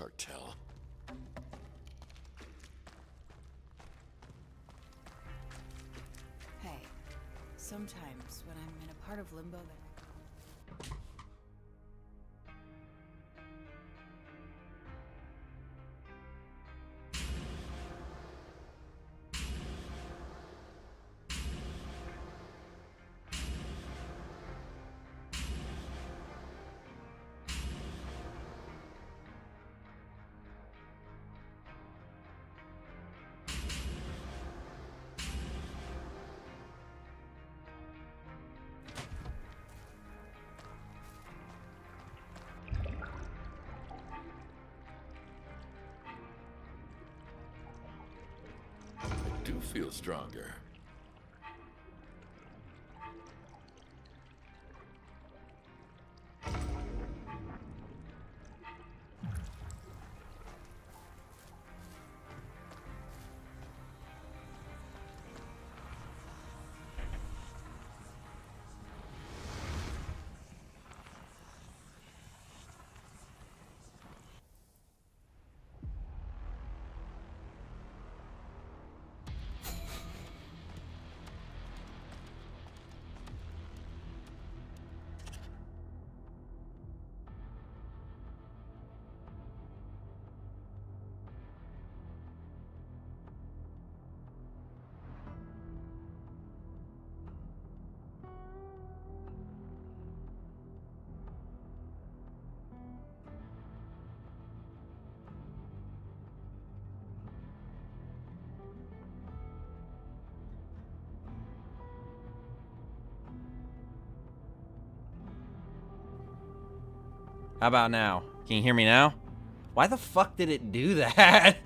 cartel. Hey, sometimes when I'm in a part of limbo that I do feel stronger. How about now? Can you hear me now? Why the fuck did it do that?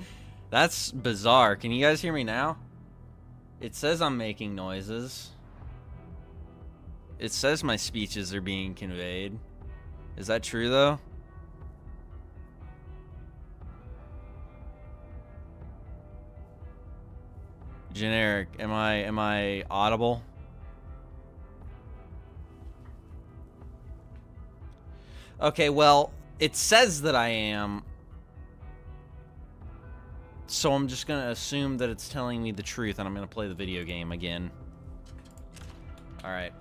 That's bizarre. Can you guys hear me now? It says I'm making noises. It says my speeches are being conveyed. Is that true though? Generic, am I audible? Okay, well, it says that I am. So I'm just gonna assume that it's telling me the truth and I'm gonna play the video game again. Alright.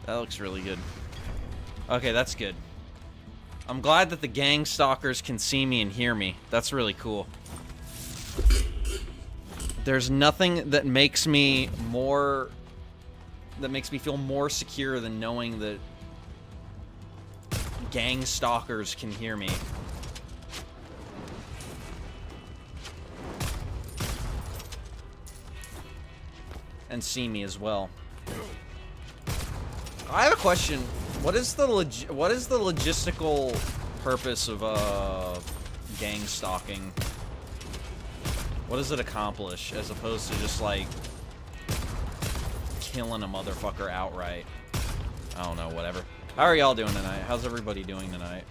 That looks really good. Okay, that's good. I'm glad that the gang stalkers can see me and hear me. That's really cool. There's nothing that makes me more... that makes me feel more secure than knowing that gang stalkers can hear me. And see me as well. I have a question. What is the logistical purpose of gang stalking? What does it accomplish as opposed to just like killing a motherfucker outright? I don't know, whatever. How are y'all doing tonight? How's everybody doing tonight?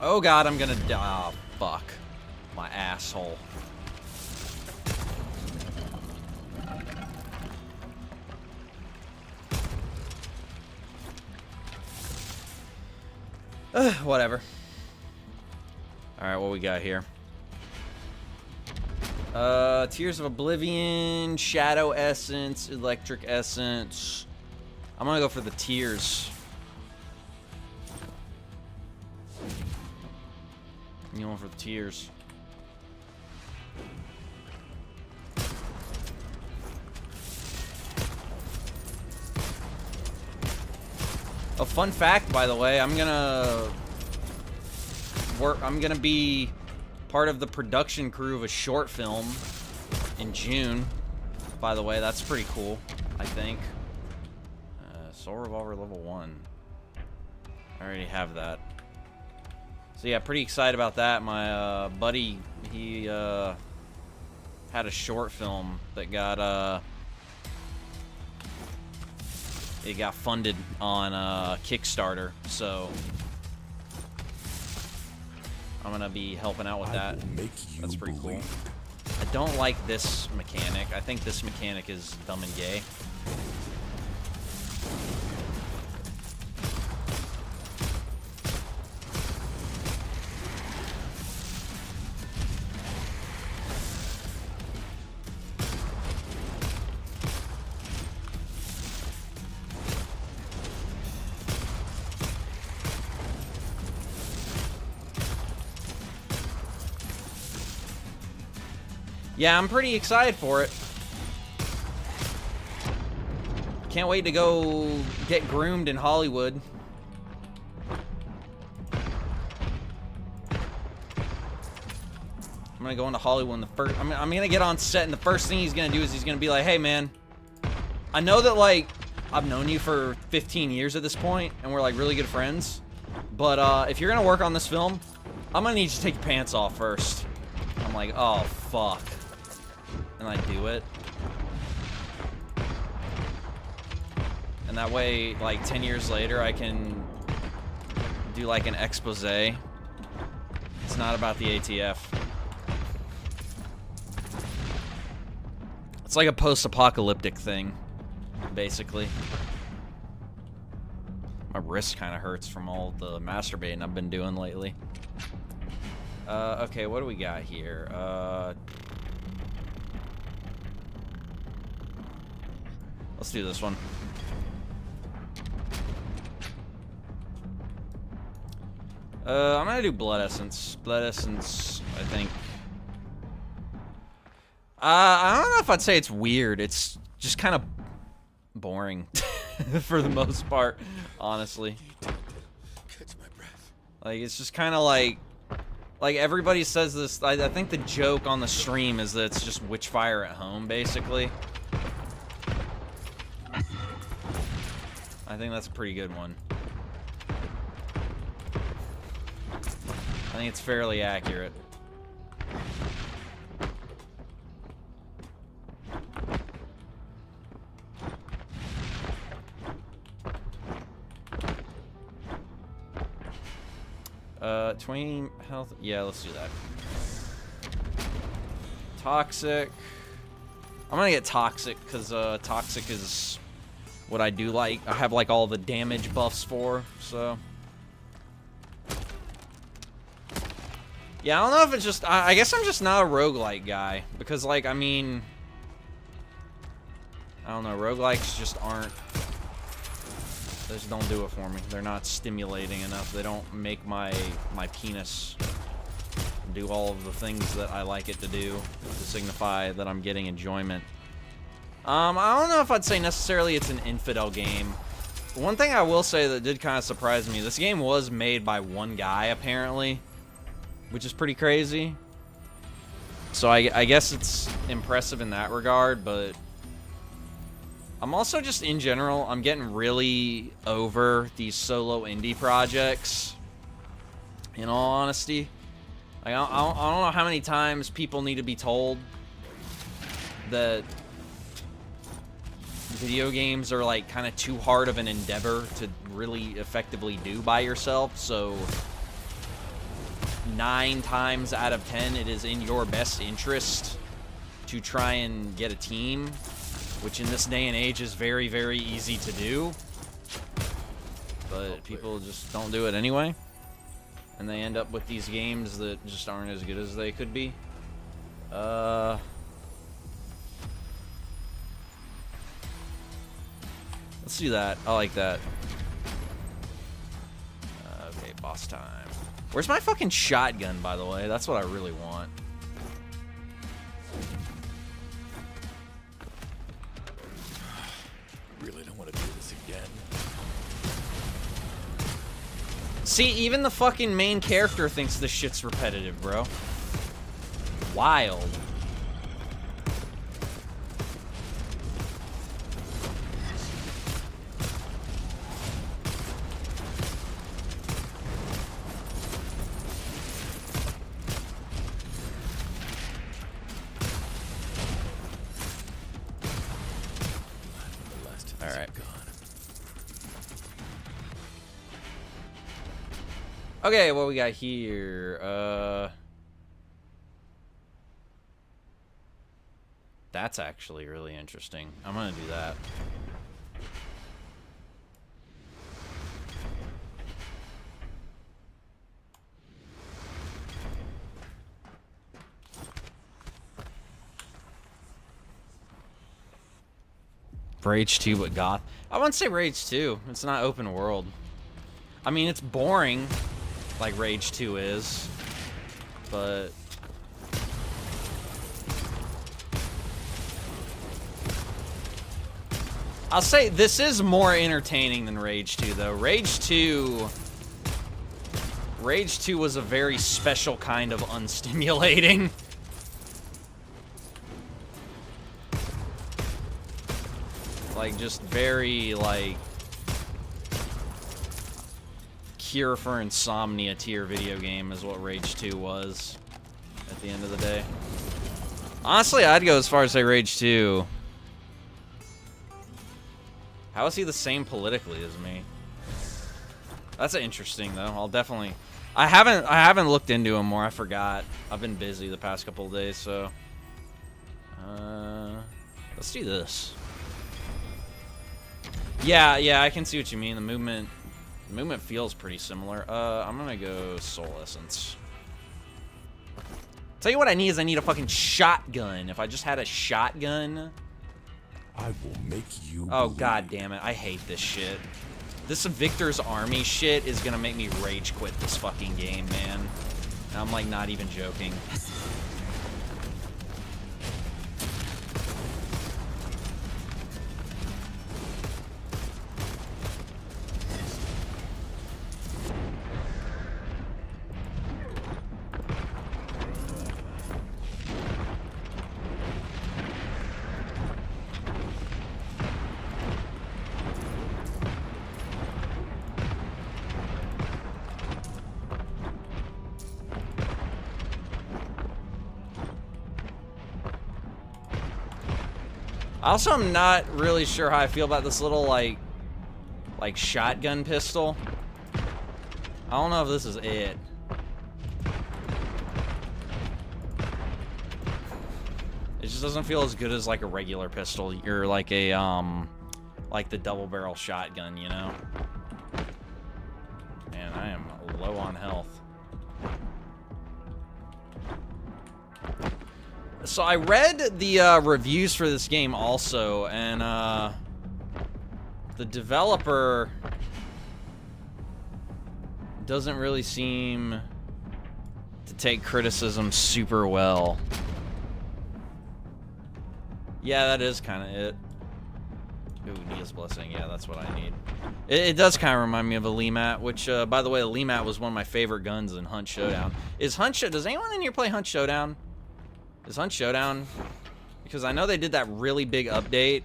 Oh god, I'm gonna die. Oh, fuck. My asshole. Whatever. Alright, what we got here? Tears of Oblivion, Shadow Essence, Electric Essence. I'm gonna go for the Tears. I'm going for the Tears. A fun fact, by the way, I'm gonna be part of the production crew of a short film in June. By the way, that's pretty cool, I think. Soul Revolver level 1. I already have that. So yeah, pretty excited about that. My buddy, he had a short film that got it got funded on Kickstarter, so I'm gonna be helping out with that. That's pretty cool. believe. I don't like this mechanic. I think this mechanic is dumb and gay. Yeah, I'm pretty excited for it. Can't wait to go get groomed in Hollywood. I'm gonna go into Hollywood in the first. I'm gonna get on set, and the first thing he's gonna do is he's gonna be like, "Hey, man, I know that like I've known you for 15 years at this point, and we're like really good friends. But if you're gonna work on this film, I'm gonna need you to take your pants off first." I'm like, "Oh fuck." And I do it. And that way, like 10 years later, I can do like an expose. It's not about the ATF. It's like a post-apocalyptic thing, basically. My wrist kind of hurts from all the masturbating I've been doing lately. Okay, what do we got here? Let's do this one. I'm gonna do Blood Essence. Blood Essence, I think. I don't know if I'd say it's weird. It's just kind of boring for the most part, honestly. Catch my breath. Like, it's just kind of like everybody says this. I think the joke on the stream is that it's just Witchfire at home, basically. I think that's a pretty good one. I think it's fairly accurate. Uh, 20 health. Yeah, let's do that. Toxic. I'm gonna get Toxic because Toxic is what I do like. I have like all the damage buffs for, so. Yeah, I don't know if it's just, I guess I'm just not a roguelite guy, because like, I mean, I don't know, roguelites just aren't, they just don't do it for me. They're not stimulating enough. They don't make my penis do all of the things that I like it to do to signify that I'm getting enjoyment. I don't know if I'd say necessarily it's an infidel game. One thing I will say that did kind of surprise me, this game was made by one guy, apparently, which is pretty crazy. So I guess it's impressive in that regard, but I'm also just, in general, I'm getting really over these solo indie projects, in all honesty. Like, I don't know how many times people need to be told that video games are like kind of too hard of an endeavor to really effectively do by yourself, so 9 times out of 10 it is in your best interest to try and get a team, which in this day and age is very, very easy to do, but people just don't do it anyway, and they end up with these games that just aren't as good as they could be. Let's do that. I like that. Okay, boss time. Where's my fucking shotgun, by the way? That's what I really want. Really don't want to do this again. See, even the fucking main character thinks this shit's repetitive, bro. Wild. Okay, what we got here? That's actually really interesting. I'm gonna do that. Rage 2, but goth. I wouldn't say Rage 2. It's not open world. I mean, it's boring, like Rage 2 is, but I'll say this is more entertaining than Rage 2, though. Rage 2 was a very special kind of unstimulating. Like, just very, like, cure for insomnia tier video game is what Rage 2 was at the end of the day. Honestly, I'd go as far as say Rage 2. How is he the same politically as me? That's interesting, though. I'll definitely... I haven't looked into him more. I forgot. I've been busy the past couple of days, so... let's do this. Yeah, I can see what you mean. The movement feels pretty similar. I'm gonna go Soul Essence. Tell you what I need is I need a fucking shotgun. If I just had a shotgun... I will make you Oh, believe. god damn it. I hate this shit. This Victor's Army shit is gonna make me rage quit this fucking game, man. And I'm, like, not even joking. Also, I'm not really sure how I feel about this little, like shotgun pistol. I don't know if this is it. It just doesn't feel as good as, like, a regular pistol. You're like a, like the double barrel shotgun, you know? Man, I am low on health. So I read the reviews for this game also, and the developer doesn't really seem to take criticism super well. Yeah, that is kind of it. Ooh, Nia's Blessing. Yeah, that's what I need. It does kind of remind me of a Lemat, which, by the way, the Lemat was one of my favorite guns in Hunt Showdown. Does anyone in here play Hunt Showdown? Is Hunt Showdown? Because I know they did that really big update,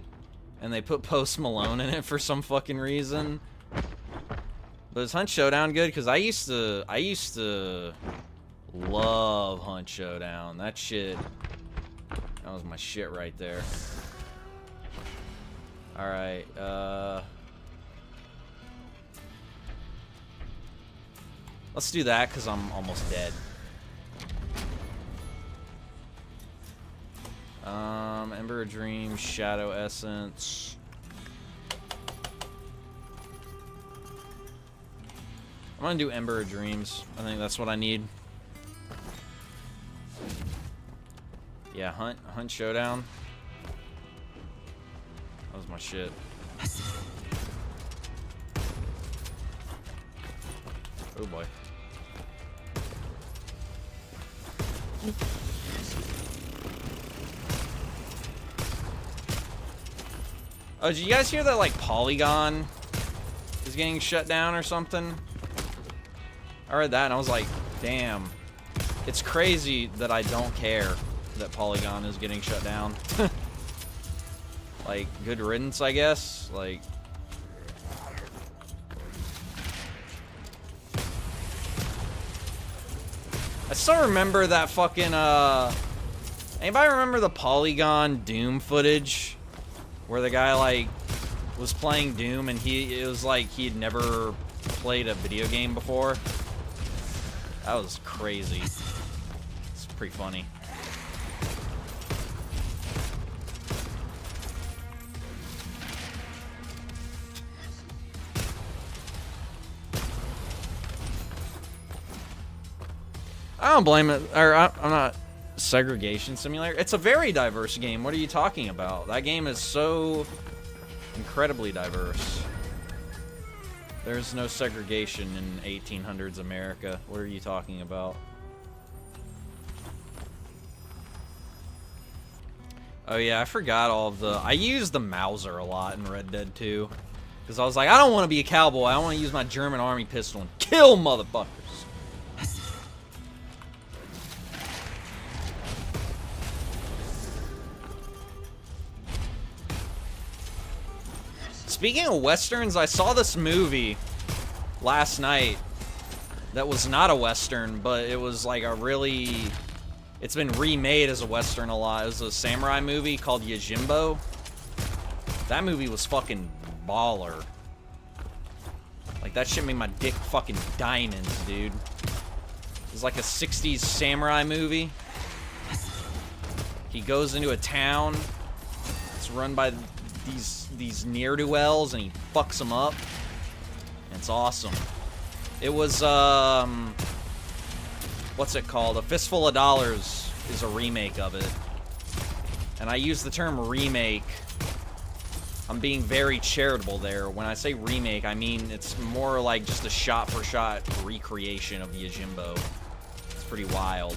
and they put Post Malone in it for some fucking reason. But is Hunt Showdown good? Because I used to love Hunt Showdown. That shit, that was my shit right there. All right, let's do that because I'm almost dead. Ember of Dream, Shadow Essence. I'm gonna do Ember of Dreams. I think that's what I need. Yeah, Hunt Showdown. That was my shit. Oh boy. Oh, did you guys hear that, like, Polygon is getting shut down or something? I read that and I was like, damn. It's crazy that I don't care that Polygon is getting shut down. Like, good riddance, I guess. Like... I still remember that fucking, Anybody remember the Polygon Doom footage? Where the guy, like, was playing Doom and it was like he had never played a video game before. That was crazy. It's pretty funny. I don't blame it. Or I'm not segregation simulator. It's a very diverse game. What are you talking about? That game is so incredibly diverse. There's no segregation in 1800s America. What are you talking about? Oh yeah, I forgot all of the... I used the Mauser a lot in Red Dead 2. Because I was like, I don't want to be a cowboy. I want to use my German army pistol and kill motherfuckers. Speaking of westerns, I saw this movie last night that was not a western, but it was like a really... It's been remade as a western a lot. It was a samurai movie called Yojimbo. That movie was fucking baller. Like, that shit made my dick fucking diamonds, dude. It was like a 60s samurai movie. He goes into a town. It's run by these ne'er-do-wells, and he fucks them up. And it's awesome. It was, what's it called? A Fistful of Dollars is a remake of it. And I use the term remake. I'm being very charitable there. When I say remake, I mean it's more like just a shot-for-shot recreation of Yojimbo. It's pretty wild.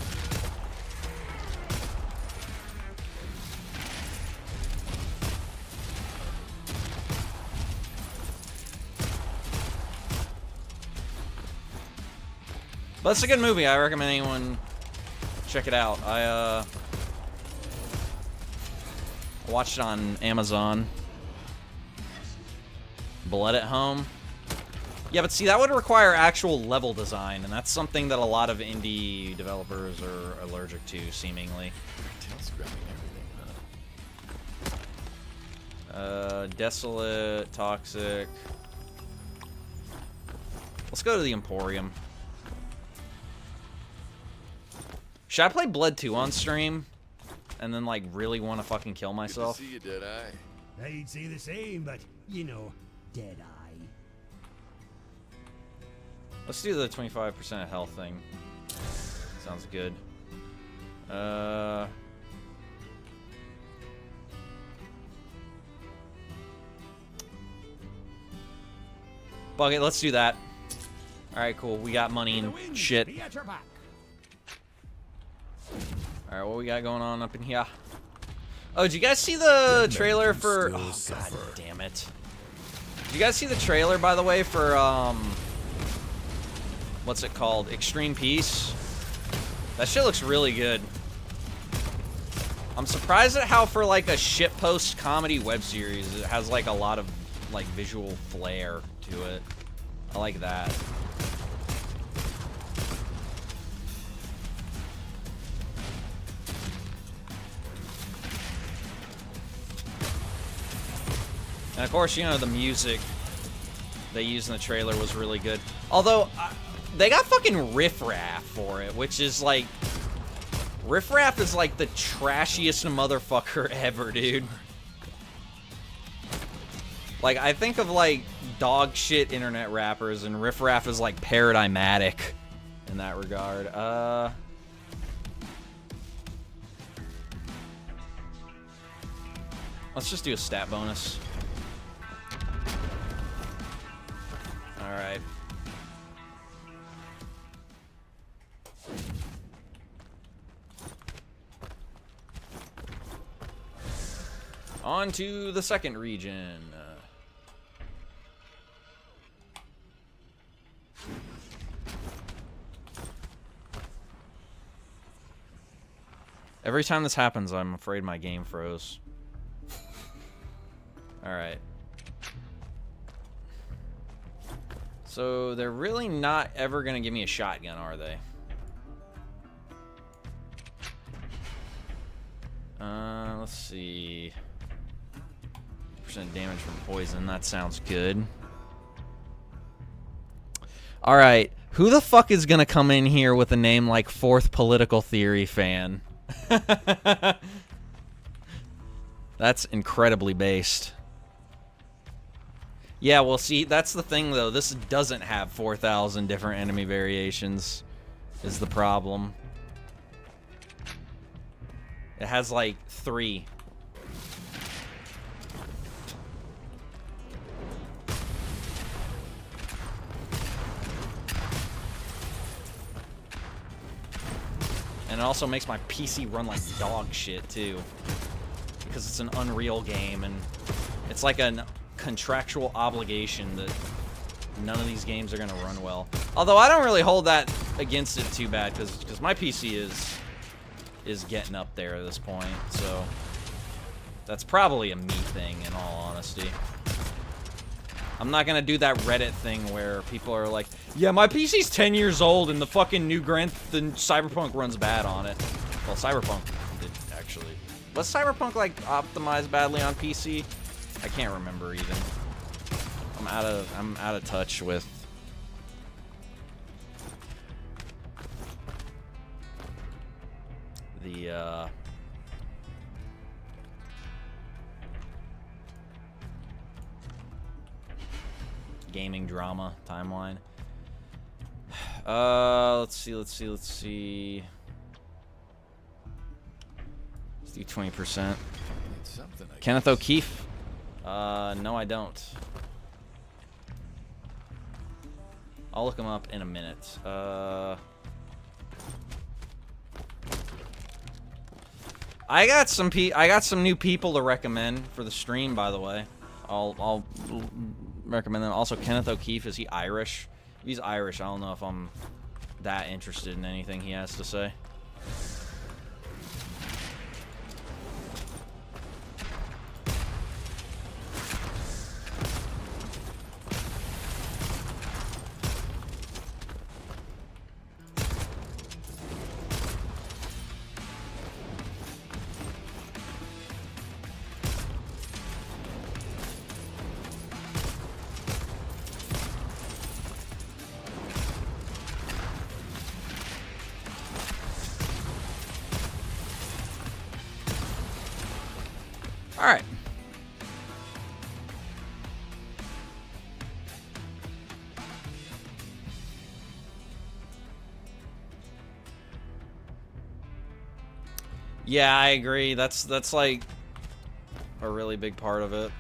But it's a good movie. I recommend anyone check it out. I watched it on Amazon. Blood at Home. Yeah, but see, that would require actual level design, and that's something that a lot of indie developers are allergic to, seemingly. Desolate, Toxic. Let's go to the Emporium. Should I play Blood 2 on stream? And then, like, really want to fucking kill myself? Good to see you, Deadeye. I'd say the same, but, you know, Deadeye. Let's do the 25% health thing. Sounds good. Fuck it, let's do that. Alright, cool. We got money and shit. Alright, what we got going on up in here? Oh, did you guys see the trailer for... Oh, god damn it. Did you guys see the trailer, by the way, for, what's it called? Extreme Peace? That shit looks really good. I'm surprised at how, for, like, a shitpost comedy web series, it has, like, a lot of, like, visual flair to it. I like that. And of course, you know, the music they used in the trailer was really good. Although, they got fucking Riff Raff for it, which is like... Riff Raff is like the trashiest motherfucker ever, dude. Like, I think of like dog shit internet rappers, and Riff Raff is like paradigmatic in that regard. Let's just do a stat bonus. Alright. On to the second region. Every time this happens, I'm afraid my game froze. Alright. So, they're really not ever gonna give me a shotgun, are they? Let's see. % damage from poison, that sounds good. Alright, who the fuck is gonna come in here with a name like Fourth Political Theory Fan? That's incredibly based. Yeah, well, see, that's the thing, though. This doesn't have 4,000 different enemy variations. is the problem. It has like 3. And it also makes my PC run like dog shit too. Because it's an Unreal game and it's like a contractual obligation that none of these games are going to run well. Although I don't really hold that against it too bad because my PC is getting up there at this point. So that's probably a me thing in all honesty. I'm not going to do that Reddit thing where people are like, yeah, my PC's 10 years old and the fucking new the Cyberpunk runs bad on it. Well, Cyberpunk did actually. Was Cyberpunk like optimized badly on PC? I can't remember even. I'm out of touch with the gaming drama timeline. Let's see. Let's do 20%. Kenneth O'Keefe? No, I don't. I'll look him up in a minute. I got some new people to recommend for the stream, by the way. I'll recommend them. Also, Kenneth O'Keefe, is he Irish? If he's Irish, I don't know if I'm that interested in anything he has to say. Alright. Yeah, I agree. That's like a really big part of it.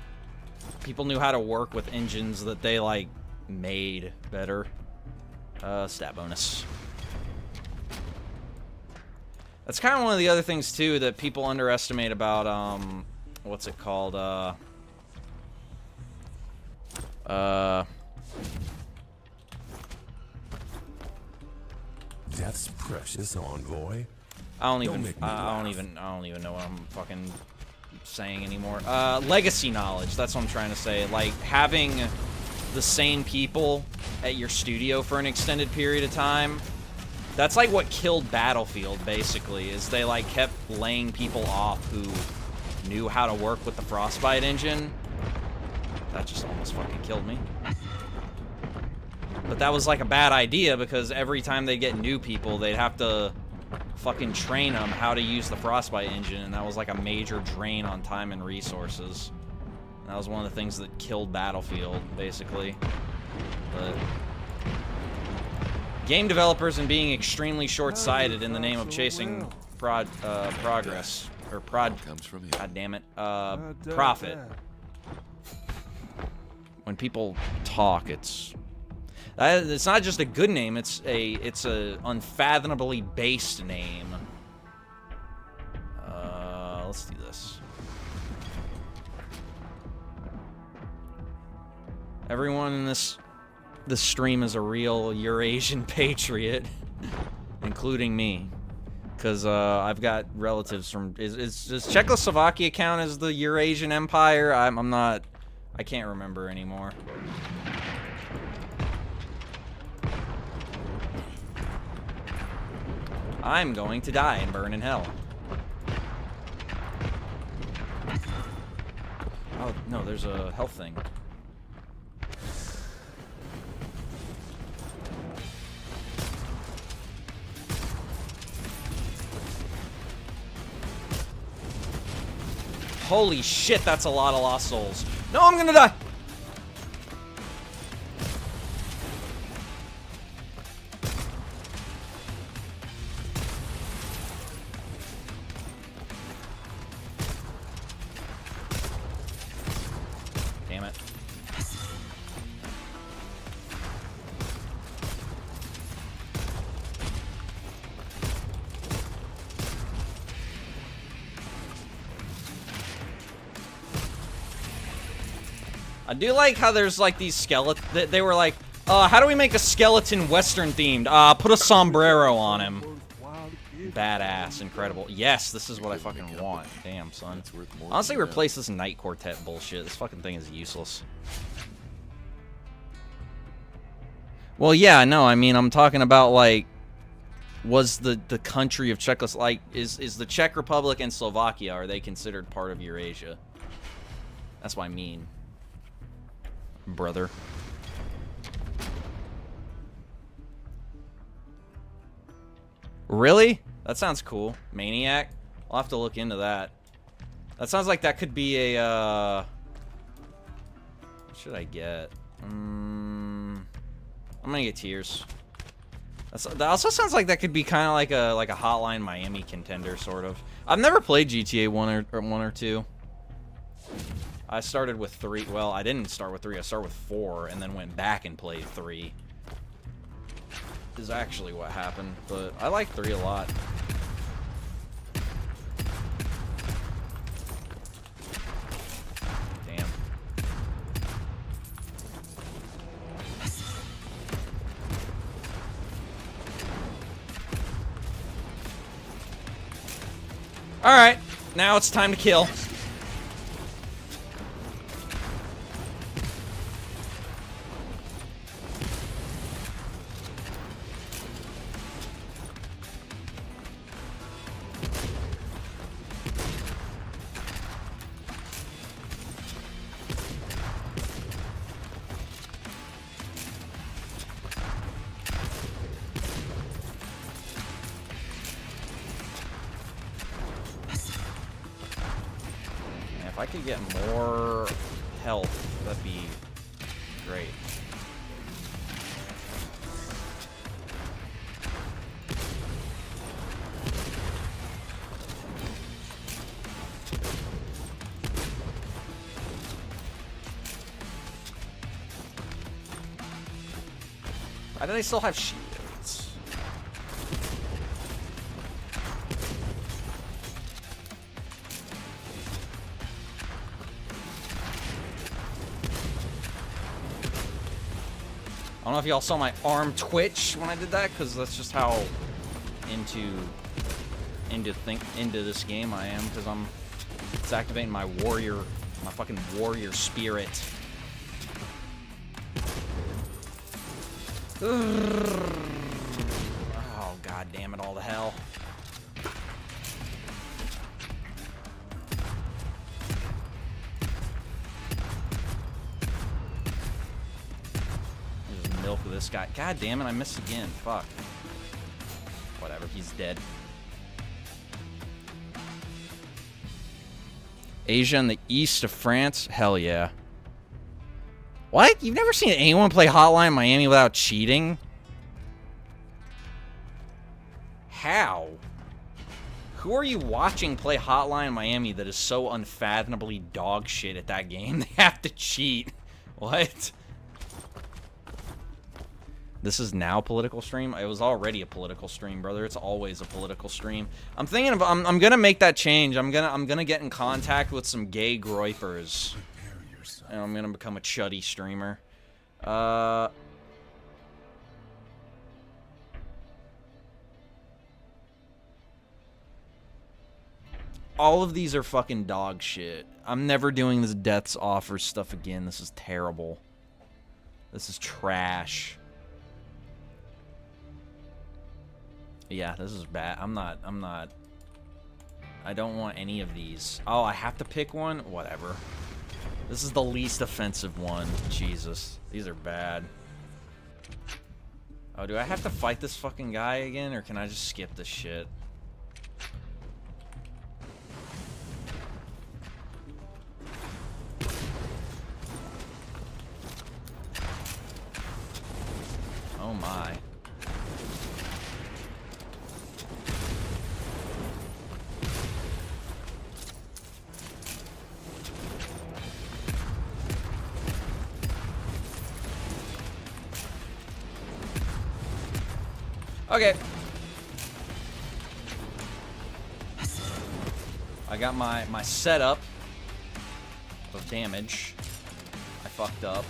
People knew how to work with engines that they like made better. Stat bonus. That's kind of one of the other things too that people underestimate about what's it called? Death's precious, Envoy. I don't even know what I'm fucking saying anymore. Legacy knowledge, that's what I'm trying to say. Like having the same people at your studio for an extended period of time. That's like what killed Battlefield basically, is they like kept laying people off who knew how to work with the Frostbite engine. That just almost fucking killed me. But that was like a bad idea because every time they get new people, they'd have to fucking train them how to use the Frostbite engine, and that was like a major drain on time and resources. And that was one of the things that killed Battlefield, basically. But game developers and being extremely short-sighted in the name of chasing progress. Or god damn it, profit. When people talk, it's not just a good name, it's a unfathomably based name. Let's do this. Everyone in this stream is a real Eurasian patriot, including me. Because I've got relatives from... Does Czechoslovakia count as the Eurasian Empire? I'm not... I can't remember anymore. I'm going to die and burn in hell. Oh, no, there's a health thing. Holy shit, that's a lot of lost souls. No, I'm gonna die! I do like how there's like these skeleton. They were like, how do we make a skeleton Western themed? Put a sombrero on him. Badass, incredible. Yes, this is what I fucking want. Damn, son. Honestly, replace this Night Quartet bullshit. This fucking thing is useless. Well, yeah, no, I mean, I'm talking about, like, was the country of Czechoslovakia, like, is the Czech Republic and Slovakia, are they considered part of Eurasia? That's what I mean. Brother. Really? That sounds cool. Maniac? I'll have to look into that. That sounds like that could be a, what should I get? I'm gonna get Tears. That also sounds like that could be kind of like a Hotline Miami contender, sort of. I've never played GTA 1 or 2. I started with 3. Well, I didn't start with 3. I started with 4, and then went back and played 3. Is actually what happened, but I like 3 a lot. Damn. Alright, now it's time to kill. If I could get more health, that'd be great. Why do they still have shields? I don't know if y'all saw my arm twitch when I did that, because that's just how into this game I am, because it's activating my fucking warrior spirit. Oh, god damn it all to hell. Milk of this guy. God damn it, I missed again. Fuck. Whatever, he's dead. Asia and the east of France? Hell yeah. What? You've never seen anyone play Hotline Miami without cheating? How? Who are you watching play Hotline Miami that is so unfathomably dog shit at that game? They have to cheat. What? This is now political stream? It was already a political stream, brother. It's always a political stream. I'm thinking of I'm gonna make that change. I'm gonna get in contact with some gay groypers. And I'm gonna become a chuddy streamer. All of these are fucking dog shit. I'm never doing this deaths offers stuff again. This is terrible. This is trash. Yeah, this is bad. I don't want any of these. Oh, I have to pick one? Whatever. This is the least offensive one. Jesus. These are bad. Oh, do I have to fight this fucking guy again, or can I just skip this shit? Oh my. Okay. I got my setup of damage. I fucked up.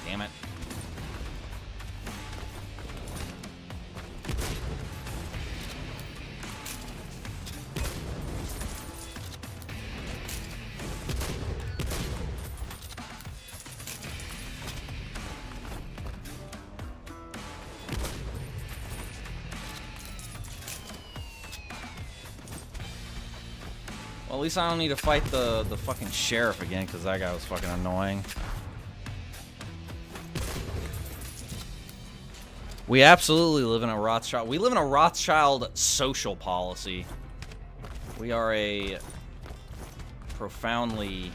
Damn it. Well, at least I don't need to fight the fucking sheriff again, because that guy was fucking annoying. We absolutely live in a Rothschild. We live in a Rothschild social policy. We are a profoundly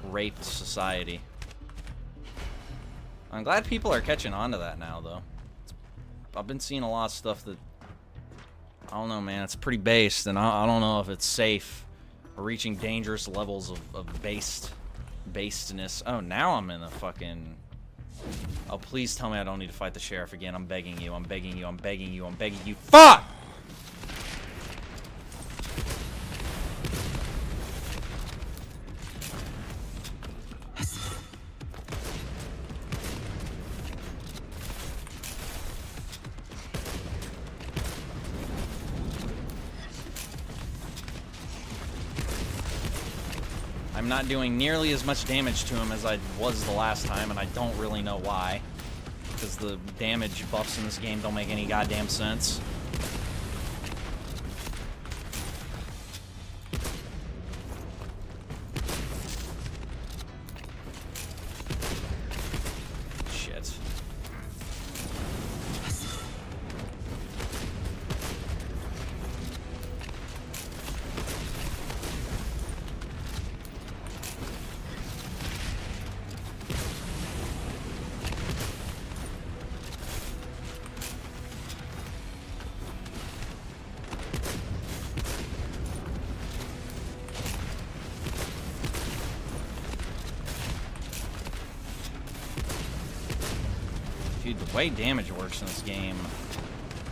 raped society. I'm glad people are catching on to that now, though. I've been seeing a lot of stuff that, I don't know, man, it's pretty based, and I don't know if it's safe. We're reaching dangerous levels of basedness. Oh, now I'm in a fucking... Oh, please tell me I don't need to fight the sheriff again. I'm begging you, I'm begging you, I'm begging you, I'm begging you. Fuck! I'm not doing nearly as much damage to him as I was the last time, and I don't really know why. Because the damage buffs in this game don't make any goddamn sense. Shit. Dude, the way damage works in this game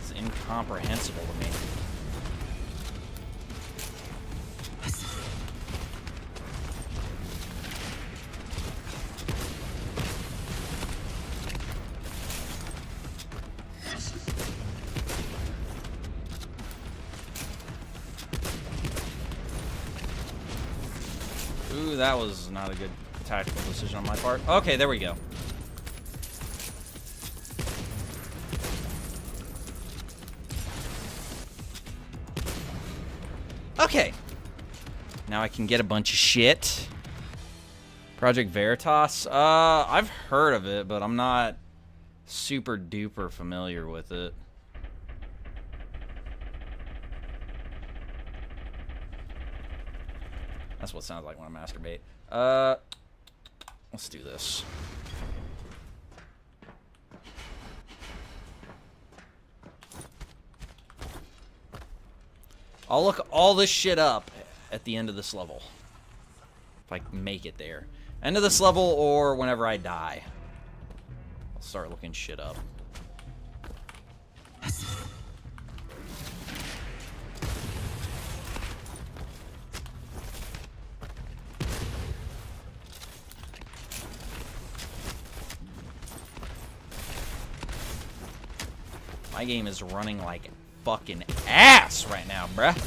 is incomprehensible to me. Ooh, that was not a good tactical decision on my part. Okay, there we go. Okay. Now I can get a bunch of shit. Project Veritas. I've heard of it, but I'm not super duper familiar with it. That's what it sounds like when I masturbate. Let's do this. I'll look all this shit up at the end of this level. If I make it there. End of this level or whenever I die. I'll start looking shit up. My game is running like fucking ass right now, bruh.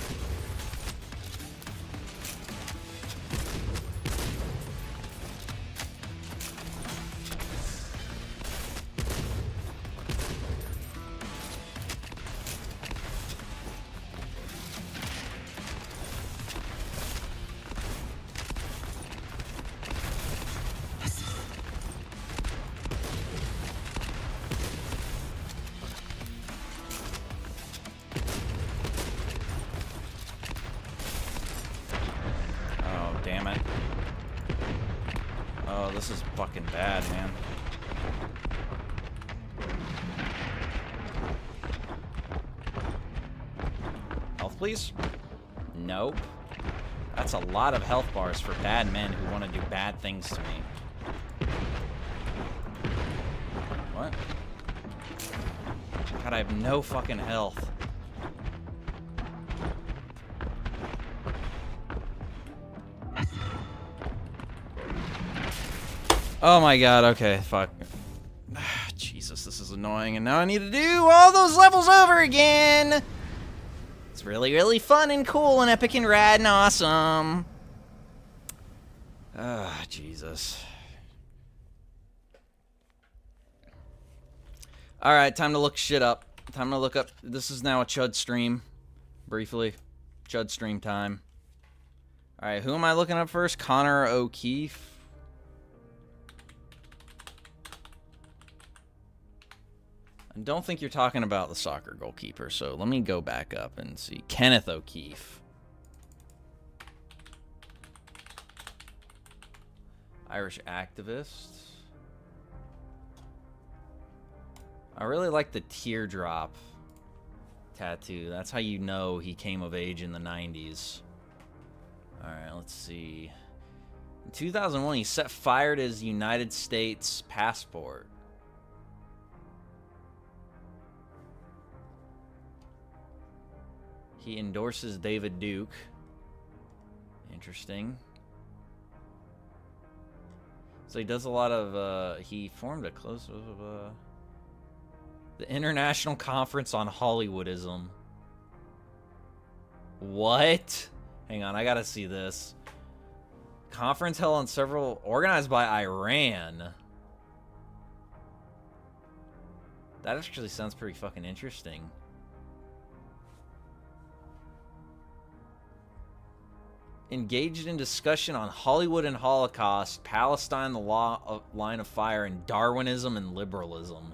Damn it. Oh, this is fucking bad, man. Health, please? Nope. That's a lot of health bars for bad men who want to do bad things to me. What? God, I have no fucking health. Oh my god, okay, fuck. Jesus, this is annoying, and now I need to do all those levels over again! It's really, really fun and cool and epic and rad and awesome. Ah, Jesus. Alright, time to look shit up. Time to look up. This is now a Chud stream. Briefly. Chud stream time. Alright, who am I looking up first? Connor O'Keefe. I don't think you're talking about the soccer goalkeeper, so let me go back up and see. Kenneth O'Keefe. Irish activist. I really like the teardrop tattoo. That's how you know he came of age in the 90s. Alright, let's see. In 2001, he set fire to his United States passport. He endorses David Duke. Interesting. So he does a lot of, he formed a close, the International Conference on Hollywoodism. What? Hang on, I gotta see this. Conference held on several, organized by Iran. That actually sounds pretty fucking interesting. Engaged in discussion on Hollywood and Holocaust, Palestine, the line of fire, and Darwinism and liberalism.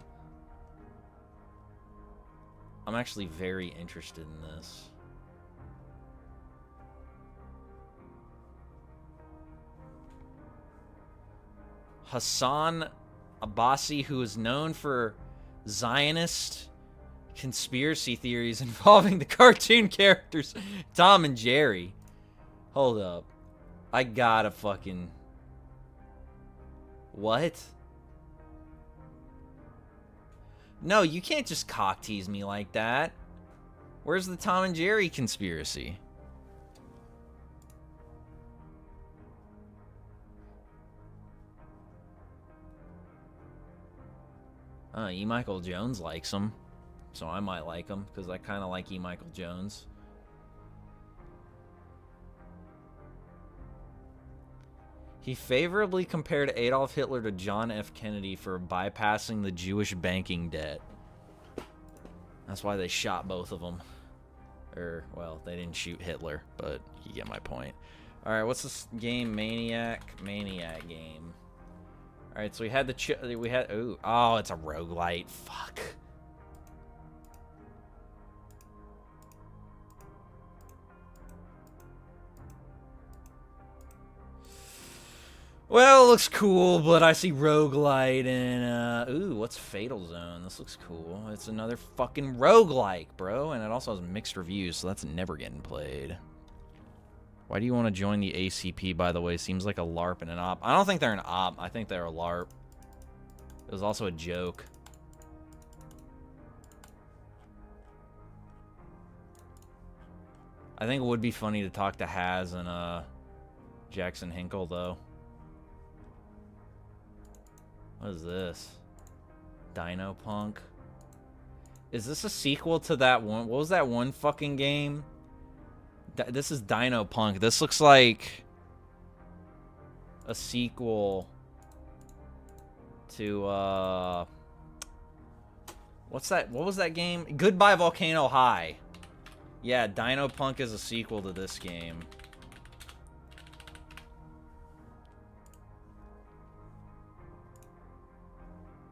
I'm actually very interested in this. Hassan Abbasi, who is known for Zionist conspiracy theories involving the cartoon characters Tom and Jerry. Hold up. I gotta fucking... What? No, you can't just cock tease me like that. Where's the Tom and Jerry conspiracy? E. Michael Jones likes him. So I might like him, because I kind of like E. Michael Jones. He favorably compared Adolf Hitler to John F. Kennedy for bypassing the Jewish banking debt. That's why they shot both of them. Or, well, they didn't shoot Hitler, but you get my point. Alright, what's this game? Maniac game. Alright, so we had the oh, it's a roguelite. Fuck. Well, it looks cool, but I see Roguelite and, ooh, what's Fatal Zone? This looks cool. It's another fucking roguelike, bro. And it also has mixed reviews, so that's never getting played. Why do you want to join the ACP, by the way? Seems like a LARP and an op. I don't think they're an op. I think they're a LARP. It was also a joke. I think it would be funny to talk to Haz and, Jackson Hinkle, though. What is this? Dino Punk? Is this a sequel to that one? What was that one fucking game? This is Dino Punk. This looks like a sequel to, what's that? What was that game? Goodbye Volcano High. Yeah, Dino Punk is a sequel to this game.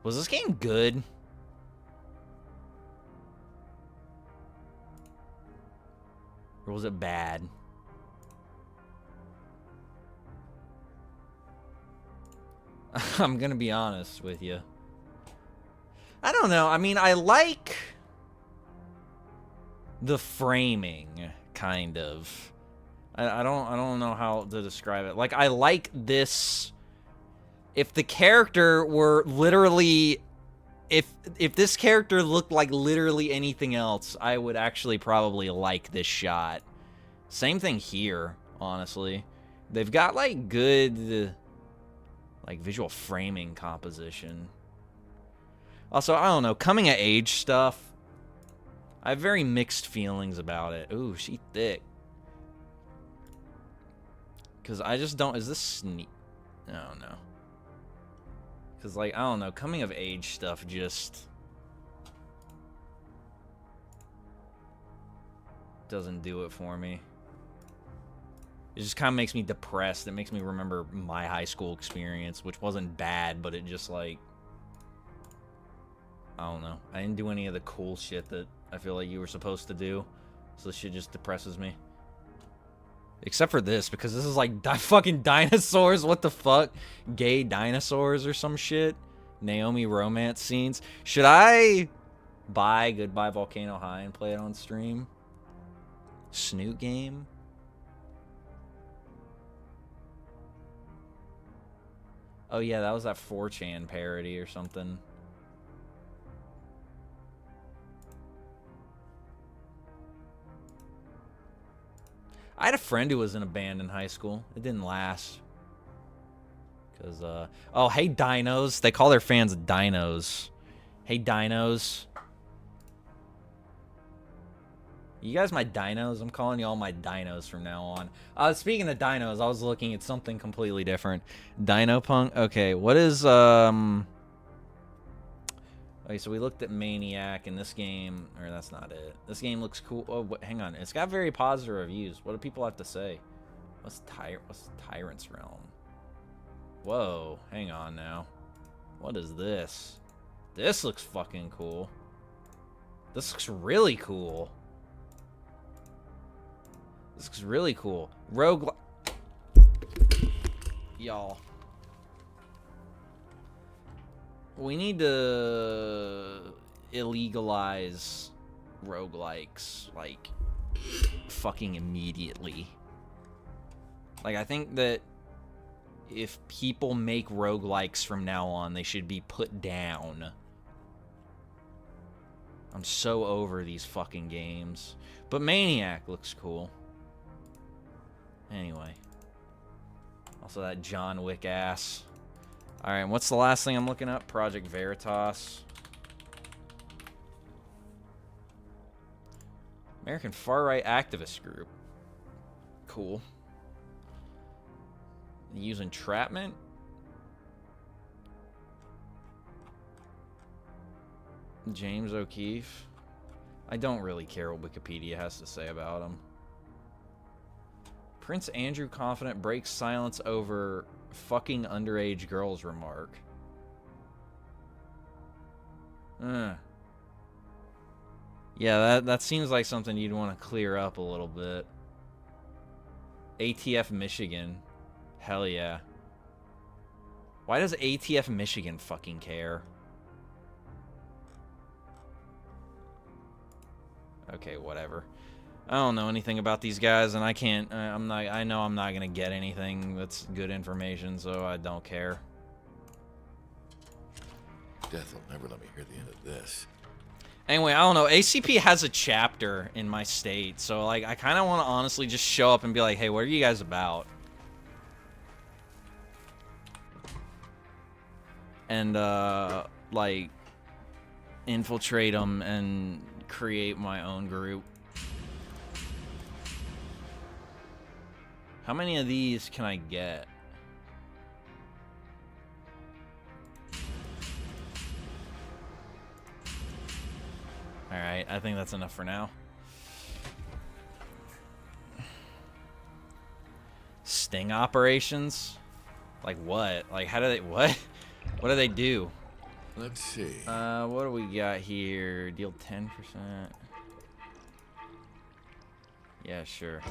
Was this game good? Or was it bad? I'm gonna be honest with you. I don't know. I mean, I like the framing, kind of. I don't know how to describe it. Like, I like this. If the character were literally if this character looked like literally anything else, I would actually probably like this shot. Same thing here, honestly. They've got like good like visual framing composition. Also, I don't know, coming of age stuff, I have very mixed feelings about it. Ooh, she thick. Cause I just don't, is this sneak? I don't know. Cause like, I don't know, coming of age stuff just doesn't do it for me. It just kind of makes me depressed. It makes me remember my high school experience, which wasn't bad, but it just like, I don't know. I didn't do any of the cool shit that I feel like you were supposed to do. So this shit just depresses me. Except for this, because this is like fucking dinosaurs. What the fuck? Gay dinosaurs or some shit? Naomi romance scenes. Should I buy Goodbye Volcano High and play it on stream? Snoot game? Oh yeah, that was that 4chan parody or something. I had a friend who was in a band in high school. It didn't last. Because, oh, hey, dinos. They call their fans dinos. Hey, dinos. You guys my dinos? I'm calling you all my dinos from now on. Speaking of dinos, I was looking at something completely different. Dino Punk? Okay, what is, Okay, so we looked at Maniac in this game, or that's not it. This game looks cool. Oh, hang on. It's got very positive reviews. What do people have to say? What's Tyrant's Realm? Whoa, hang on now. What is this? This looks fucking cool. This looks really cool. This looks really cool. Roguelite. Y'all. We need to illegalize roguelikes, like, fucking immediately. Like, I think that if people make roguelikes from now on, they should be put down. I'm so over these fucking games. But Maniac looks cool. Anyway. Also that John Wick ass. Alright, what's the last thing I'm looking up? Project Veritas. American far-right activist group. Cool. Use entrapment? James O'Keefe. I don't really care what Wikipedia has to say about him. Prince Andrew confident breaks silence over fucking underage girls remark. Yeah, that seems like something you'd want to clear up a little bit. ATF Michigan. Hell yeah. Why does ATF Michigan fucking care? Okay, whatever. I don't know anything about these guys, and I can't. I know I'm not gonna get anything that's good information, so I don't care. Death will never let me hear the end of this. Anyway, I don't know. ACP has a chapter in my state, so like I kind of want to honestly just show up and be like, "Hey, what are you guys about?" And like infiltrate them and create my own group. How many of these can I get? Alright, I think that's enough for now. Sting operations? Like what? Like how do they, what? What do they do? Let's see. What do we got here? Deal 10%. Yeah, sure.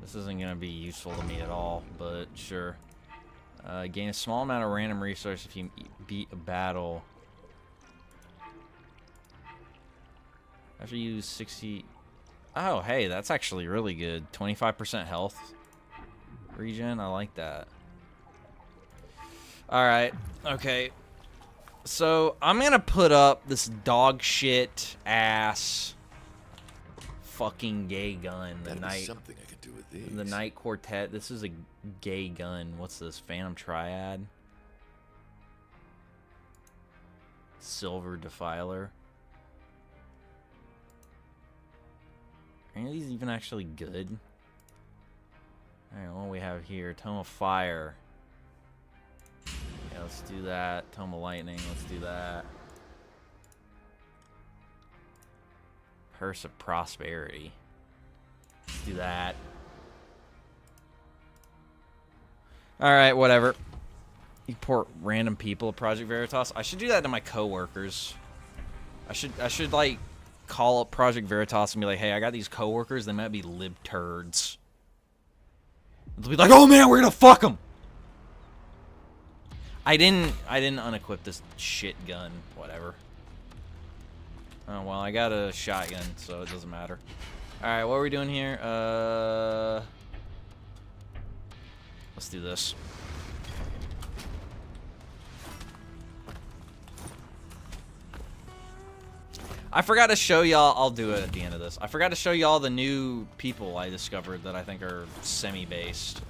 This isn't going to be useful to me at all, but sure. Gain a small amount of random resource if you beat a battle. After you use 60... Oh, hey, that's actually really good. 25% health regen. I like that. Alright. Okay. So, I'm gonna put up this dog shit ass fucking gay gun. That'd be something I could do with these. The Night Quartet. This is a gay gun. What's this? Phantom Triad? Silver Defiler. Are any of these even actually good? Alright, what do we have here? Tome of Fire. Yeah, let's do that. Tome of Lightning, let's do that. Purse of Prosperity. Let's do that. Alright, whatever. You port random people at Project Veritas. I should do that to my coworkers. I should like call up Project Veritas and be like, hey, I got these coworkers, they might be lib turds. They'll be like, oh man, we're gonna fuck them. I didn't unequip this shit gun. Whatever. Oh well, I got a shotgun, so it doesn't matter. All right, what are we doing here? Let's do this. I forgot to show y'all. I'll do it at the end of this. I forgot to show y'all the new people I discovered that I think are semi-based.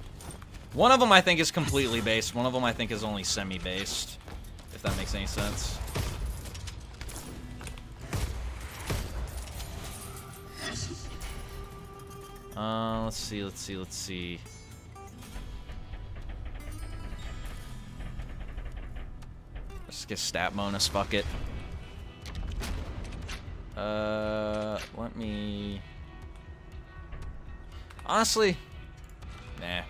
One of them I think is completely based. One of them I think is only semi-based. If that makes any sense. Let's see. Let's get stat bonus, fuck it. Let me... Honestly, nah.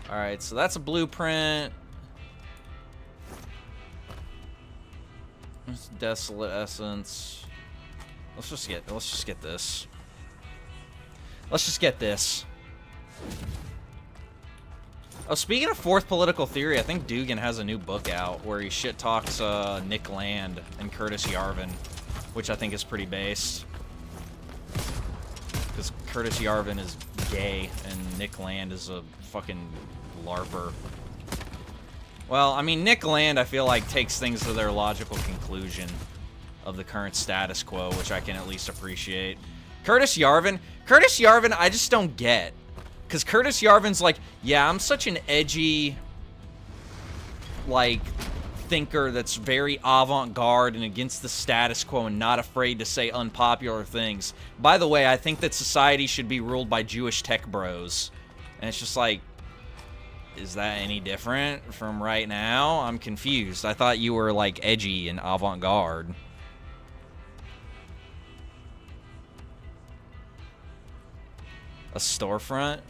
Alright, so that's a blueprint. It's Desolate Essence. Let's just get this. Let's just get this. Oh, speaking of fourth political theory, I think Dugan has a new book out where he shit talks Nick Land and Curtis Yarvin, which I think is pretty based. Because Curtis Yarvin is gay and Nick Land is a fucking LARPer. Well, I mean, Nick Land, I feel like, takes things to their logical conclusion of the current status quo, which I can at least appreciate. Curtis Yarvin, I just don't get. Because Curtis Yarvin's like, yeah, I'm such an edgy, like, thinker that's very avant-garde and against the status quo and not afraid to say unpopular things. By the way, I think that society should be ruled by Jewish tech bros. And it's just like, is that any different from right now? I'm confused. I thought you were, like, edgy and avant-garde. A storefront?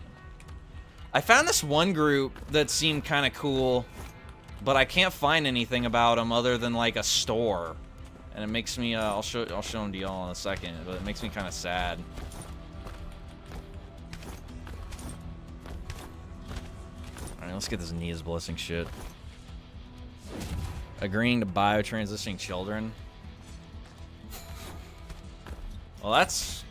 I found this one group that seemed kind of cool, but I can't find anything about them other than like a store, and it makes me. I'll show them to y'all in a second, but it makes me kind of sad. All right, let's get this Nia's Blessing shit. Agreeing to biotransitioning children. Well, that's.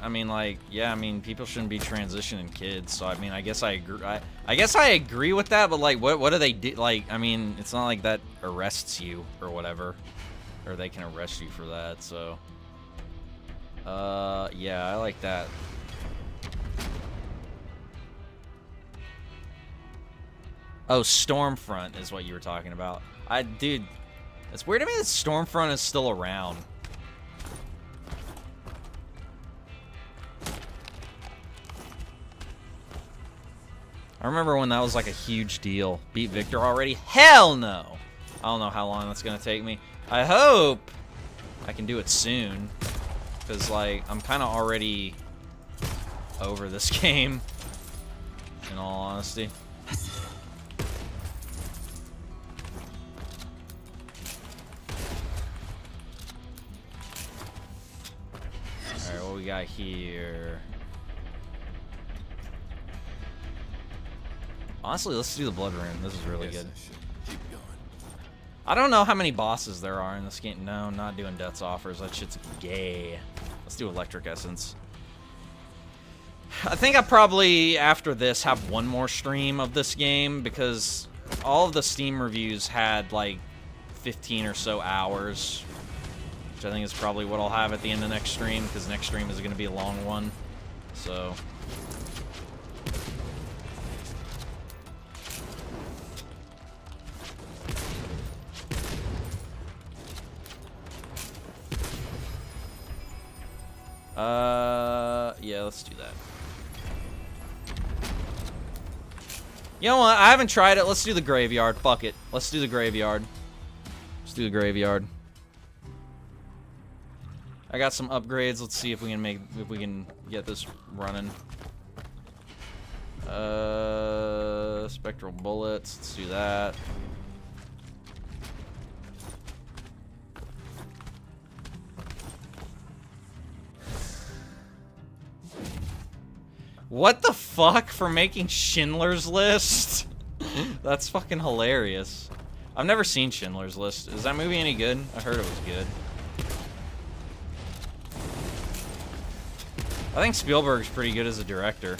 I mean, like, yeah, I mean, people shouldn't be transitioning kids, so, I mean, I guess I agree, I guess I agree with that, but, like, what do they do, like, I mean, it's not like that arrests you, or whatever, or they can arrest you for that, so, yeah, I like that. Oh, Stormfront is what you were talking about. Dude, it's weird to me that Stormfront is still around. I remember when that was like a huge deal. Beat Victor already? Hell no! I don't know how long that's gonna take me. I hope I can do it soon. Because, like, I'm kind of already over this game, in all honesty. Alright, what we got here? Honestly, let's do the Blood Rune. This is really good. Keep going. I don't know how many bosses there are in this game. No, I'm not doing Death's Offers. That shit's gay. Let's do Electric Essence. I think I probably, after this, have one more stream of this game because all of the Steam reviews had like 15 or so hours, which I think is probably what I'll have at the end of next stream, because next stream is going to be a long one. So yeah, let's do that. You know what? I haven't tried it. Let's do the graveyard. Fuck it. Let's do the graveyard. Let's do the graveyard. I got some upgrades. Let's see if we can get this running. Spectral bullets. Let's do that. What the fuck for making Schindler's List? That's fucking hilarious. I've never seen Schindler's List. Is that movie any good? I heard it was good. I think Spielberg's pretty good as a director.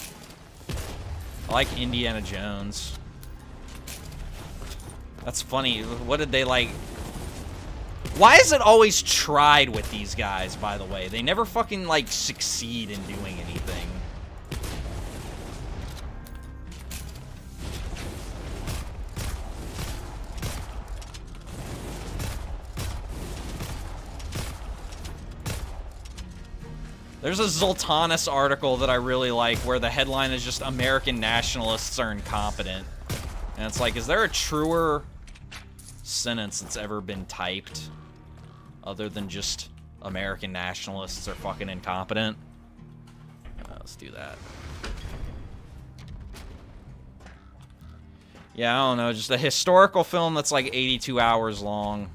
I like Indiana Jones. That's funny. What did they like? Why is it always tried with these guys, by the way? They never fucking like succeed in doing anything. There's a Zoltanis article that I really like where the headline is just American nationalists are incompetent. And it's like, is there a truer sentence that's ever been typed other than just American nationalists are fucking incompetent? Let's do that. Yeah, I don't know, just a historical film that's like 82 hours long.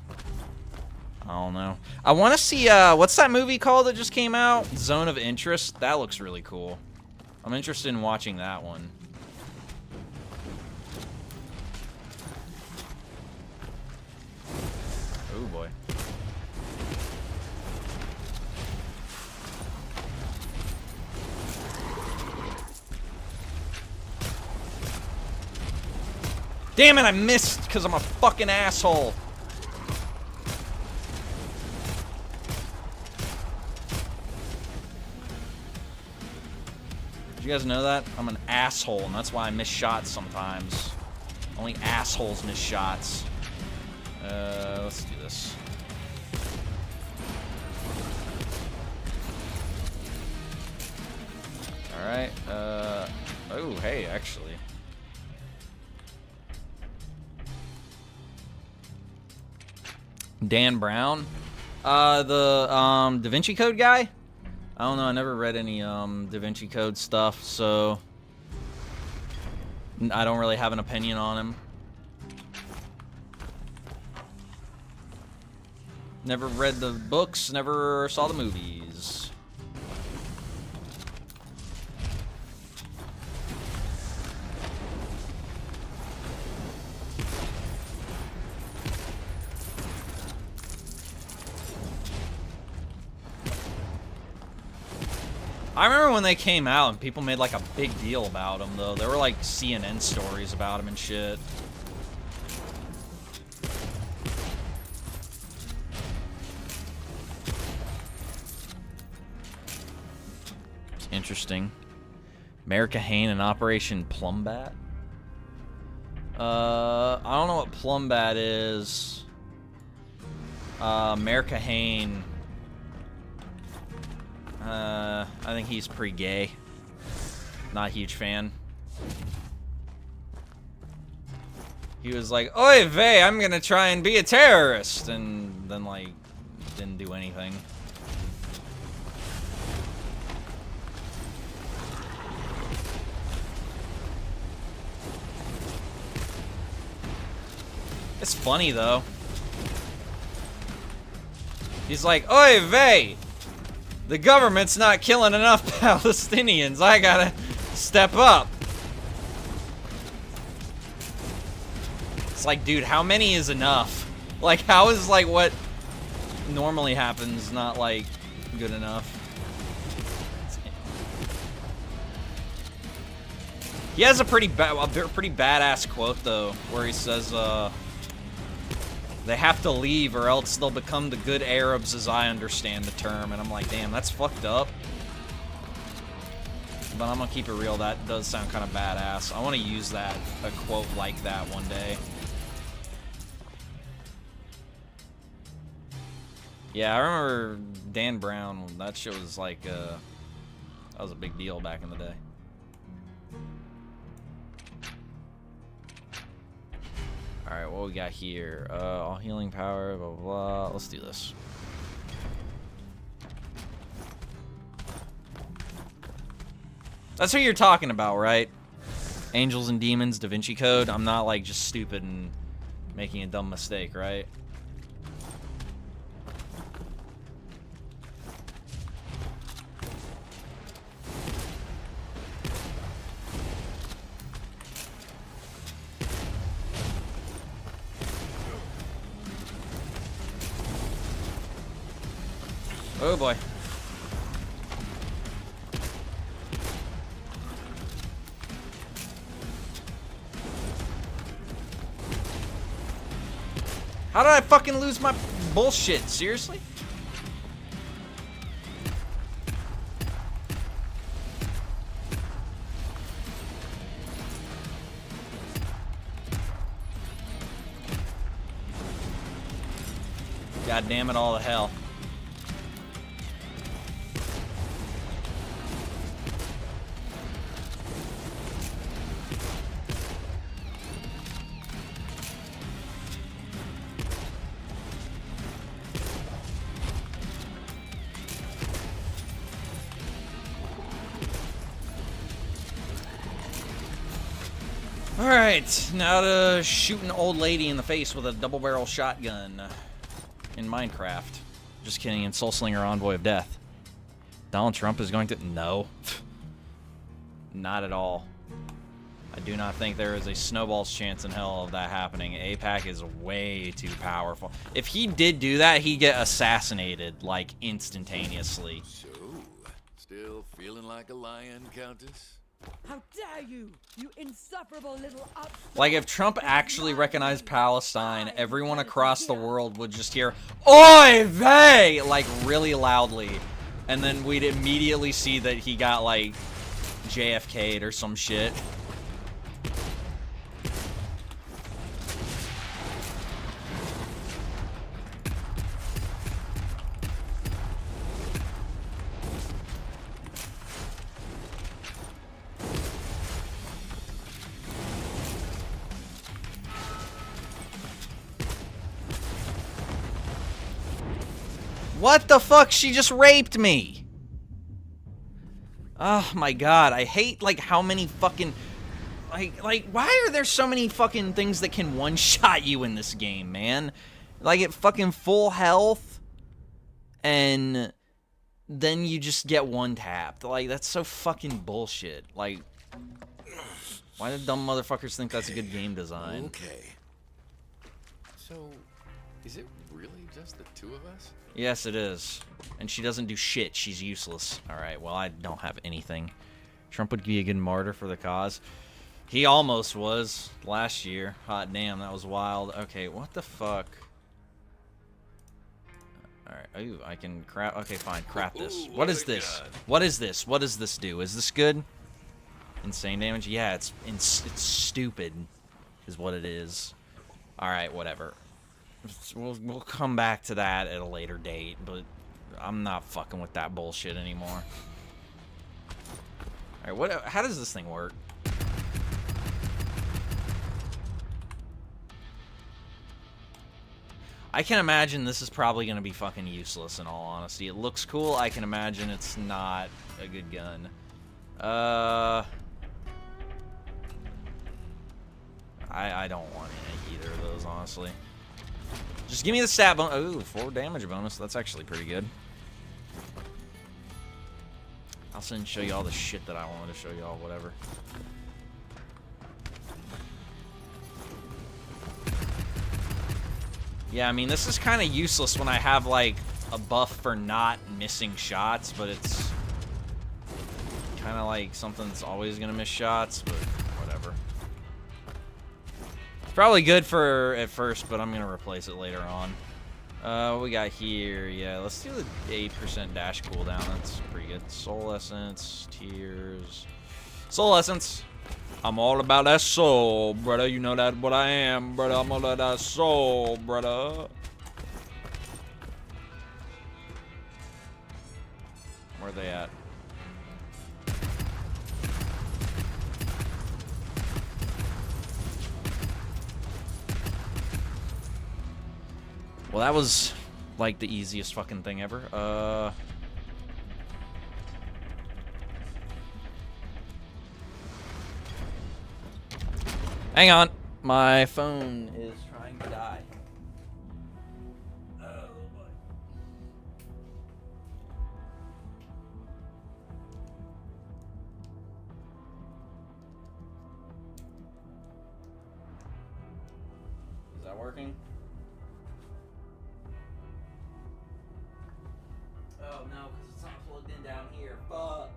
I don't know. I want to see, what's that movie called that just came out? Zone of Interest? That looks really cool. I'm interested in watching that one. Oh boy. Damn it, I missed because I'm a fucking asshole. Did you guys know that? I'm an asshole, and that's why I miss shots sometimes. Only assholes miss shots. Let's do this. Alright, oh, hey, actually. Dan Brown? The, Da Vinci Code guy? I don't know, I never read any Da Vinci Code stuff, so I don't really have an opinion on him. Never read the books, never saw the movies. I remember when they came out and people made like a big deal about them, though. There were like CNN stories about them and shit. Interesting. America Hayne and Operation Plumbat? I don't know what Plumbat is. America Hayne. I think he's pretty gay. Not a huge fan. He was like, "Oy vey, I'm gonna try and be a terrorist," and then like didn't do anything. It's funny though. He's like, "Oy vey, the government's not killing enough Palestinians. I gotta step up." It's like, dude, how many is enough? Like, how is, like, what normally happens not, like, good enough? He has a pretty badass quote though, where he says, "They have to leave, or else they'll become the good Arabs, as I understand the term." And I'm like, damn, that's fucked up. But I'm gonna keep it real. That does sound kind of badass. I want to use a quote like that one day. Yeah, I remember Dan Brown. That shit was like, that was a big deal back in the day. Alright, what we got here? All healing power, blah, blah, blah. Let's do this. That's what you're talking about, right? Angels and Demons, Da Vinci Code. I'm not, like, just stupid and making a dumb mistake, right? Oh boy. How did I fucking lose my bullshit? Seriously? God damn it all to hell. Alright, now to shoot an old lady in the face with a double-barrel shotgun in Minecraft. Just kidding, in Soulslinger Envoy of Death. Donald Trump is going to... No. Not at all. I do not think there is a snowball's chance in hell of that happening. APAC is way too powerful. If he did do that, he'd get assassinated, like, instantaneously. So, still feeling like a lion, Countess? How dare you, you insufferable little up. Like, if Trump actually recognized Palestine, everyone across the world would just hear, "Oy vey!" like, really loudly. And then we'd immediately see that he got, like, JFK'd or some shit. What the fuck? She just raped me! Oh my god, I hate, like, how many fucking... Like, why are there so many fucking things that can one-shot you in this game, man? Like, at fucking full health, and then you just get one-tapped. Like, that's so fucking bullshit. Like, why do dumb motherfuckers think that's a good game design? Okay. So, is it really just the two of us? Yes, it is. And she doesn't do shit. She's useless. Alright, well, I don't have anything. Trump would be a good martyr for the cause. He almost was last year. Hot damn, that was wild. Okay, what the fuck? Alright, ooh, I can crap. Okay, fine, crap this. What is this? What is this? What does this do? Is this good? Insane damage? Yeah, it's stupid, is what it is. Alright, whatever. We'll come back to that at a later date, but I'm not fucking with that bullshit anymore. Alright, how does this thing work? I can imagine this is probably going to be fucking useless in all honesty. It looks cool. I can imagine it's not a good gun. I don't want either of those, honestly. Just give me the stat bonus. Ooh, 4 damage bonus. That's actually pretty good. I'll sit and show you all the shit that I wanted to show you all, whatever. Yeah, I mean, this is kind of useless when I have, like, a buff for not missing shots, but it's kind of like something that's always going to miss shots, but... Probably good for at first, but I'm gonna replace it later on. What we got here? Yeah, let's do the 8% dash cooldown. That's pretty good. Soul Essence, Tears. Soul Essence. I'm all about that soul, brother. You know that what I am, brother. I'm all about that soul, brother. Where they at? Well, that was, like, the easiest fucking thing ever. Hang on. My phone is trying to die. Oh, boy. Is that working? Oh no, because it's not plugged in down here. Fuck.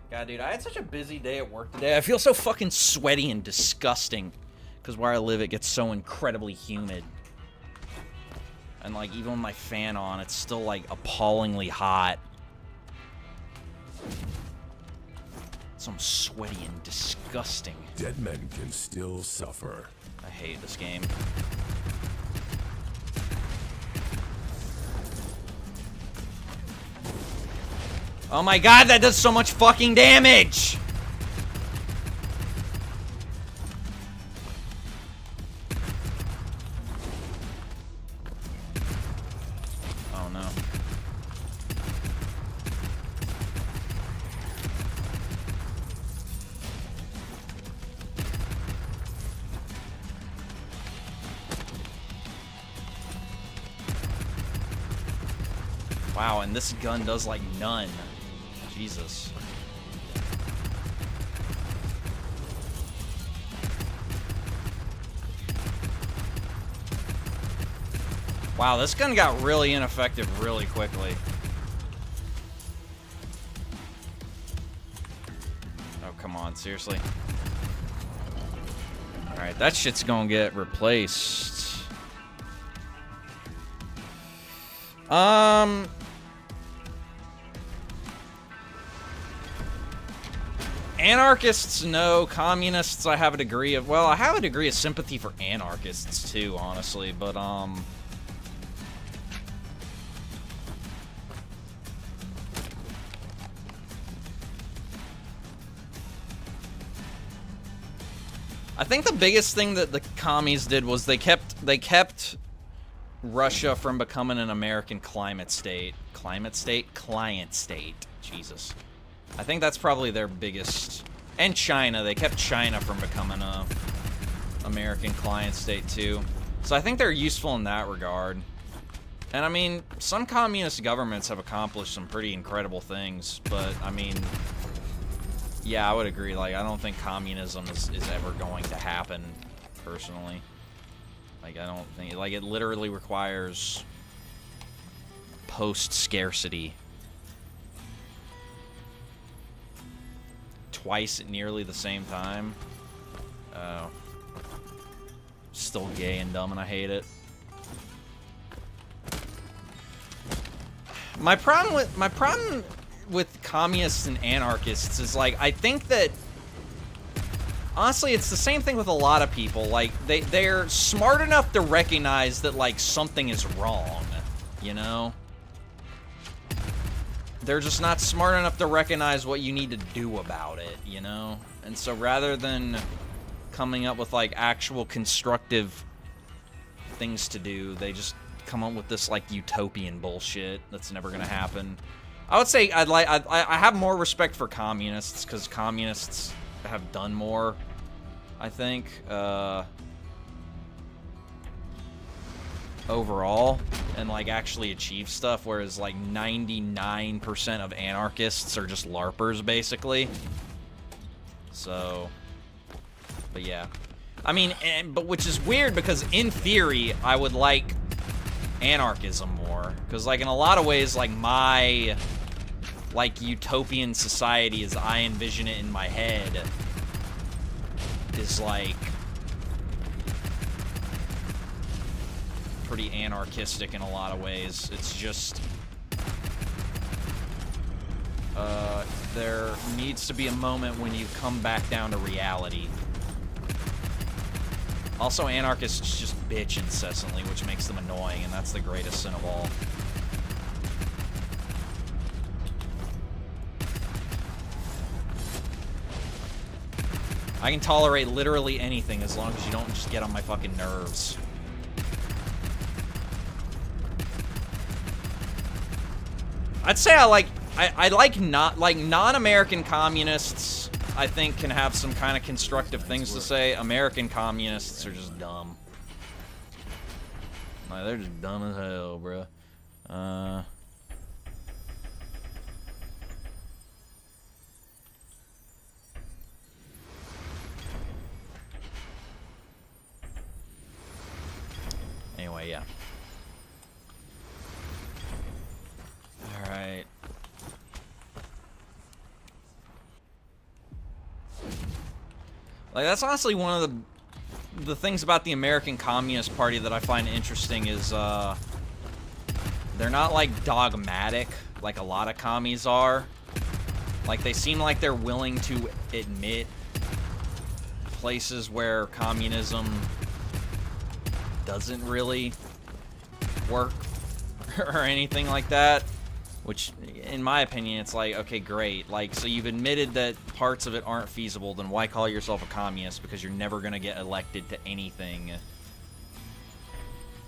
God, dude, I had such a busy day at work today. I feel so fucking sweaty and disgusting. Because where I live, it gets so incredibly humid. And, like, even with my fan on, it's still, like, appallingly hot. So I'm sweaty and disgusting. Dead men can still suffer. I hate this game. Oh my god, that does so much fucking damage! Oh no. Wow, and this gun does like none. Jesus. Wow, this gun got really ineffective really quickly. Oh, come on, seriously. Alright, that shit's gonna get replaced. Anarchists, no. Communists, I have a degree of... Well, I have a degree of sympathy for anarchists, too, honestly. But, I think the biggest thing that the commies did was they kept Russia from becoming an American climate state. Climate state? Client state. Jesus. I think that's probably their biggest... And China. They kept China from becoming a American client state, too. So I think they're useful in that regard. And, I mean, some communist governments have accomplished some pretty incredible things. But, I mean... Yeah, I would agree. Like, I don't think communism is ever going to happen, personally. Like, I don't think... Like, it literally requires post-scarcity. Twice at nearly the same time. Oh. Still gay and dumb, and I hate it. My problem with communists and anarchists is, like, I think that honestly it's the same thing with a lot of people. Like, they're smart enough to recognize that, like, something is wrong, you know? They're just not smart enough to recognize what you need to do about it, you know? And so rather than coming up with, like, actual constructive things to do, they just come up with this, like, utopian bullshit that's never gonna happen. I would say I have more respect for communists, because communists have done more, I think, overall, and, like, actually achieve stuff, whereas, like, 99% of anarchists are just LARPers, basically. So, but yeah. I mean, but which is weird, because in theory, I would like anarchism more, because, like, in a lot of ways, like, my like, utopian society as I envision it in my head is, like, pretty anarchistic in a lot of ways. It's just... there needs to be a moment when you come back down to reality. Also, anarchists just bitch incessantly, which makes them annoying, and that's the greatest sin of all. I can tolerate literally anything as long as you don't just get on my fucking nerves. I'd say I like non-American communists, I think, can have some kind of constructive things to say. American communists are just dumb. Like, they're just dumb as hell, bruh. Anyway, yeah. Alright. Like, that's honestly one of the things about the American Communist Party that I find interesting is, they're not, like, dogmatic, like a lot of commies are. Like, they seem like they're willing to admit places where communism doesn't really work or anything like that. Which, in my opinion, it's like, okay, great. Like, so you've admitted that parts of it aren't feasible, then why call yourself a communist? Because you're never going to get elected to anything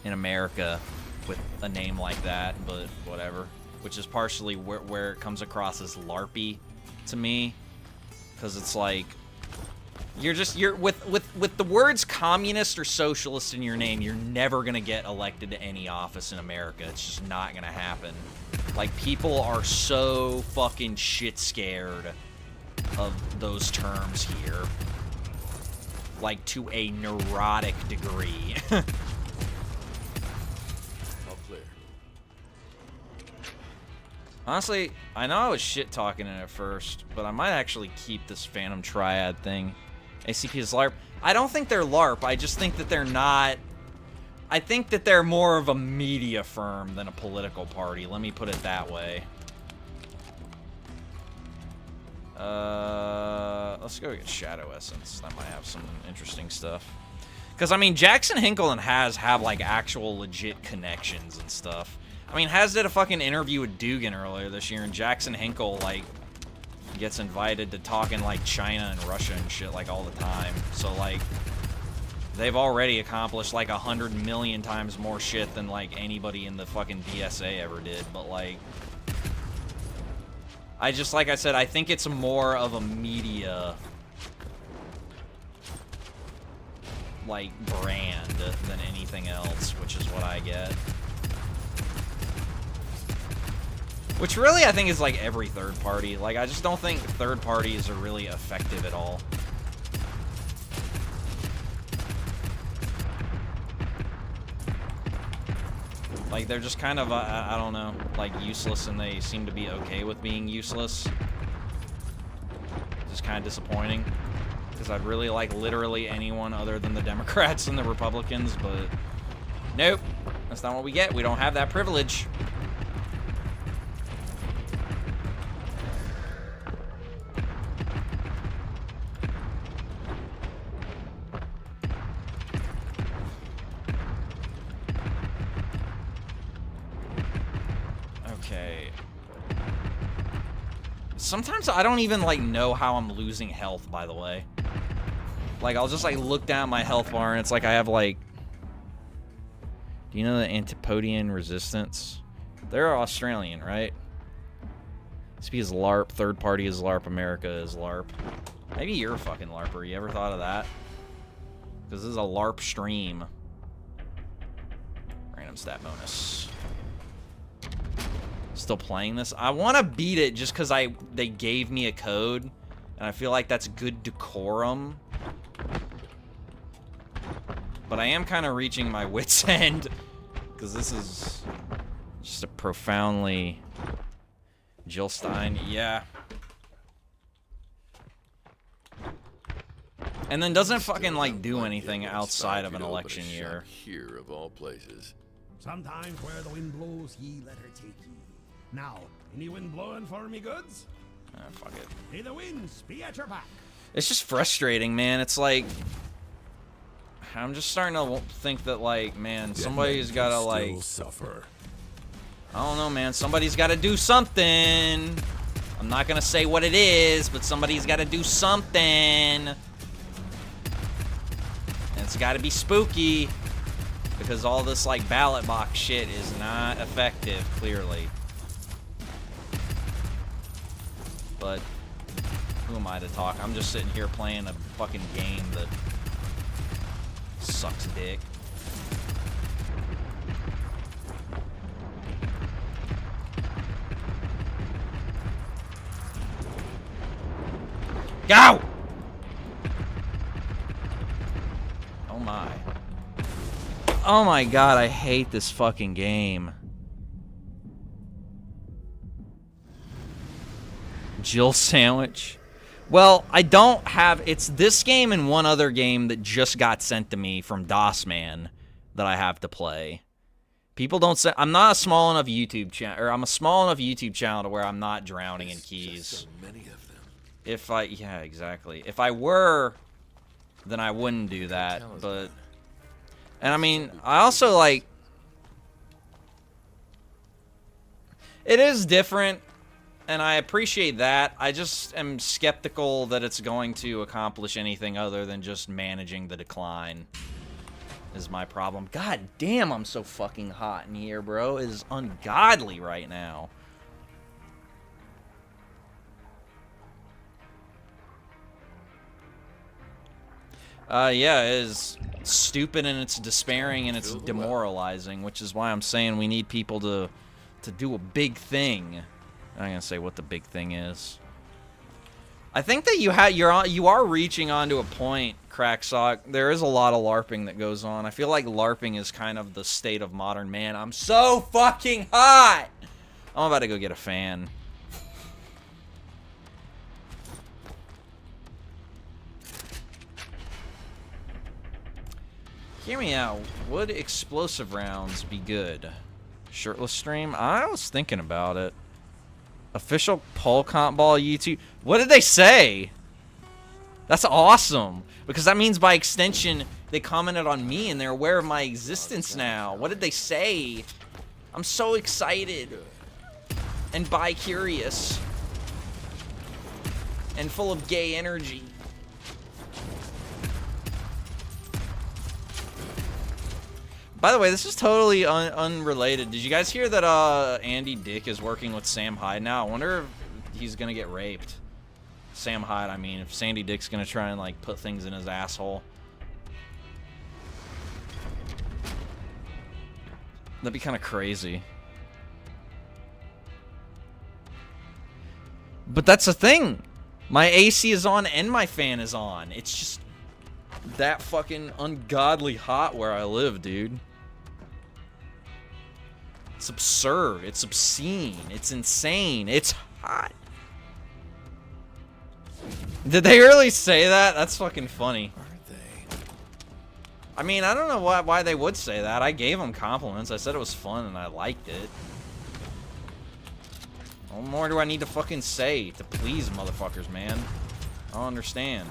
in America with a name like that, but whatever. Which is partially where it comes across as LARPy to me. Because it's like, you're with the words communist or socialist in your name, you're never going to get elected to any office in America. It's just not going to happen. Like, people are so fucking shit scared of those terms here. Like, to a neurotic degree. All clear. Honestly, I know I was shit-talking it at first, but I might actually keep this Phantom Triad thing. ACP is LARP. I don't think they're LARP, I just think that they're not... I think that they're more of a media firm than a political party. Let me put it that way. Let's go get Shadow Essence. That might have some interesting stuff. Because, I mean, Jackson Hinkle and Haz have, like, actual legit connections and stuff. I mean, Haz did a fucking interview with Dugan earlier this year, and Jackson Hinkle, like, gets invited to talk in, like, China and Russia and shit, like, all the time. So, like... they've already accomplished, like, 100 million times more shit than, like, anybody in the fucking DSA ever did, but, like... I just, like I said, I think it's more of a media... like, brand than anything else, which is what I get. Which really, I think, is, like, every third party. Like, I just don't think third parties are really effective at all. Like, they're just kind of, I don't know, like, useless, and they seem to be okay with being useless. Just kind of disappointing. Because I'd really like literally anyone other than the Democrats and the Republicans, but... nope. That's not what we get. We don't have that privilege. Sometimes I don't even, like, know how I'm losing health, by the way. Like, I'll just, like, look down my health bar, and it's like I have, like... do you know the Antipodian Resistance? They're Australian, right? SP is LARP, third party is LARP, America is LARP. Maybe you're a fucking LARPer. You ever thought of that? Because this is a LARP stream. Random stat bonus. Still playing this. I want to beat it just because they gave me a code, and I feel like that's good decorum. But I am kind of reaching my wit's end because this is just a profoundly Jill Stein, yeah. And then doesn't fucking like do anything outside of an election year. Here of all places. Sometimes where the wind blows, ye let her take ye. Now, any wind blowing for me goods? Fuck it. May the winds be at your back. It's just frustrating, man. It's like I'm just starting to think that, like, man, somebody's gotta like. Suffer. I don't know, man. Somebody's gotta do something. I'm not gonna say what it is, but somebody's gotta do something. And it's gotta be spooky. Because all this, like, ballot box shit is not effective, clearly. But who am I to talk? I'm just sitting here playing a fucking game that sucks dick. Go! Oh my. Oh my god, I hate this fucking game. Jill sandwich. Well, I don't have... It's this game and one other game that just got sent to me from DOSman that I have to play. People don't say... I'm not a small enough YouTube channel... Or I'm a small enough YouTube channel to where I'm not drowning in keys. Just so many of them. If I... Yeah, exactly. If I were, then I wouldn't do that, but... And I mean, I also, like... It is different, and I appreciate that. I just am skeptical that it's going to accomplish anything other than just managing the decline. Is my problem. God damn, I'm so fucking hot in here, bro. It is ungodly right now. Yeah, it is stupid and it's despairing and it's demoralizing, which is why I'm saying we need people to do a big thing. I'm not gonna say what the big thing is. I think that you are reaching onto a point, Cracksock. There is a lot of LARPing that goes on. I feel like LARPing is kind of the state of modern man. I'm so fucking hot! I'm about to go get a fan. Hear me out. Would explosive rounds be good? Shirtless stream? I was thinking about it. Official pole comp ball YouTube. What did they say? That's awesome. Because that means by extension, they commented on me and they're aware of my existence now. What did they say? I'm so excited. And bi-curious. And full of gay energy. By the way, this is totally unrelated. Did you guys hear that Andy Dick is working with Sam Hyde now? I wonder if he's gonna get raped. Sam Hyde, I mean, if Sandy Dick's gonna try and like put things in his asshole. That'd be kind of crazy. But that's the thing. My AC is on and my fan is on. It's just that fucking ungodly hot where I live, dude. It's absurd. It's obscene. It's insane. It's hot. Did they really say that? That's fucking funny. Are they? I mean, I don't know why they would say that. I gave them compliments. I said it was fun and I liked it. What more do I need to fucking say to please motherfuckers, man? I don't understand.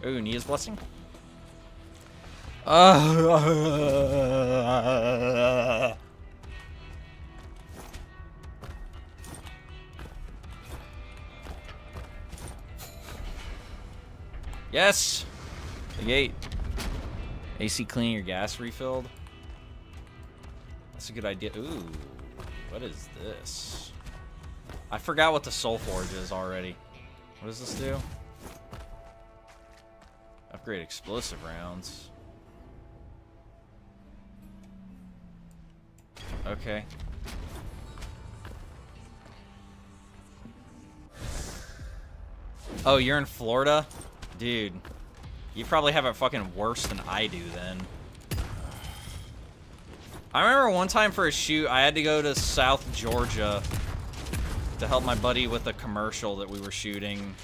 Ooh, Nia's blessing. Yes! The gate. AC cleaning your gas refilled. That's a good idea. Ooh, what is this? I forgot what the Soul Forge is already. What does this do? Upgrade explosive rounds. Okay. Oh, you're in Florida? Dude, you probably have it fucking worse than I do then. I remember one time for a shoot, I had to go to South Georgia to help my buddy with a commercial that we were shooting.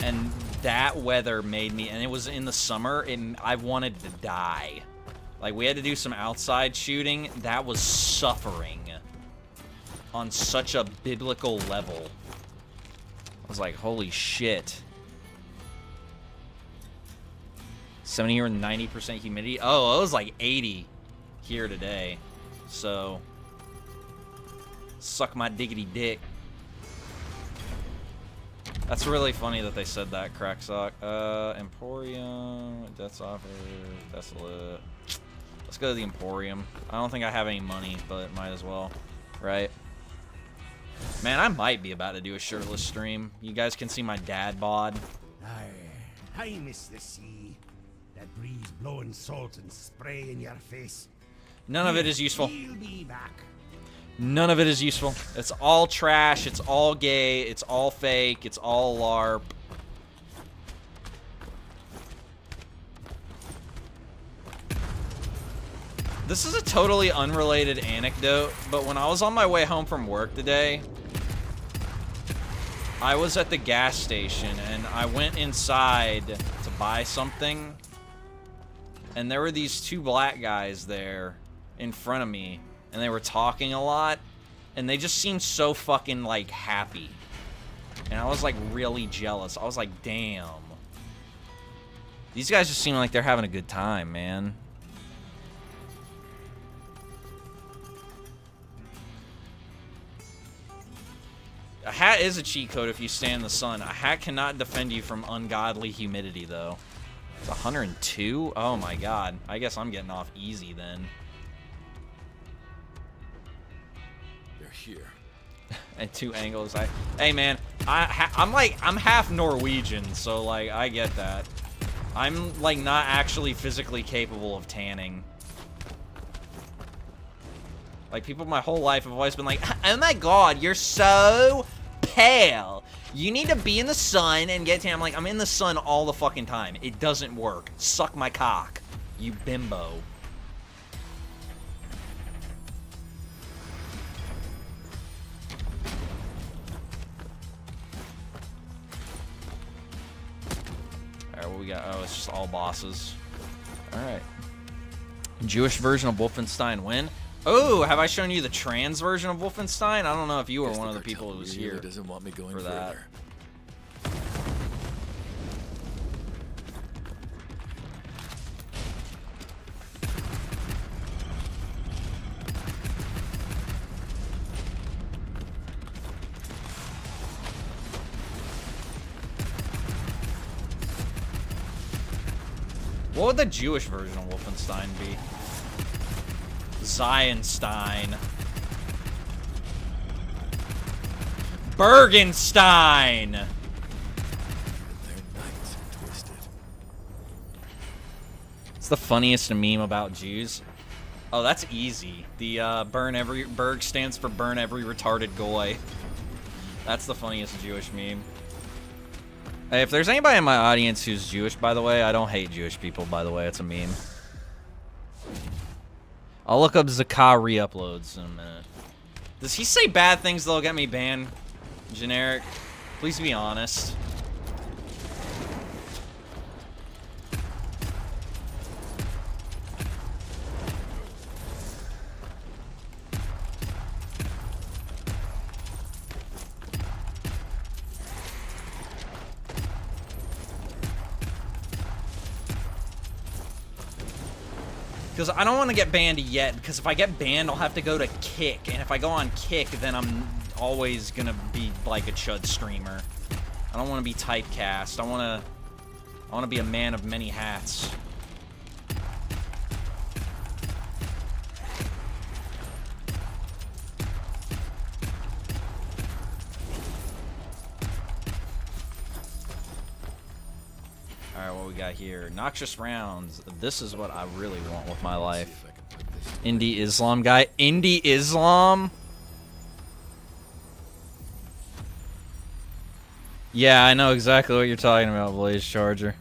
And that weather made me, and it was in the summer, I wanted to die. Like, we had to do some outside shooting. That was suffering on such a biblical level. I was like, holy shit. 70 or 90% humidity. Oh, it was like 80 here today. So, suck my diggity dick. That's really funny that they said that, Cracksock. Emporium, Death's Offer, Desolate. Let's go to the Emporium. I don't think I have any money, but might as well, right? Man, I might be about to do a shirtless stream. You guys can see my dad bod. I miss the sea. That breeze blowing salt and spray in your face. None of it is useful. He'll be back. None of it is useful. It's all trash. It's all gay. It's all fake. It's all LARP. This is a totally unrelated anecdote, but when I was on my way home from work today, I was at the gas station and I went inside to buy something, and there were these two black guys there in front of me, and they were talking a lot, and they just seemed so fucking, like, happy. And I was, like, really jealous. I was like, damn. These guys just seem like they're having a good time, man. A hat is a cheat code if you stay in the sun. A hat cannot defend you from ungodly humidity, though. It's 102? Oh my god. I guess I'm getting off easy then. They're here. At 2 angles. Hey man, I'm half Norwegian, so like I get that. I'm like not actually physically capable of tanning. Like people my whole life have always been like, oh my god, you're so pale. You need to be in the sun and get tan. I'm like, I'm in the sun all the fucking time. It doesn't work. Suck my cock, you bimbo. Alright, what we got? Oh, it's just all bosses. Alright. Jewish version of Wolfenstein when? Oh, have I shown you the trans version of Wolfenstein? I don't know if you were one of the people who was here doesn't want me going for that. further. What would the Jewish version of Wolfenstein be? Zionstein. Bergenstein! Their nights are twisted. It's the funniest meme about Jews. Oh, that's easy. The Berg stands for burn every retarded goy. That's the funniest Jewish meme. Hey, if there's anybody in my audience who's Jewish, by the way, I don't hate Jewish people, by the way. It's a meme. I'll look up Zakah re-uploads in a minute. Does he say bad things that'll get me banned? Generic? Please be honest. Because I don't want to get banned yet, because if I get banned, I'll have to go to Kick. And if I go on Kick, then I'm always going to be like a chud streamer. I don't want to be typecast. I want to be a man of many hats. Alright, what we got here? Noxious rounds. This is what I really want with my life. Indie Islam guy. Indie Islam? Yeah, I know exactly what you're talking about, Blaze Charger.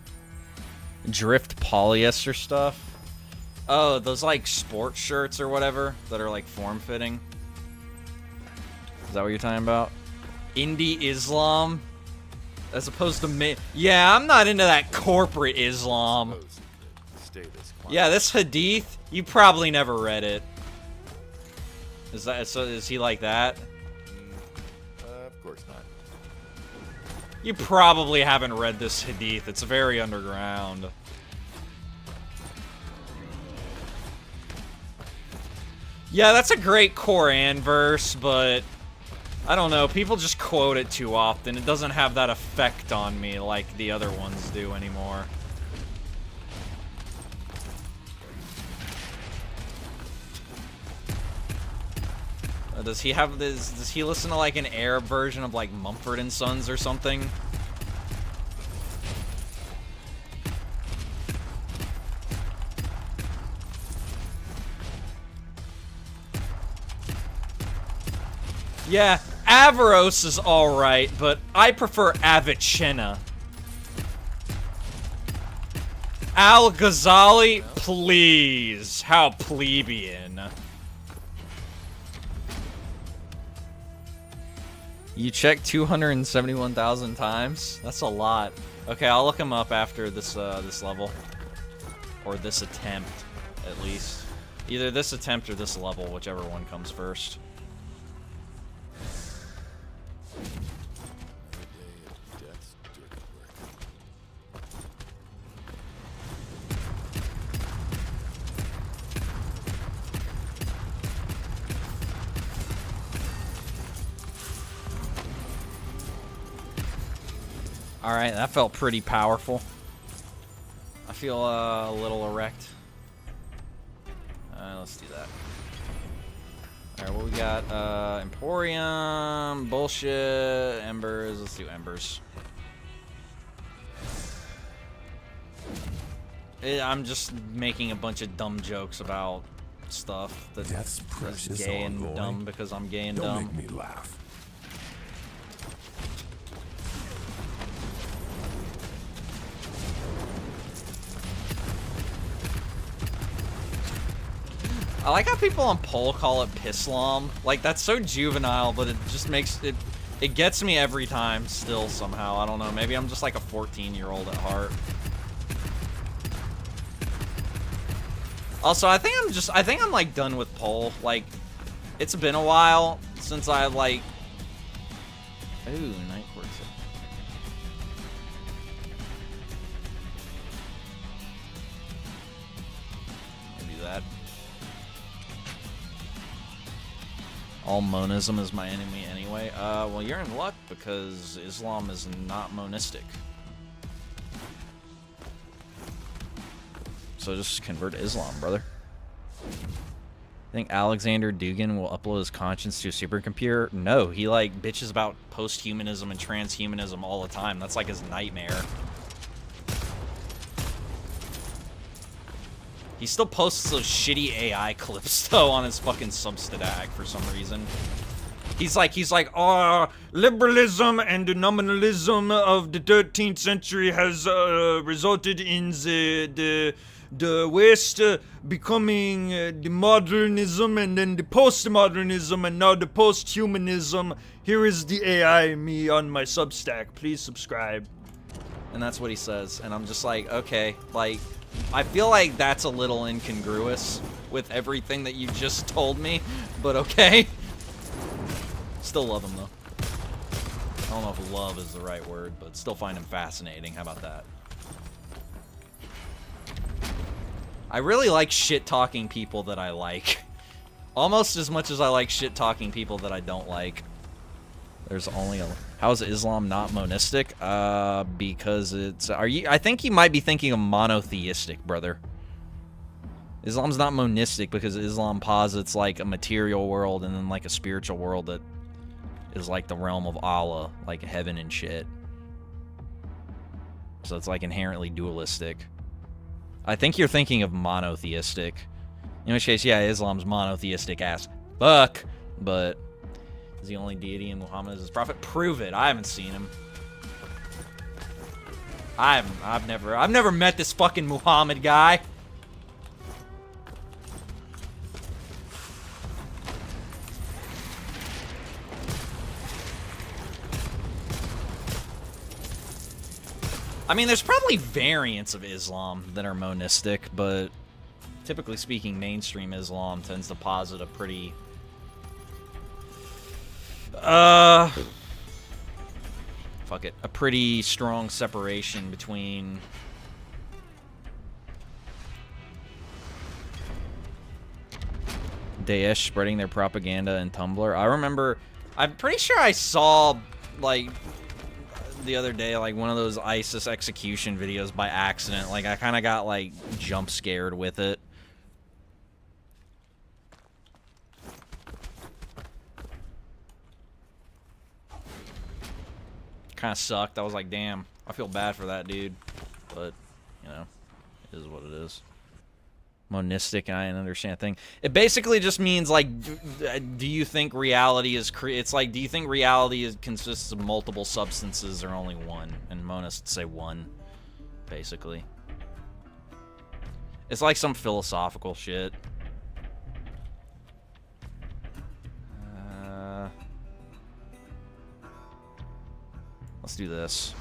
Drift polyester stuff. Oh, those like sports shirts or whatever that are like form-fitting. Is that what you're talking about? Indie Islam? As opposed to yeah, I'm not into that corporate Islam. Yeah, this hadith, you probably never read it. Is that so? Is he like that? Of course not. You probably haven't read this hadith. It's very underground. Yeah, that's a great Quran verse, but I don't know. People just quote it too often. It doesn't have that effect on me like the other ones do anymore. Does he have this? Does he listen to like an Arab version of like Mumford and Sons or something? Yeah, Avaros is alright, but I prefer Avicenna. Al-Ghazali, please. How plebeian. You checked 271,000 times? That's a lot. Okay, I'll look him up after this this level. Or this attempt, at least. Either this attempt or this level, whichever one comes first. Alright, that felt pretty powerful. I feel a little erect. Let's do that. Alright, what we got? Emporium, bullshit, embers. Let's do embers. I'm just making a bunch of dumb jokes about stuff that's gay and dumb because I'm gay and dumb. Don't make me laugh. I like how people on poll call it Pislam. Like, that's so juvenile, but it just makes it... It gets me every time still somehow. I don't know. Maybe I'm just like a 14-year-old at heart. Also, I think I'm like done with poll. Like, it's been a while since I like... Ooh, Night Court. Maybe that. All monism is my enemy anyway. Well, you're in luck because Islam is not monistic. So just convert to Islam, brother. I think Alexander Dugin will upload his conscience to a supercomputer. No, he like bitches about post-humanism and transhumanism all the time. That's like his nightmare. He still posts those shitty AI clips though on his fucking Substack for some reason. He's like, liberalism and the nominalism of the 13th century has resulted in the West becoming the modernism and then the postmodernism and now the post-humanism. Here is the AI me on my Substack. Please subscribe. And that's what he says. And I'm just like, okay, like, I feel like that's a little incongruous with everything that you just told me, but okay. Still love him, though. I don't know if love is the right word, but still find him fascinating. How about that? I really like shit-talking people that I like. Almost as much as I like shit-talking people that I don't like. There's only a... How is Islam not monistic? Because it's... I think you might be thinking of monotheistic, brother. Islam's not monistic because Islam posits, like, a material world and then, like, a spiritual world that is, like, the realm of Allah, like heaven and shit. So it's, like, inherently dualistic. I think you're thinking of monotheistic. In which case, yeah, Islam's monotheistic ass fuck, but... Is the only deity in Muhammad is his prophet? Prove it. I haven't seen him. I've never met this fucking Muhammad guy. I mean, there's probably variants of Islam that are monistic, but typically speaking, mainstream Islam tends to posit a pretty fuck it, a pretty strong separation between Daesh spreading their propaganda in Tumblr. I remember, I'm pretty sure I saw, like, the other day, like, one of those ISIS execution videos by accident. Like, I kind of got, like, jump scared with it. Kind of sucked. I was like, damn, I feel bad for that dude. But, you know, it is what it is. Monistic, I understand a thing. It basically just means, like, do you think reality is it's like, do you think reality consists of multiple substances or only one? And monists say one, basically. It's like some philosophical shit. Let's do this.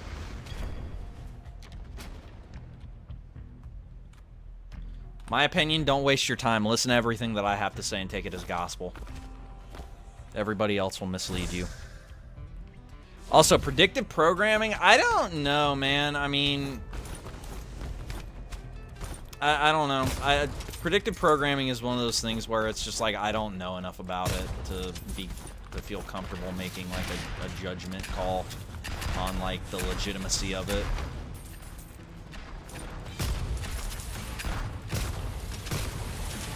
My opinion, don't waste your time. Listen to everything that I have to say and take it as gospel. Everybody else will mislead you. Also, predictive programming, I don't know, man. I mean, I don't know. Predictive programming is one of those things where it's just like I don't know enough about it to feel comfortable making like a judgment call on like the legitimacy of it.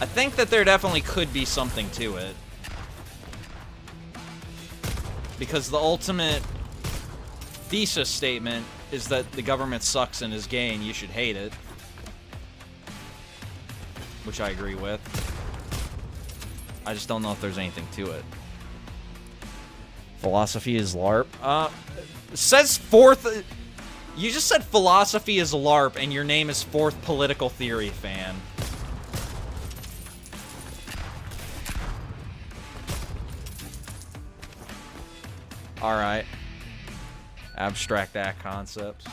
I think that there definitely could be something to it. Because the ultimate thesis statement is that the government sucks and is gay and you should hate it. Which I agree with. I just don't know if there's anything to it. Philosophy is LARP. Says fourth... You just said philosophy is LARP and your name is Fourth Political Theory fan. Alright. Abstract act concepts.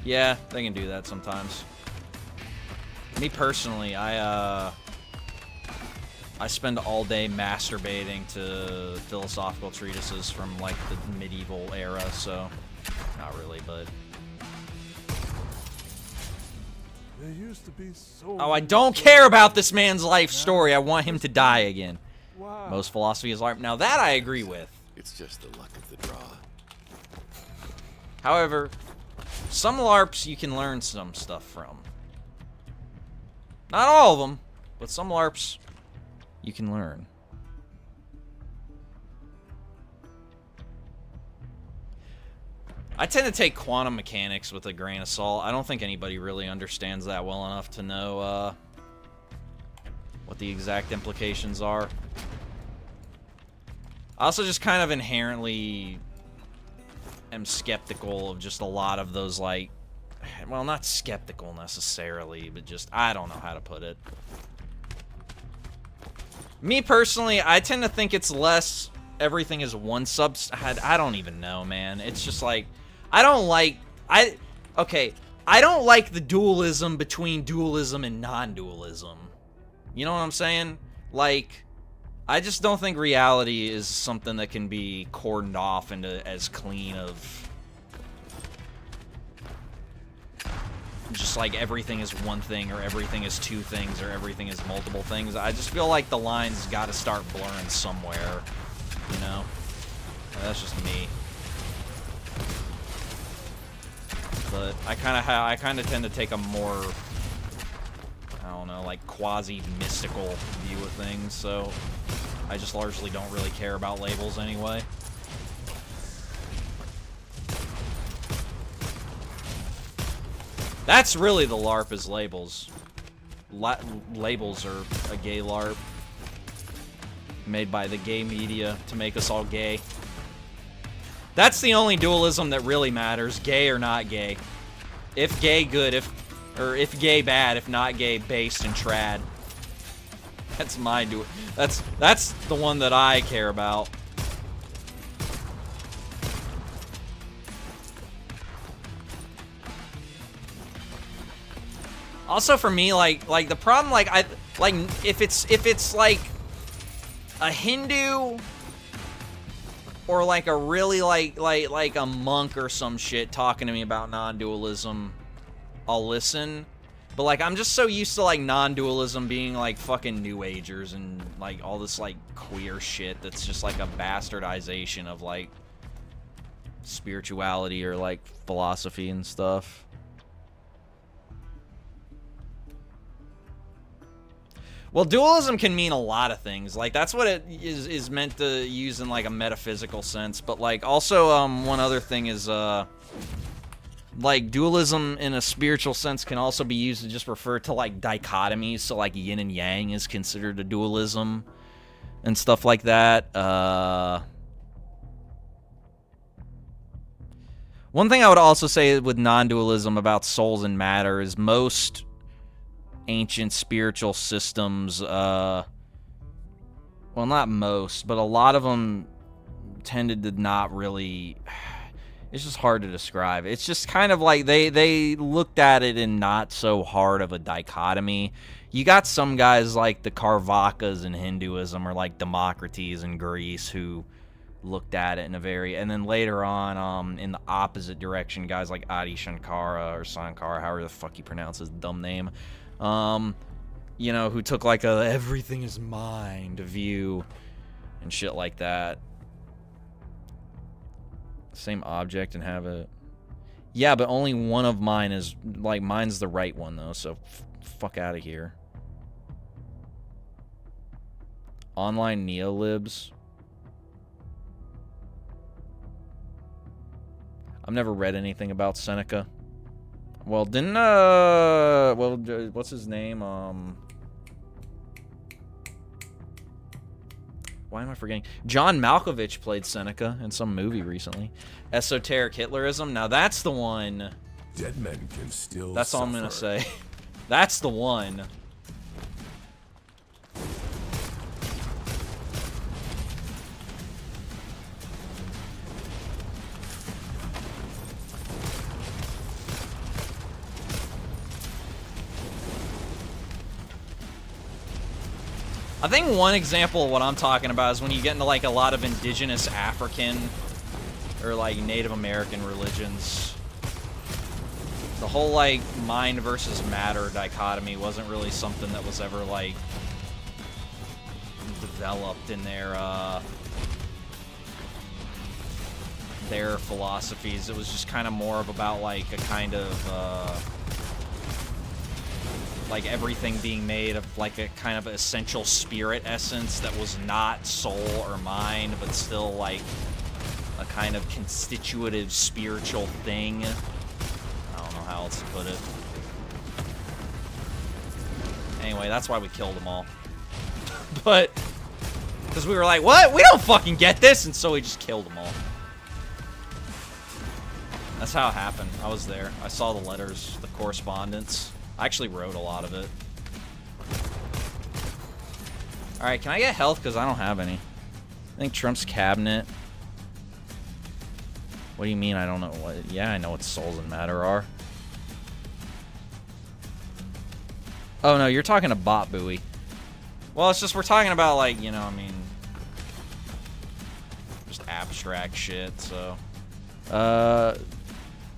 Yeah, they can do that sometimes. Me personally, I spend all day masturbating to philosophical treatises from, like, the medieval era, so... Not really, but... There used to be so Oh, I don't care about this man's life story. I want him to die again. Wow. Most philosophy is LARP. Now, that I agree with. It's just the luck of the draw. However, some LARPs you can learn some stuff from. Not all of them, but some LARPs you can learn. I tend to take quantum mechanics with a grain of salt. I don't think anybody really understands that well enough to know what the exact implications are. I also just kind of inherently am skeptical of just a lot of those, like, well, not skeptical necessarily, but just, I don't know how to put it. Me personally, I tend to think it's less everything is one I don't even know, man. It's just like, I don't like the dualism between dualism and non-dualism. You know what I'm saying? Like, I just don't think reality is something that can be cordoned off into as clean of just like everything is one thing or everything is two things or everything is multiple things. I just feel like the lines got to start blurring somewhere, you know? That's just me. But I kind of tend to take a more, I don't know, like quasi-mystical view of things, so I just largely don't really care about labels anyway. That's really the LARP is labels. Labels are a gay LARP made by the gay media to make us all gay. That's the only dualism that really matters, gay or not gay. If gay, good. If gay, bad. If not gay, based and trad. That's my That's the one that I care about. Also, for me, like the problem, if it's like a Hindu or like a really like a monk or some shit talking to me about non-dualism, I'll listen. But like I'm just so used to like non-dualism being like fucking New Agers and like all this like queer shit that's just like a bastardization of like spirituality or like philosophy and stuff. Well, dualism can mean a lot of things. Like, that's what it is meant to use in, like, a metaphysical sense. But, like, also, one other thing is, like, dualism in a spiritual sense can also be used to just refer to, like, dichotomies. So, like, yin and yang is considered a dualism and stuff like that. One thing I would also say with non-dualism about souls and matter is most ancient spiritual systems, well, not most, but a lot of them tended to not really, it's just hard to describe. It's just kind of like they looked at it in not so hard of a dichotomy. You got some guys like the Carvakas in Hinduism or like Democritus in Greece who looked at it in a very, and then later on in the opposite direction, guys like Adi Shankara or Sankara, however the fuck you pronounce his dumb name, you know, who took like a everything is mind view and shit like that. Same object and have it. Yeah, but only one of mine is, like, mine's the right one though, so fuck out of here. Online neolibs. I've never read anything about Seneca. Well, didn't, well, what's his name? Why am I forgetting? John Malkovich played Seneca in some movie recently. Esoteric Hitlerism. Now that's the one. Dead men can still That's all I'm gonna say. That's the one. I think one example of what I'm talking about is when you get into like a lot of indigenous African or like Native American religions. The whole like mind versus matter dichotomy wasn't really something that was ever like developed in their philosophies. It was just kind of more of about like a kind of like everything being made of like a kind of essential spirit essence that was not soul or mind, but still like a kind of constitutive spiritual thing. I don't know how else to put it. Anyway, that's why we killed them all. But, because we were like, what? We don't fucking get this! And so we just killed them all. That's how it happened. I was there. I saw the letters, the correspondence. I actually wrote a lot of it. Alright, can I get health? Because I don't have any. I think Trump's cabinet. What do you mean I don't know what? Yeah, I know what souls and matter are. Oh no, you're talking to bot buoy. Well, it's just we're talking about like, you know, I mean, just abstract shit, so.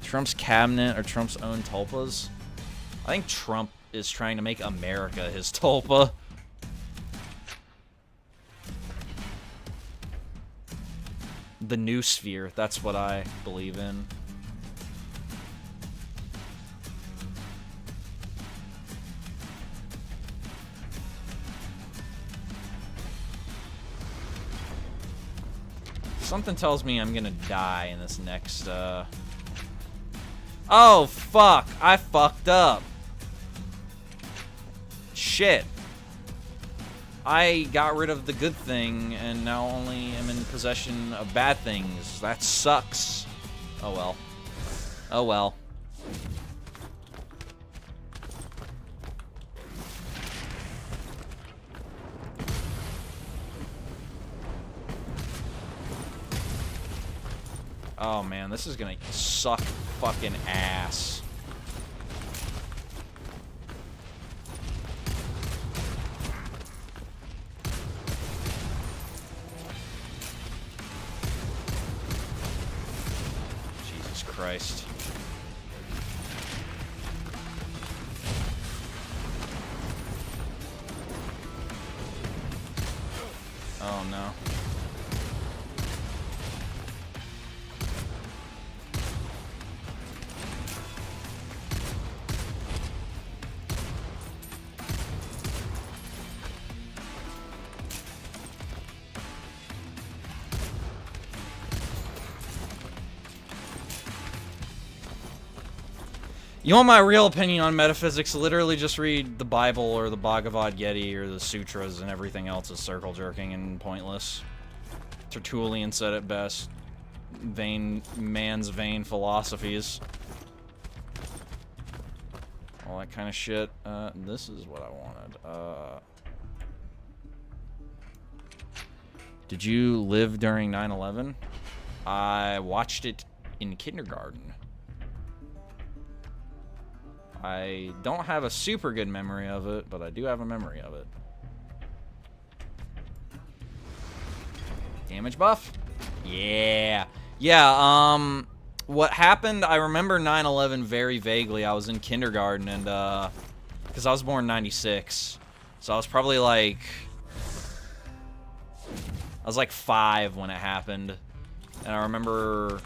Trump's cabinet or Trump's own tulpas? I think Trump is trying to make America his tulpa. The new sphere, that's what I believe in. Something tells me I'm gonna die in this next, Oh, fuck. I fucked up. Shit. I got rid of the good thing and now only am in possession of bad things. That sucks. Oh well. Oh well. Oh man, this is gonna suck fucking ass. Jesus Christ. Oh no. You want my real opinion on metaphysics? Literally just read the Bible or the Bhagavad Gita or the sutras, and everything else is circle jerking and pointless. Tertullian said it best. Man's vain philosophies. All that kind of shit. This is what I wanted. Did you live during 9/11? I watched it in kindergarten. I don't have a super good memory of it, but I do have a memory of it. Damage buff? Yeah. Yeah, what happened, I remember 9/11 very vaguely. I was in kindergarten and, because I was born in 96. So I was probably like... I was like 5 when it happened. And I remember...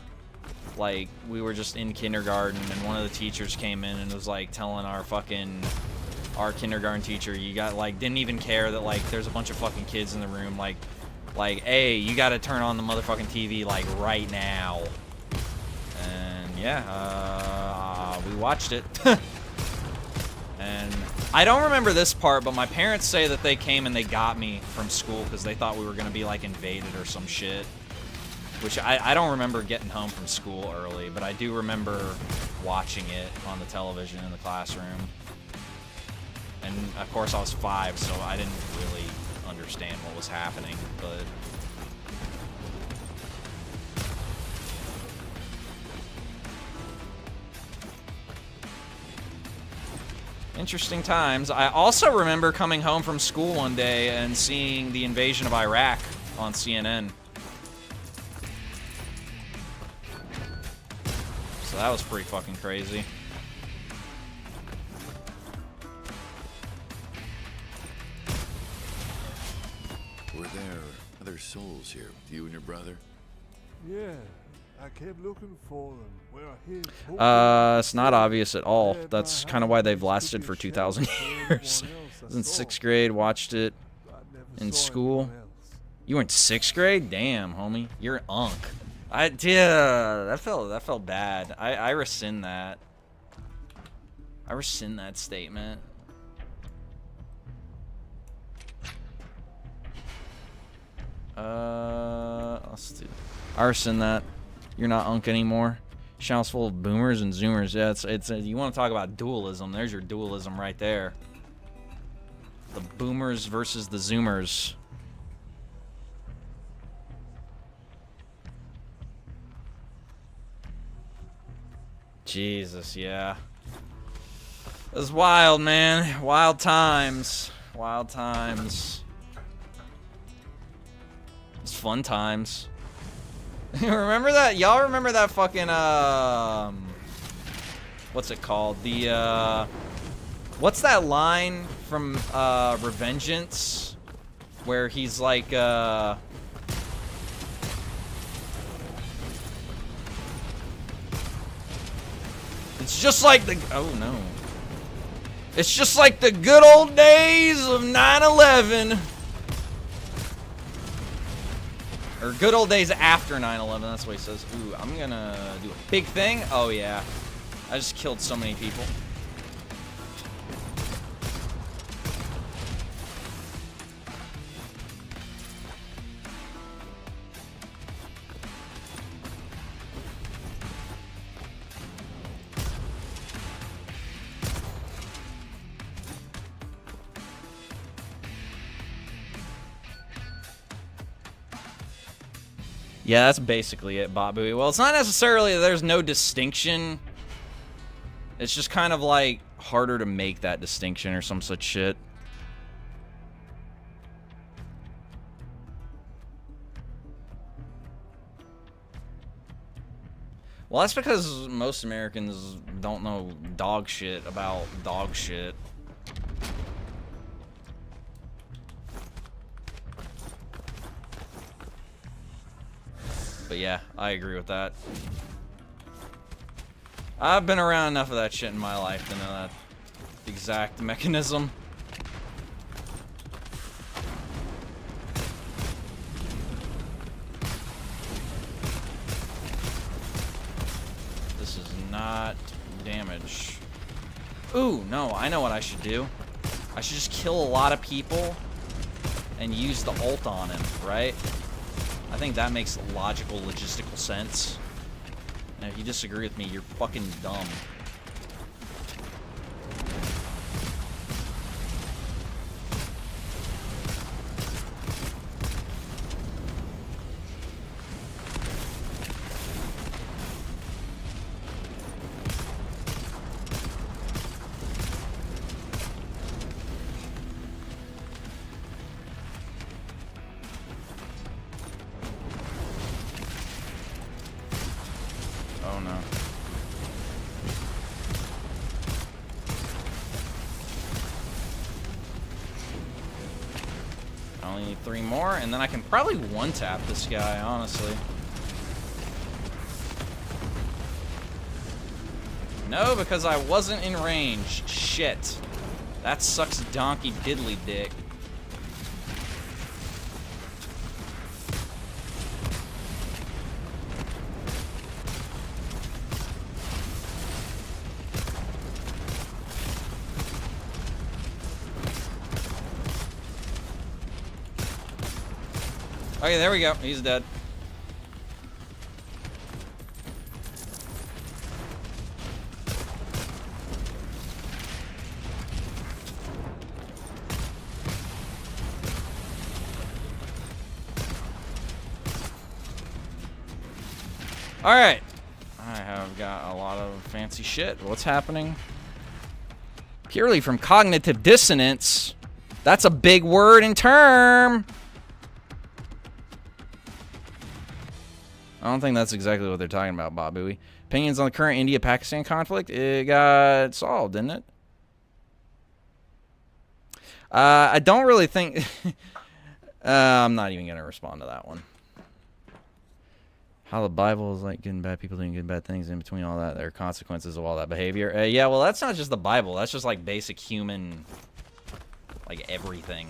like, we were just in kindergarten, and one of the teachers came in and was, like, telling our kindergarten teacher, you got, like, didn't even care that, like, there's a bunch of fucking kids in the room, like, hey, you gotta turn on the motherfucking TV, like, right now. And, yeah, we watched it. And I don't remember this part, but my parents say that they came and they got me from school because they thought we were gonna be, like, invaded or some shit. Which I don't remember getting home from school early, but I do remember watching it on the television in the classroom. And of course I was 5, so I didn't really understand what was happening, but... interesting times. I also remember coming home from school one day and seeing the invasion of Iraq on CNN. So that was pretty fucking crazy. Were there other souls here? You and your brother? Yeah, I kept looking for them. Where I hid. It's not obvious at all. That's kind of why they've lasted for 2,000 years. I was in 6th grade, watched it in school. You were in 6th grade? Damn, homie. You're an unk. Yeah, that felt bad. I rescind that. I rescind that statement. Let's do. I rescind that. You're not unk anymore. Channel's full of boomers and zoomers. Yeah, it's you want to talk about dualism? There's your dualism right there. The boomers versus the zoomers. Jesus, yeah. It was wild, man. Wild times. Wild times. It's fun times. Remember that? Y'all remember that fucking, what's it called? The, what's that line from, Revengeance? Where he's like, it's just like the... oh, no. It's just like the good old days of 9/11. Or good old days after 9/11. That's what he says. Ooh, I'm gonna do a big thing. Oh, yeah. I just killed so many people. Yeah, that's basically it, Bot Buoy. Well, it's not necessarily that there's no distinction. It's just kind of like harder to make that distinction or some such shit. Well, that's because most Americans don't know dog shit about dog shit. But yeah, I agree with that. I've been around enough of that shit in my life to know that exact mechanism. This is not damage. Ooh, no, I know what I should do. I should just kill a lot of people and use the ult on him, right? I think that makes logical, logistical sense. And if you disagree with me, you're fucking dumb. Oh no. I only need 3 more, and then I can probably one-tap this guy, honestly. No, because I wasn't in range. Shit. That sucks donkey diddly dick. Okay, there we go. He's dead. Alright. I have got a lot of fancy shit. What's happening? Purely from cognitive dissonance. That's a big word and term. I don't think that's exactly what they're talking about, Bob Bowie. Opinions on the current India-Pakistan conflict? It got solved, didn't it? I don't really think... I'm not even going to respond to that one. How the Bible is like good and bad people doing good and bad things. In between all that, there are consequences of all that behavior. Yeah, well, that's not just the Bible. That's just like basic human... like everything.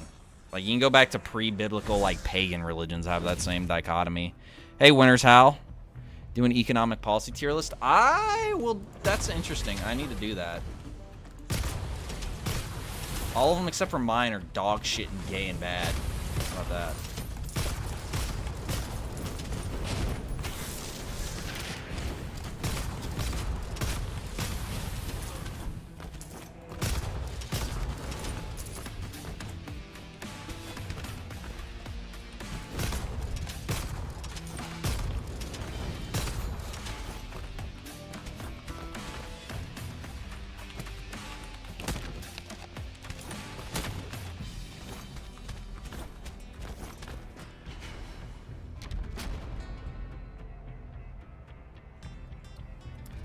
Like you can go back to pre-biblical like pagan religions have that same dichotomy. Hey, Winners Hal. Do an economic policy tier list. I will... That's interesting. I need to do that. All of them except for mine are dog shit and gay and bad. How about that?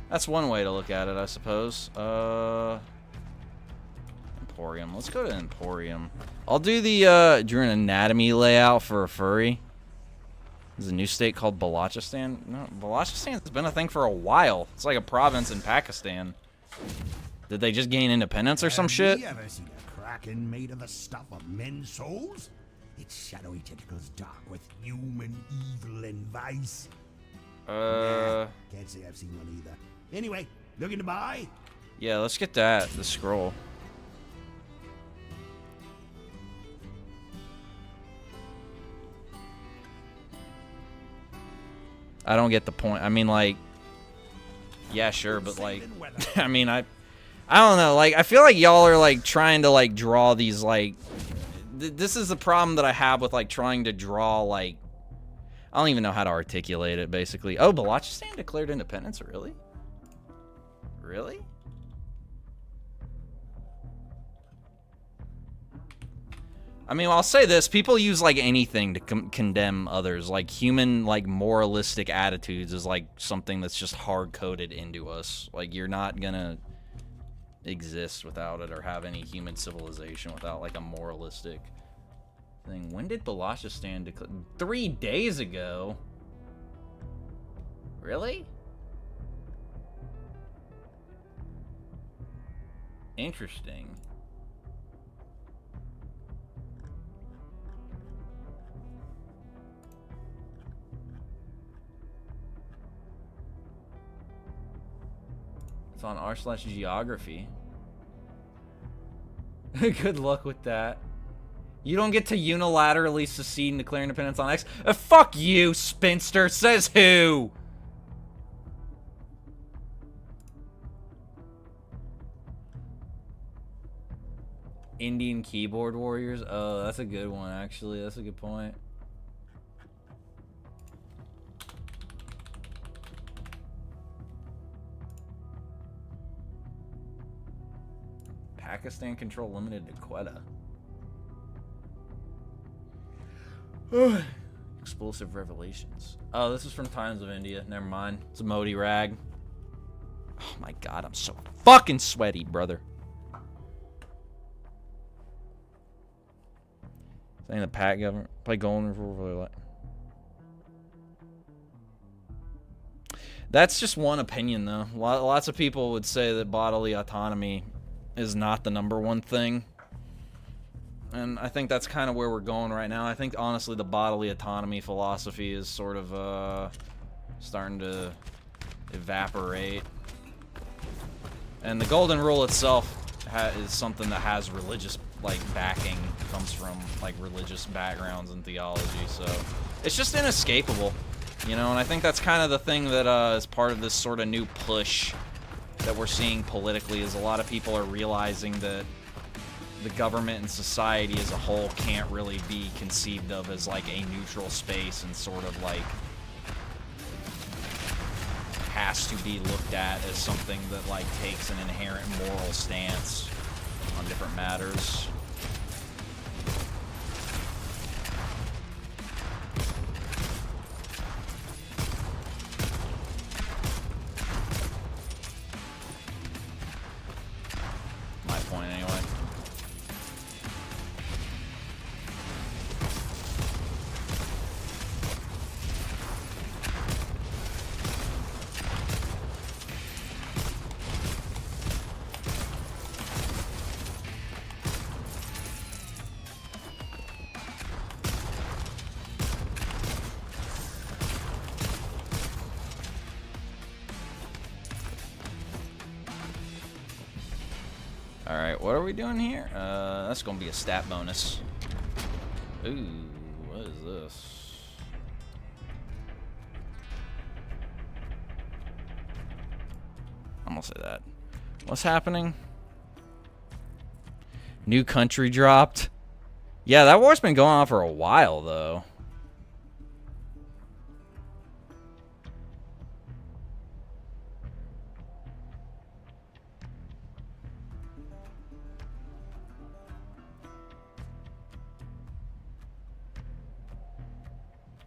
That's one way to look at it, I suppose. Emporium. Let's go to Emporium. I'll do the drew an anatomy layout for a furry. There's a new state called Balochistan. No, Balochistan's been a thing for a while. It's like a province in Pakistan. Did they just gain independence or some shit? Have you ever seen a kraken made of the stuff of men's souls? Its shadowy tentacles dark with human evil and vice. Nah, can't say I've seen one either. Anyway, looking to buy? Yeah, let's get that. The scroll. I don't get the point. I mean, like, yeah, sure, but like, I mean, I don't know. Like, I feel like y'all are like trying to like draw these like. This is the problem that I have with like trying to draw like. I don't even know how to articulate it, basically. Oh, Balochistan declared independence? Really? Really? I mean, I'll say this. People use, like, anything to condemn others. Like, human, like, moralistic attitudes is, like, something that's just hard-coded into us. Like, you're not gonna exist without it or have any human civilization without, like, a moralistic thing. When did Balochistan declare? 3 days ago? Really? Interesting. It's on r/geography. Good luck with that. You don't get to unilaterally secede and declare independence on X. Fuck you, spinster. Says who? Indian keyboard warriors? Oh, that's a good one, actually. That's a good point. Pakistan control limited to Quetta. Explosive revelations. Oh, this is from Times of India. Never mind. It's a Modi rag. Oh my god, I'm so fucking sweaty, brother. Saying the Pat government play Golden Rule. That's just one opinion, though. Lots of people would say that bodily autonomy is not the #1 thing. And I think that's kind of where we're going right now. I think, honestly, the bodily autonomy philosophy is sort of starting to evaporate. And the Golden Rule itself is something that has religious, like, backing. Comes from, like, religious backgrounds and theology. So it's just inescapable, you know? And I think that's kind of the thing that is part of this sort of new push that we're seeing politically, is a lot of people are realizing that the government and society as a whole can't really be conceived of as, like, a neutral space, and sort of, like, has to be looked at as something that, like, takes an inherent moral stance on different matters. My point, anyway. Alright, what are we doing here? That's gonna be a stat bonus. Ooh, what is this? I'm gonna say that. What's happening? New country dropped. Yeah, that war's been going on for a while, though.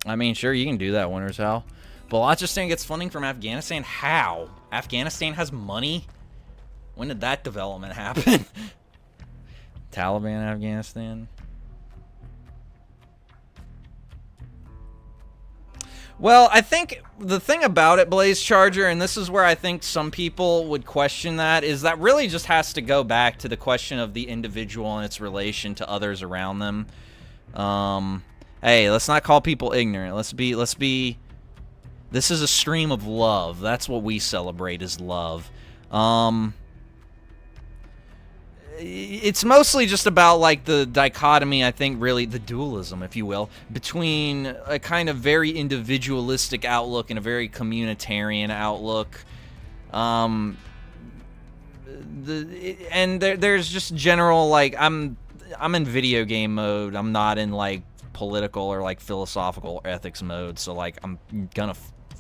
I mean, sure, you can do that, Winter's Hell. Balochistan gets funding from Afghanistan? How? Afghanistan has money? When did that development happen? Taliban, Afghanistan? Well, I think the thing about it, Blaze Charger, and this is where I think some people would question that, is that really just has to go back to the question of the individual and its relation to others around them. Hey, let's not call people ignorant. Let's be. This is a stream of love. That's what we celebrate, is love. It's mostly just about, like, the dichotomy, I think, really, the dualism, if you will, between a kind of very individualistic outlook and a very communitarian outlook. And there's just general, like, I'm in video game mode. I'm not in, like, political or like philosophical ethics mode, so like I'm gonna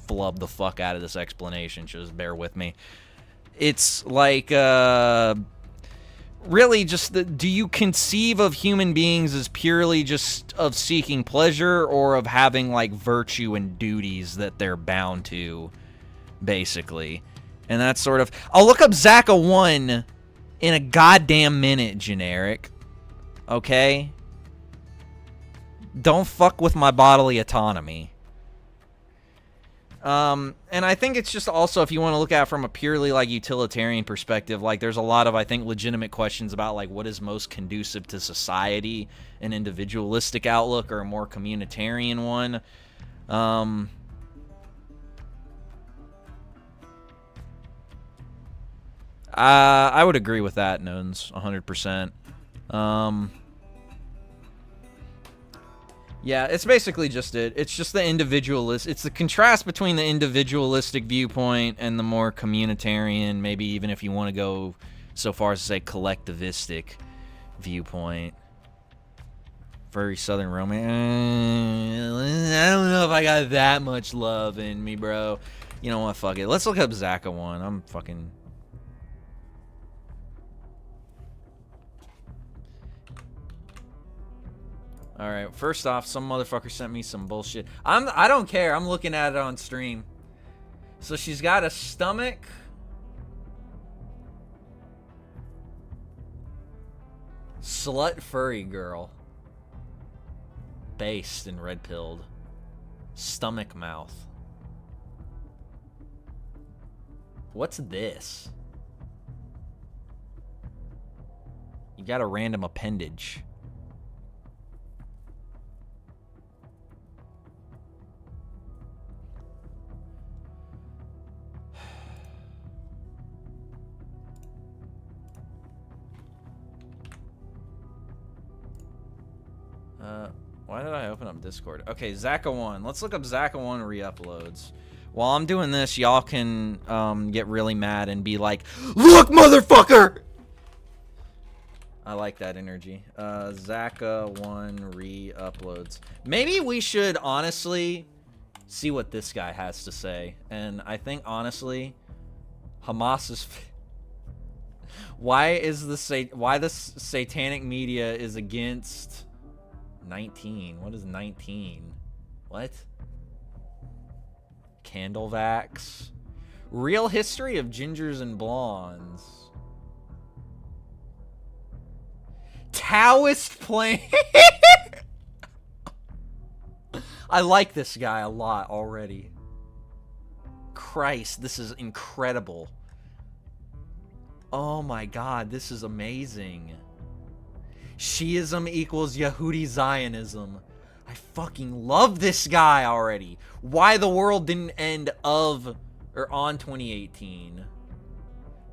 flub the fuck out of this explanation. Just bear with me. It's like really just do you conceive of human beings as purely just of seeking pleasure, or of having like virtue and duties that they're bound to, basically? And that's sort of... I'll look up Zaka 1 in a goddamn minute, generic. Okay? Don't fuck with my bodily autonomy. And I think it's just also, if you want to look at it from a purely, like, utilitarian perspective, like, there's a lot of, I think, legitimate questions about, like, what is most conducive to society, an individualistic outlook or a more communitarian one. I would agree with that, Nones, 100%. Yeah, it's basically just it. It's just the individualist. It's the contrast between the individualistic viewpoint and the more communitarian, maybe even if you want to go so far as to say collectivistic viewpoint. Very Southern romance. I don't know if I got that much love in me, bro. You know what? Fuck it. Let's look up Zaka 1. I'm fucking... Alright, first off, some motherfucker sent me some bullshit. I don't care. I'm looking at it on stream. So she's got a stomach. Slut furry girl. Based and red pilled. Stomach mouth. What's this? You got a random appendage. Why did I open up Discord? Okay, Zaka 1. Let's look up Zaka 1 re-uploads. While I'm doing this, y'all can get really mad and be like, "Look, motherfucker!" I like that energy. Zaka 1 re-uploads. Maybe we should honestly see what this guy has to say. And I think, honestly, Hamas is... why the satanic media is against... 19. What is 19? What? Candlevax. Real history of gingers and blondes. Taoist plan. I like this guy a lot already. Christ, this is incredible. Oh my god, this is amazing. Shiism equals Yehudi Zionism. I fucking love this guy already. Why the world didn't end of or on 2018.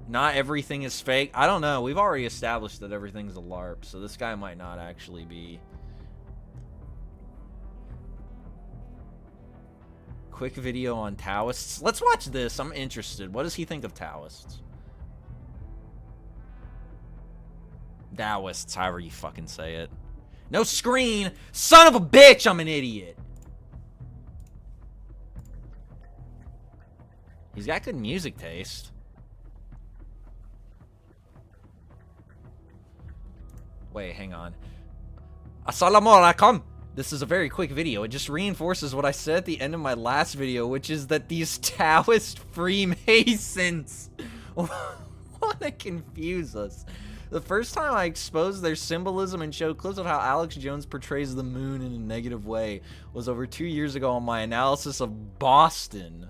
Not everything is fake. I don't know. We've already established that everything's a LARP, so this guy might not actually be. Quick video on Taoists. Let's watch this. I'm interested. What does he think of Taoists? Taoists, however you fucking say it. No screen! Son of a bitch, I'm an idiot! He's got good music taste. Wait, hang on. Assalamu alaikum! This is a very quick video. It just reinforces what I said at the end of my last video, which is that these Taoist Freemasons want to confuse us. The first time I exposed their symbolism and showed clips of how Alex Jones portrays the moon in a negative way was over 2 years ago on my analysis of Boston.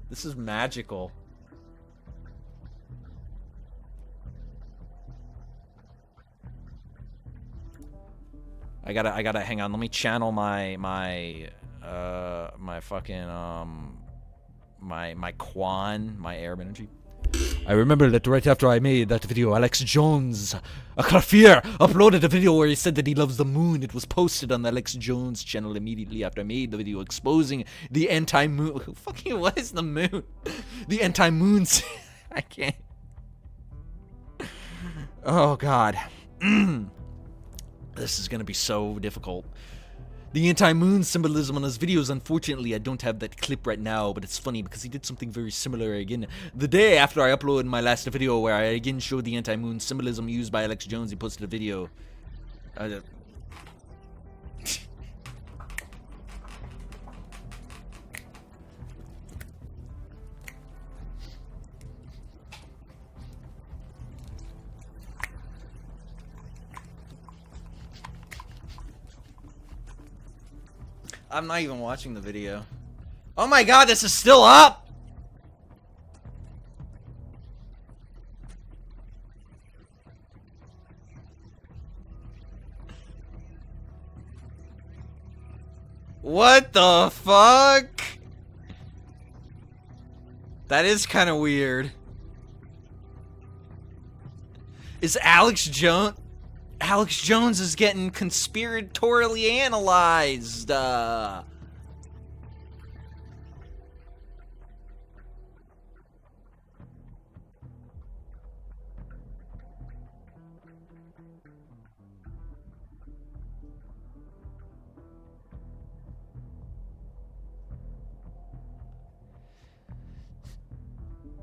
This is magical. I gotta hang on. Let me channel my fucking my Quan, my Arab energy. I remember that right after I made that video, Alex Jones, a kafir, uploaded a video where he said that he loves the moon. It was posted on the Alex Jones channel immediately after I made the video exposing the anti-moon. Fucking what is the moon? The anti-moon. I can't. Oh, God. This is gonna be so difficult. The anti-moon symbolism on his videos, unfortunately, I don't have that clip right now, but it's funny because he did something very similar again. The day after I uploaded my last video where I again showed the anti-moon symbolism used by Alex Jones, he posted a video. I'm not even watching the video. Oh my God, this is still up! What the fuck? That is kind of weird. Is Alex Jones is getting conspiratorially analyzed.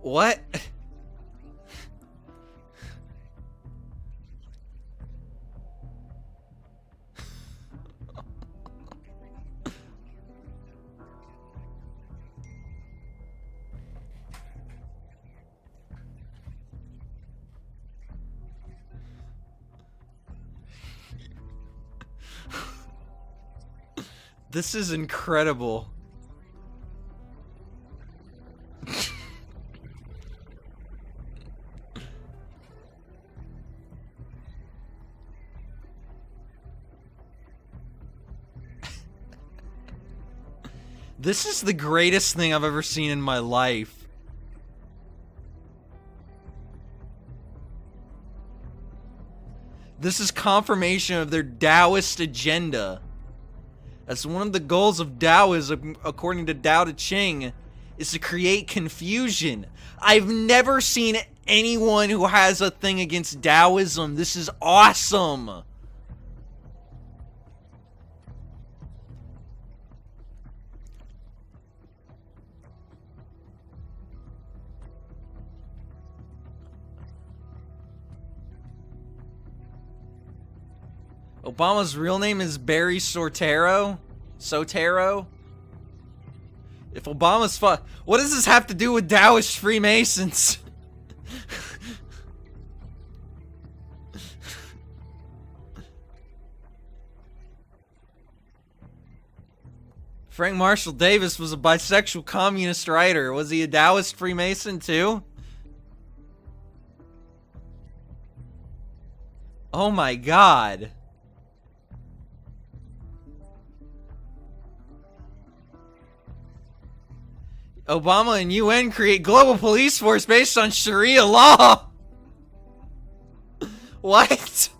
What? This is incredible. This is the greatest thing I've ever seen in my life. This is confirmation of their Taoist agenda. As one of the goals of Taoism, according to Tao Te Ching, is to create confusion. I've never seen anyone who has a thing against Taoism. This is awesome. Obama's real name is Barry Sotero? If Obama's what does this have to do with Taoist Freemasons? Frank Marshall Davis was a bisexual communist writer. Was he a Taoist Freemason too? Oh my God. Obama and UN create global police force based on Sharia law. What?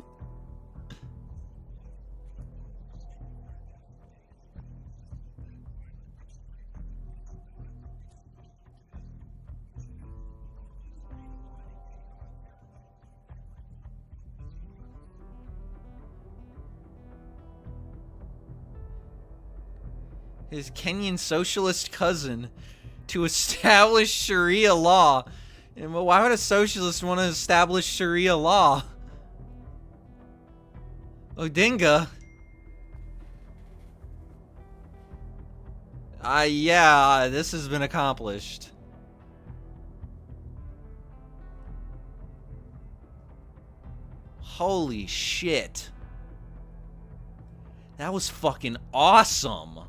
His Kenyan socialist cousin to establish Sharia law. And why would a socialist want to establish Sharia law? Odinga? Yeah, this has been accomplished. Holy shit. That was fucking awesome.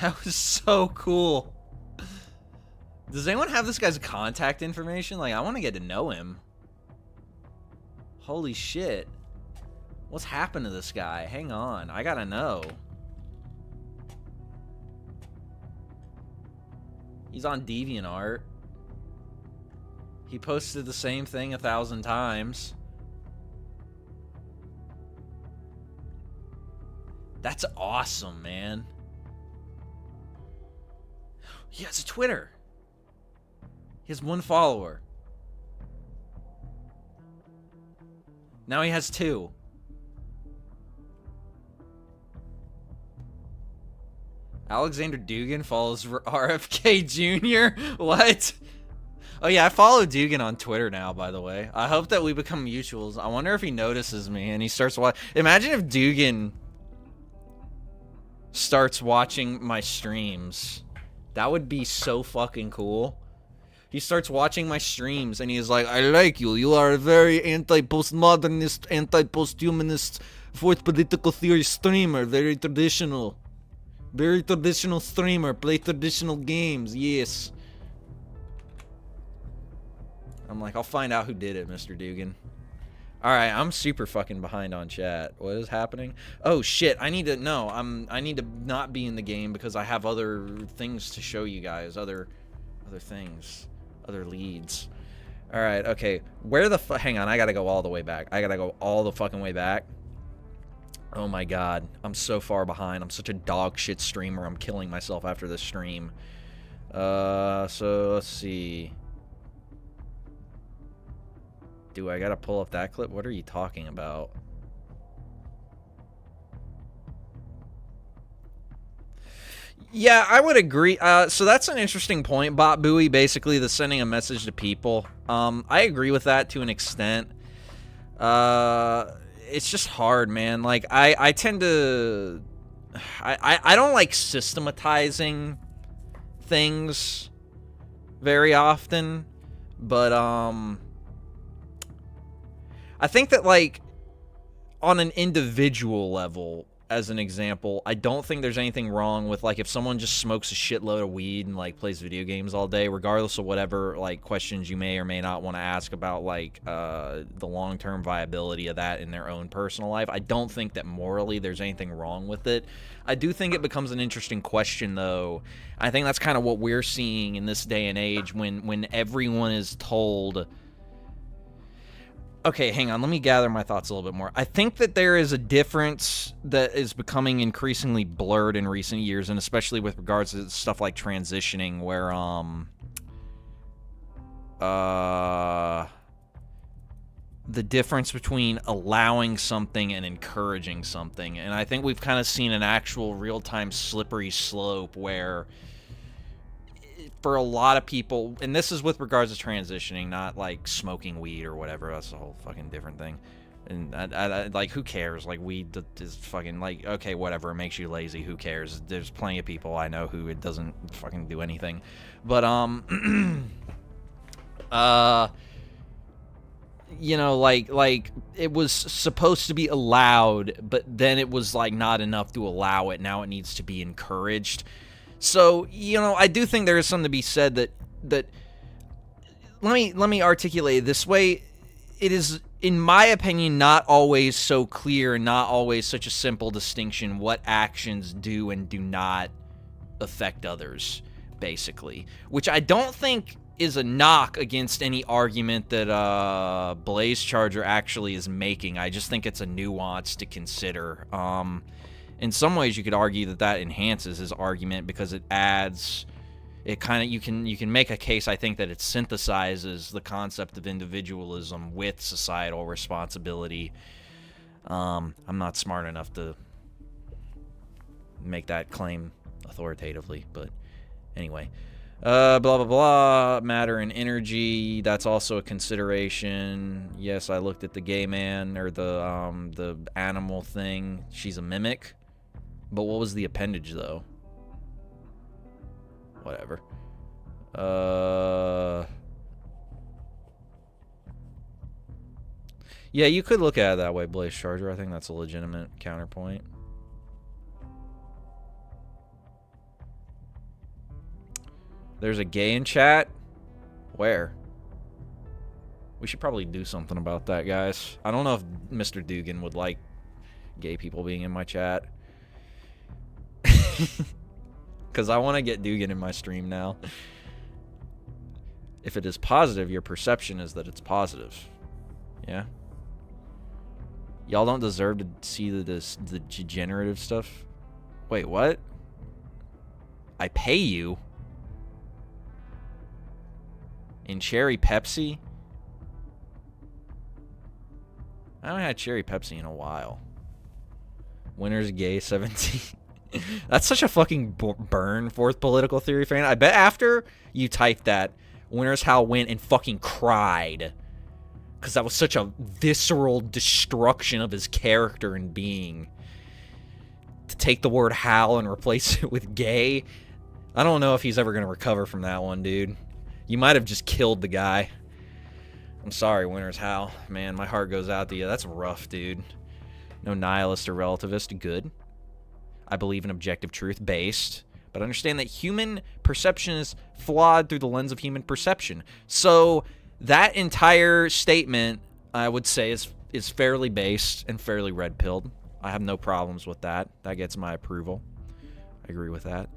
That was so cool. Does anyone have this guy's contact information? Like, I want to get to know him. Holy shit. What's happened to this guy? Hang on. I gotta know. He's on DeviantArt. He posted the same thing 1,000 times. That's awesome, man. He has a Twitter. He has 1 follower. Now he has 2. Alexander Dugan follows RFK Jr.? What? Oh yeah, I follow Dugan on Twitter now, by the way. I hope that we become mutuals. I wonder if he notices me and he starts watching. Imagine if Dugan starts watching my streams. That would be so fucking cool. He starts watching my streams and he's like, I like you. You are a very anti-postmodernist, anti-posthumanist, fourth political theory streamer. Very traditional. Very traditional streamer. Play traditional games. Yes. I'm like, I'll find out who did it, Mr. Dugan. Alright, I'm super fucking behind on chat. What is happening? Oh shit, I need to not be in the game because I have other things to show you guys. Other things. Other leads. Alright, okay. Where the hang on, I gotta go all the way back. I gotta go all the fucking way back. Oh my god. I'm so far behind. I'm such a dog shit streamer. I'm killing myself after this stream. So let's see. Do I gotta pull up that clip? What are you talking about? Yeah, I would agree. So that's an interesting point. Bot buoy, basically the sending a message to people. I agree with that to an extent. It's just hard, man. Like, I tend to... I don't like systematizing things very often. But, I think that, like, on an individual level, as an example, I don't think there's anything wrong with, like, if someone just smokes a shitload of weed and, like, plays video games all day, regardless of whatever, like, questions you may or may not want to ask about, like, the long-term viability of that in their own personal life. I don't think that morally there's anything wrong with it. I do think it becomes an interesting question, though. I think that's kind of what we're seeing in this day and age when everyone is told... Okay, hang on. Let me gather my thoughts a little bit more. I think that there is a difference that is becoming increasingly blurred in recent years, and especially with regards to stuff like transitioning, where, the difference between allowing something and encouraging something. And I think we've kind of seen an actual real-time slippery slope where... for a lot of people, and this is with regards to transitioning, not like smoking weed or whatever. That's a whole fucking different thing. And I like, who cares? Like, weed is fucking, like, okay, whatever. It makes you lazy. Who cares? There's plenty of people I know who it doesn't fucking do anything. But you know, like it was supposed to be allowed, but then it was like not enough to allow it. Now it needs to be encouraged. So, you know, I do think there is something to be said that let me articulate it this way. It is, in my opinion, not always so clear and not always such a simple distinction what actions do and do not affect others, basically. Which I don't think is a knock against any argument that Blaze Charger actually is making. I just think it's a nuance to consider. In some ways, you could argue that that enhances his argument because it adds, it kind of, you can make a case, I think, that it synthesizes the concept of individualism with societal responsibility. I'm not smart enough to make that claim authoritatively, but anyway. Blah, blah, blah, matter and energy, that's also a consideration. Yes, I looked at the gay man, or the animal thing. She's a mimic. But what was the appendage, though? Whatever. Yeah, you could look at it that way, Blaze Charger. I think that's a legitimate counterpoint. There's a gay in chat? Where? We should probably do something about that, guys. I don't know if Mr. Dugan would like gay people being in my chat. Because I want to get Dugan in my stream now. If it is positive, your perception is that it's positive. Yeah? Y'all don't deserve to see the degenerative stuff? Wait, what? I pay you? In cherry Pepsi? I haven't had cherry Pepsi in a while. Winner's gay 17. That's such a fucking burn, fourth political theory fan. I bet after you typed that, Winner's Hal went and fucking cried. Because that was such a visceral destruction of his character and being. To take the word Hal and replace it with gay, I don't know if he's ever going to recover from that one, dude. You might have just killed the guy. I'm sorry, Winner's Hal. Man, my heart goes out to you. That's rough, dude. No nihilist or relativist. Good. I believe in objective truth based, but understand that human perception is flawed through the lens of human perception. So that entire statement, I would say, is fairly based and fairly red-pilled. I have no problems with that. That gets my approval. I agree with that.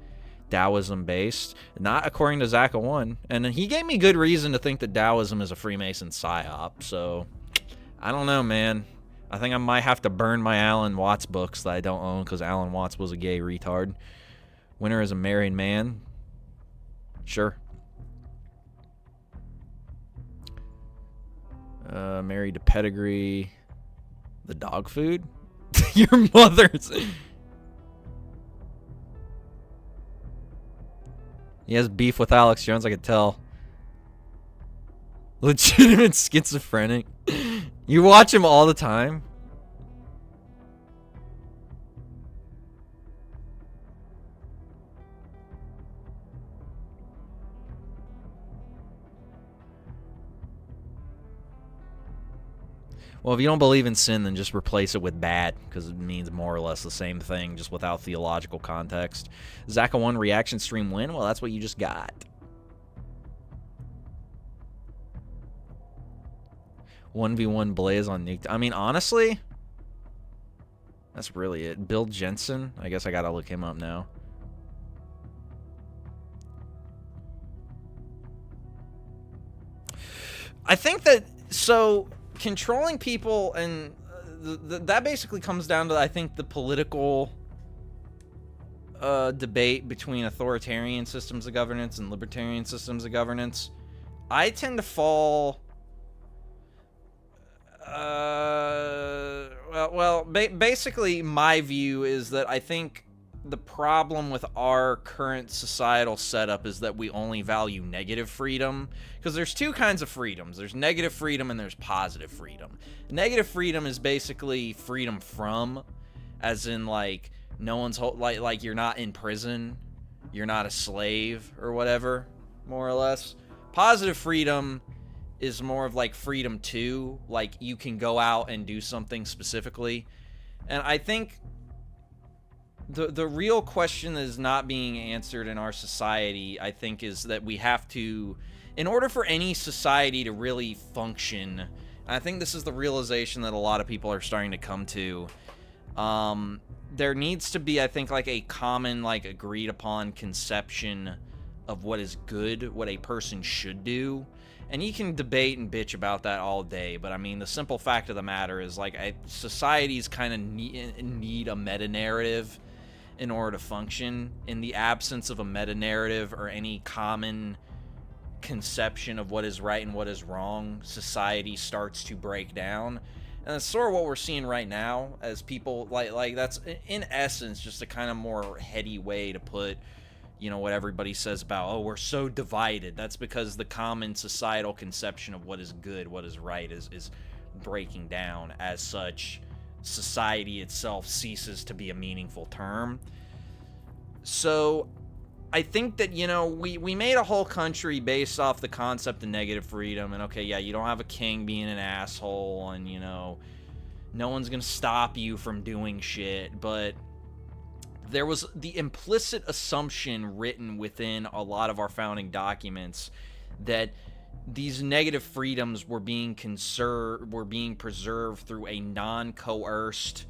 Taoism based, not according to Zaka 1. And he gave me good reason to think that Taoism is a Freemason psyop. So I don't know, man. I think I might have to burn my Alan Watts books that I don't own because Alan Watts was a gay retard. Winner is a married man. Sure. Married to pedigree. The dog food? Your mother's. He has beef with Alex Jones, I could tell. Legitimate schizophrenic. You watch him all the time? Well, if you don't believe in sin, then just replace it with bad, because it means more or less the same thing, just without theological context. Zaka 1 reaction stream win? Well, that's what you just got. One v one Blaze on Nuke. I mean, honestly, that's really it. Bill Jensen. I guess I gotta look him up now. I think that so controlling people and that basically comes down to, I think, the political debate between authoritarian systems of governance and libertarian systems of governance. I tend to fall. Basically, my view is that I think the problem with our current societal setup is that we only value negative freedom. Because there's two kinds of freedoms. There's negative freedom and there's positive freedom. Negative freedom is basically freedom from, as in, like, no one's like you're not in prison, you're not a slave or whatever, more or less. Positive freedom is more of like freedom to, like, you can go out and do something specifically. And I think the real question that is not being answered in our society, I think, is that we have to, in order for any society to really function, I think this is the realization that a lot of people are starting to come to, there needs to be, I think, like a common, like, agreed upon conception of what is good, what a person should do. And you can debate and bitch about that all day, but I mean, the simple fact of the matter is, like, societies kind of need a meta-narrative in order to function. In the absence of a meta-narrative or any common conception of what is right and what is wrong, society starts to break down. And that's sort of what we're seeing right now, as people, like that's, in essence, just a kind of more heady way to put, you know, what everybody says about, oh, we're so divided. That's because the common societal conception of what is good, what is right, is breaking down. As such, society itself ceases to be a meaningful term. So I think that, you know, we made a whole country based off the concept of negative freedom. And okay, yeah, you don't have a king being an asshole, and, you know, no one's gonna stop you from doing shit, but there was the implicit assumption written within a lot of our founding documents that these negative freedoms were being preserved through a non-coerced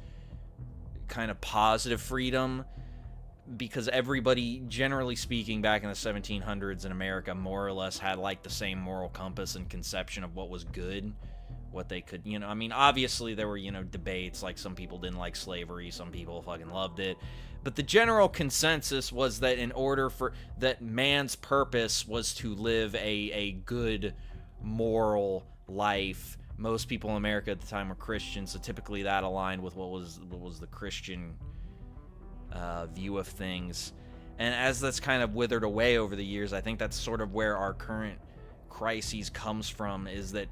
kind of positive freedom, because everybody, generally speaking, back in the 1700s in America, more or less had, like, the same moral compass and conception of what was good, what they could, you know, I mean, obviously there were, you know, debates, like, some people didn't like slavery, some people fucking loved it, But the general consensus was that in order for that man's purpose was to live a good moral life. Most people in America at the time were Christians, so typically that aligned with what was the Christian view of things. And as that's kind of withered away over the years, I think that's sort of where our current crises comes from, is that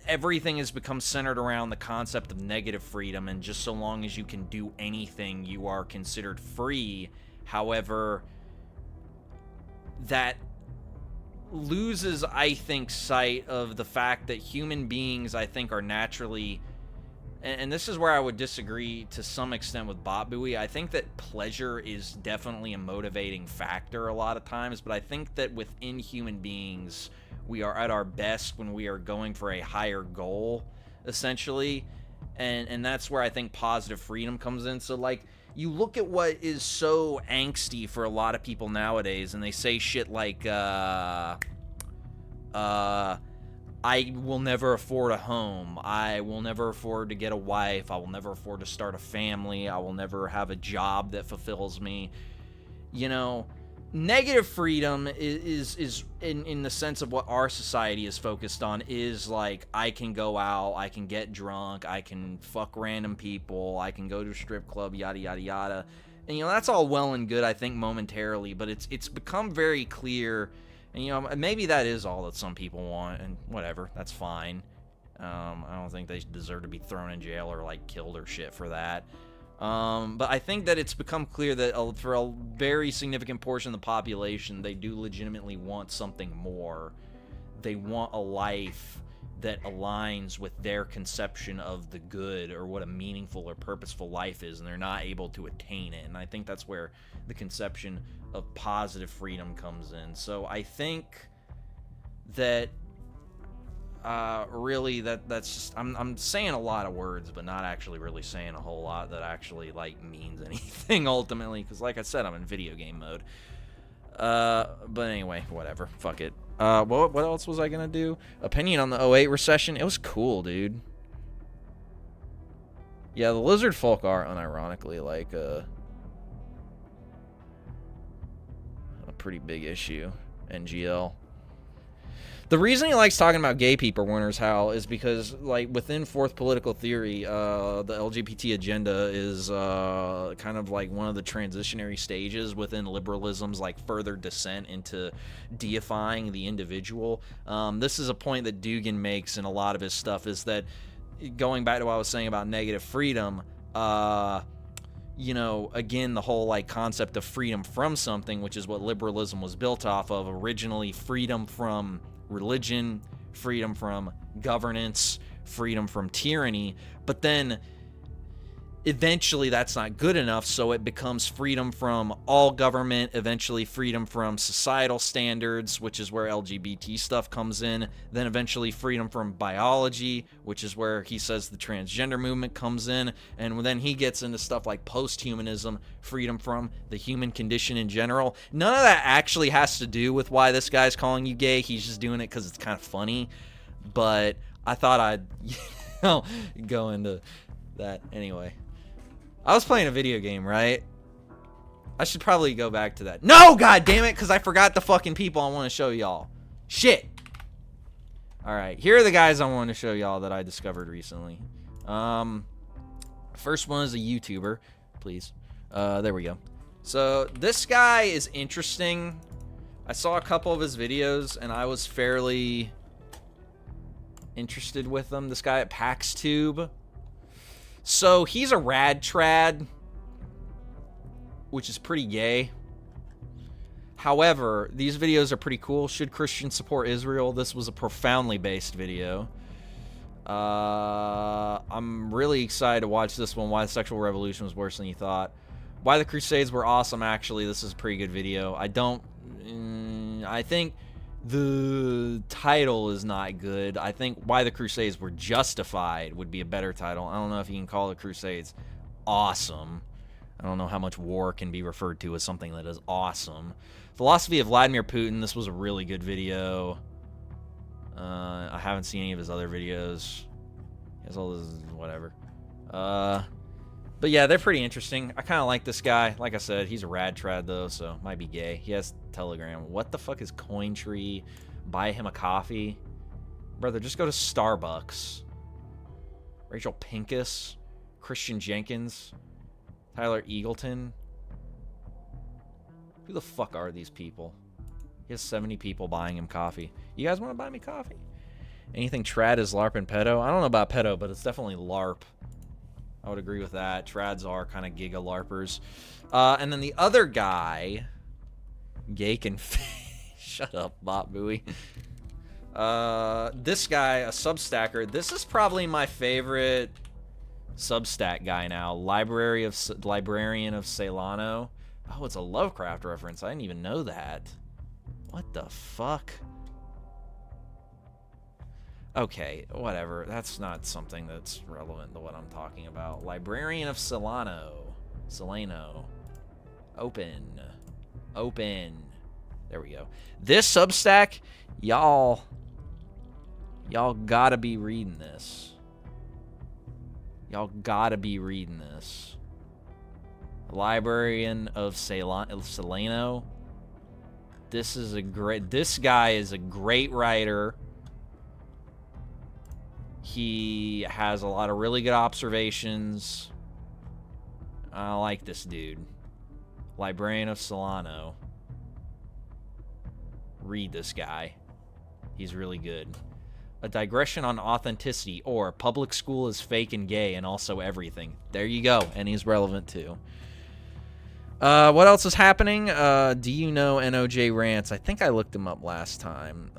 everything has become centered around the concept of negative freedom, and just so long as you can do anything, you are considered free. However, that loses, I think, sight of the fact that human beings, I think, are naturally, and this is where I would disagree to some extent with Bot Buoy. I think that pleasure is definitely a motivating factor a lot of times, but I think that within human beings, we are at our best when we are going for a higher goal, essentially, and that's where I think positive freedom comes in. So, like, you look at what is so angsty for a lot of people nowadays, and they say shit like, I will never afford a home. I will never afford to get a wife. I will never afford to start a family. I will never have a job that fulfills me. You know, negative freedom is in the sense of what our society is focused on, is like, I can go out, I can get drunk, I can fuck random people, I can go to a strip club, yada yada yada. And you know, that's all well and good, I think, momentarily, but it's become very clear. And, you know, maybe that is all that some people want, and whatever, that's fine. I don't think they deserve to be thrown in jail or, like, killed or shit for that. But I think that it's become clear that for a very significant portion of the population, they do legitimately want something more. They want a life that aligns with their conception of the good, or what a meaningful or purposeful life is, and they're not able to attain it. And I think that's where the conception of positive freedom comes in. So I think that really that's just, I'm saying a lot of words, but not actually really saying a whole lot that actually, like, means anything ultimately, because like I said, I'm in video game mode. But anyway, whatever, fuck it. What else was I gonna do? Opinion on the 2008 recession. It was cool, dude. Yeah, the lizard folk are unironically like a pretty big issue. NGL. The reason he likes talking about gay people, Winners Howl, is because, like, within fourth political theory, the LGBT agenda is kind of like one of the transitionary stages within liberalism's, like, further descent into deifying the individual. This is a point that Dugan makes in a lot of his stuff, is that, going back to what I was saying about negative freedom, you know, again, the whole, like, concept of freedom from something, which is what liberalism was built off of, originally freedom from religion, freedom from governance, freedom from tyranny, but then eventually that's not good enough, so it becomes freedom from all government, eventually freedom from societal standards, which is where LGBT stuff comes in, then eventually freedom from biology, which is where he says the transgender movement comes in, and then he gets into stuff like post-humanism, freedom from the human condition in general. None of that actually has to do with why this guy's calling you gay. He's just doing it because it's kind of funny, but I thought I'd, you know, go into that anyway. I was playing a video game, right? I should probably go back to that. No, god damn it, because I forgot the fucking people I want to show y'all. Shit. Alright, here are the guys I want to show y'all that I discovered recently. First one is a YouTuber. Please. There we go. So, this guy is interesting. I saw a couple of his videos, and I was fairly interested with them. This guy at PaxTube. So, he's a rad trad, which is pretty gay. However, these videos are pretty cool. Should Christians support Israel? This was a profoundly based video. I'm really excited to watch this one. Why the sexual revolution was worse than you thought. Why the Crusades were awesome, actually. This is a pretty good video. I think the title is not good. I think Why the Crusades Were Justified would be a better title. I don't know if you can call the Crusades awesome. I don't know how much war can be referred to as something that is awesome. Philosophy of Vladimir Putin. This was a really good video. I haven't seen any of his other videos. He has all this, whatever. But yeah, they're pretty interesting. I kind of like this guy. Like I said, he's a rad trad though, so might be gay. He has Telegram. What the fuck is Cointree? Buy him a coffee? Brother, just go to Starbucks. Rachel Pincus, Christian Jenkins, Tyler Eagleton. Who the fuck are these people? He has 70 people buying him coffee. You guys want to buy me coffee? Anything trad is LARP and pedo? I don't know about pedo, but it's definitely LARP. I would agree with that. Trads are kind of giga LARPers. And then the other guy, Gake and shut up, Bot Buoy. This guy, a Substacker. This is probably my favorite Substack guy now. Librarian of Celano. Oh, it's a Lovecraft reference. I didn't even know that. What the fuck? Okay, whatever. That's not something that's relevant to what I'm talking about. Librarian of Celano. Open. There we go. This Substack, y'all gotta be reading this. Librarian of Celano. This guy is a great writer. He has a lot of really good observations. I like this dude. Librarian of Celano. Read this guy. He's really good. A digression on authenticity, or public school is fake and gay and also everything. There you go. And he's relevant too. What else is happening? Do you know NOJ Rants? I think I looked him up last time.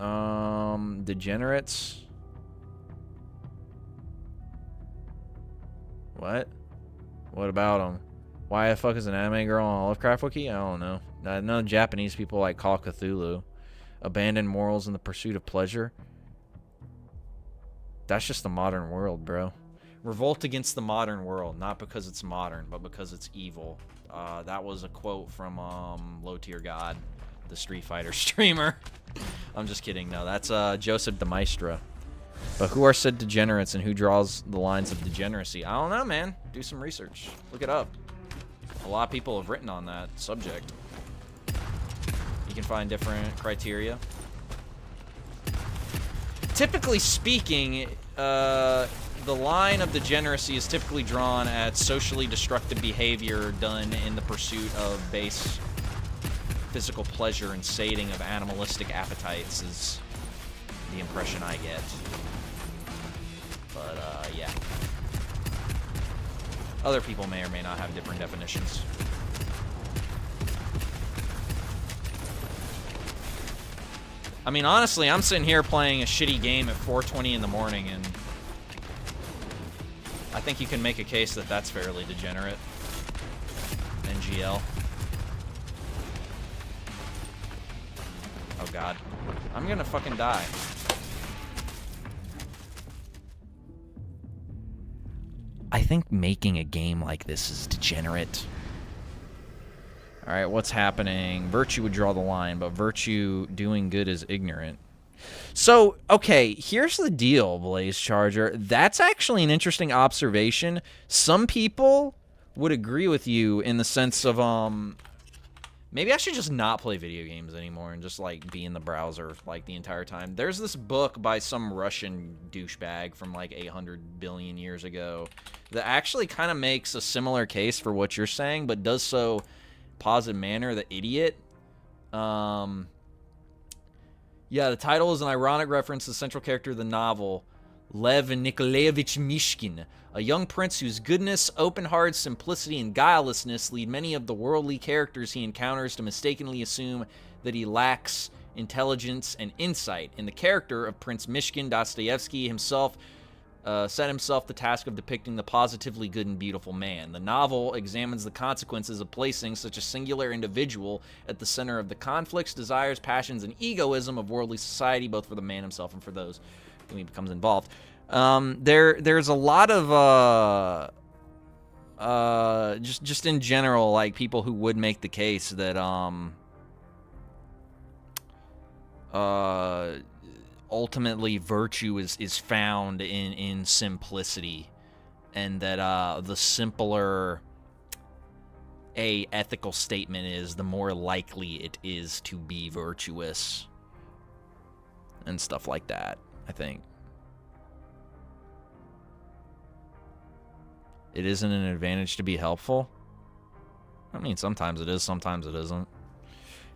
Degenerates. What? What about him? Why the fuck is an anime girl on a Lovecraft wiki? I don't know. I know Japanese people like Call Cthulhu. Abandon morals in the pursuit of pleasure. That's just the modern world, bro. Revolt against the modern world, not because it's modern, but because it's evil. That was a quote from Low Tier God, the Street Fighter streamer. I'm just kidding. No, that's Joseph de Maistra. But who are said degenerates and who draws the lines of degeneracy? I don't know, man. Do some research. Look it up. A lot of people have written on that subject. You can find different criteria. Typically speaking, the line of degeneracy is typically drawn at socially destructive behavior done in the pursuit of base physical pleasure and sating of animalistic appetites is the impression I get. But, yeah. Other people may or may not have different definitions. I mean, honestly, I'm sitting here playing a shitty game at 4:20 in the morning, and I think you can make a case that that's fairly degenerate. NGL. Oh, God. I'm gonna fucking die. I think making a game like this is degenerate. Alright, what's happening? Virtue would draw the line, but virtue doing good is ignorant. So, okay, here's the deal, Blaze Charger. That's actually an interesting observation. Some people would agree with you in the sense of, maybe I should just not play video games anymore and just, like, be in the browser, like, the entire time. There's this book by some Russian douchebag from, like, 800 billion years ago that actually kind of makes a similar case for what you're saying, but does so positive manner. The Idiot. Yeah, the title is an ironic reference to the central character of the novel, Lev Nikolaevich Mishkin, a young prince whose goodness, open-hearted simplicity, and guilelessness lead many of the worldly characters he encounters to mistakenly assume that he lacks intelligence and insight. In the character of Prince Mishkin, Dostoevsky himself set himself the task of depicting the positively good and beautiful man. The novel examines the consequences of placing such a singular individual at the center of the conflicts, desires, passions, and egoism of worldly society, both for the man himself and for those whom he becomes involved. There's a lot of just in general, like, people who would make the case that ultimately virtue is found in simplicity and that the simpler a ethical statement is, the more likely it is to be virtuous and stuff like that, I think. It isn't an advantage to be helpful? I mean, sometimes it is, sometimes it isn't.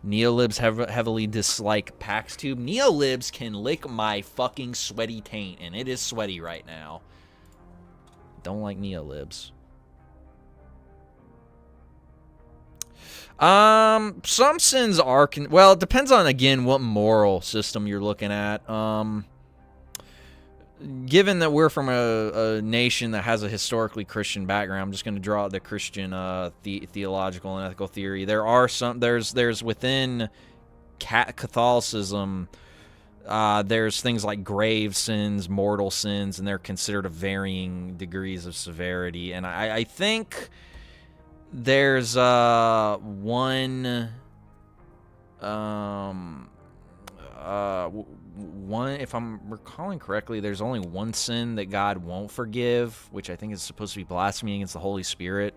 Neolibs heavily dislike PaxTube. Neolibs can lick my fucking sweaty taint, and it is sweaty right now. Don't like Neolibs. Some sins are... well, it depends on, again, what moral system you're looking at. Given that we're from a nation that has a historically Christian background, I'm just going to draw out the Christian theological and ethical theory. There are some... There's within Catholicism... there's things like grave sins, mortal sins, and they're considered of varying degrees of severity. And I think there's one, if I'm recalling correctly, there's only one sin that God won't forgive, which I think is supposed to be blasphemy against the Holy Spirit.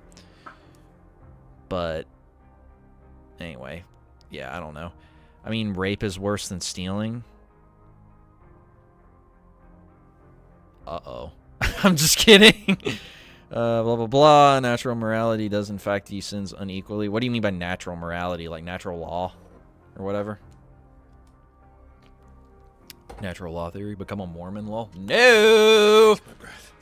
But anyway, yeah, I don't know. I mean, rape is worse than stealing. Uh-oh. I'm just kidding. Blah, blah, blah. Natural morality does, in fact, these sins unequally. What do you mean by natural morality? Like natural law? Or whatever? Natural law theory? Become a Mormon law? No! My breath.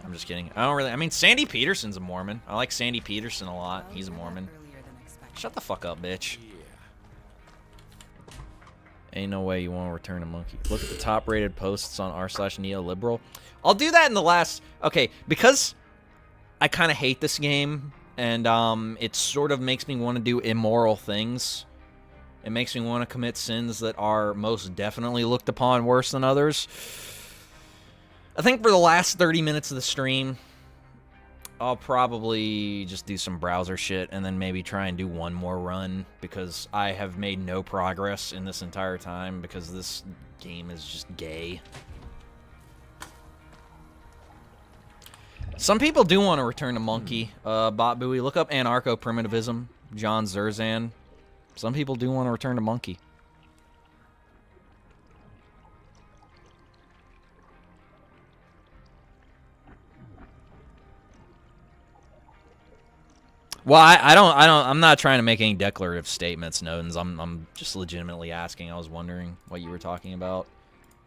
I'm just kidding. I don't really... I mean, Sandy Peterson's a Mormon. I like Sandy Peterson a lot. Well, He's a you're Mormon. earlier than expected. Shut the fuck up, bitch. Yeah. Ain't no way you want to return a monkey. Look at the top-rated posts on r/neoliberal. I'll do that in the last... Okay, because I kind of hate this game, and it sort of makes me want to do immoral things. It makes me want to commit sins that are most definitely looked upon worse than others. I think for the last 30 minutes of the stream, I'll probably just do some browser shit and then maybe try and do one more run, because I have made no progress in this entire time because this game is just gay. Some people do want to return to Monkey. Bot Buoy, look up anarcho-primitivism. John Zerzan. Some people do want to return to Monkey. Well, I'm not trying to make any declarative statements, Nodens. I'm just legitimately asking. I was wondering what you were talking about,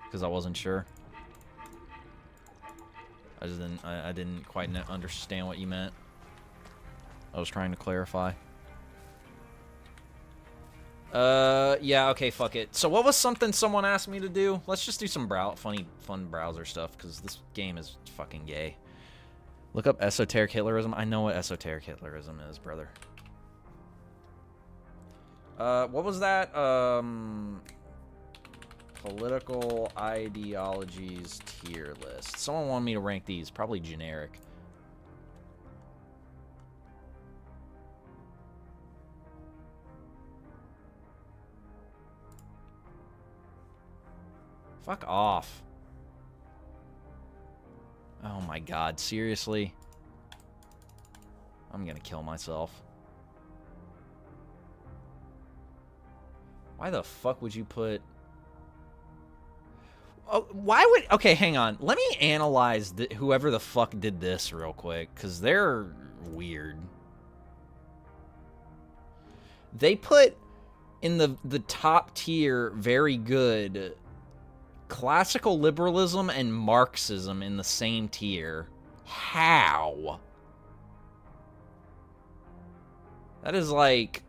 because I wasn't sure. I didn't quite understand what you meant. I was trying to clarify. Yeah, okay, fuck it. So what was something someone asked me to do? Let's just do some fun browser stuff, because this game is fucking gay. Look up esoteric Hitlerism. I know what esoteric Hitlerism is, brother. What was that? Political ideologies tier list. Someone wanted me to rank these. Probably generic. Fuck off. Oh my god, seriously? I'm gonna kill myself. Why the fuck would you put... Oh, why would... Okay, hang on. Let me analyze whoever the fuck did this real quick, because they're weird. They put in the top tier, very good... classical liberalism and Marxism in the same tier. How? That is like...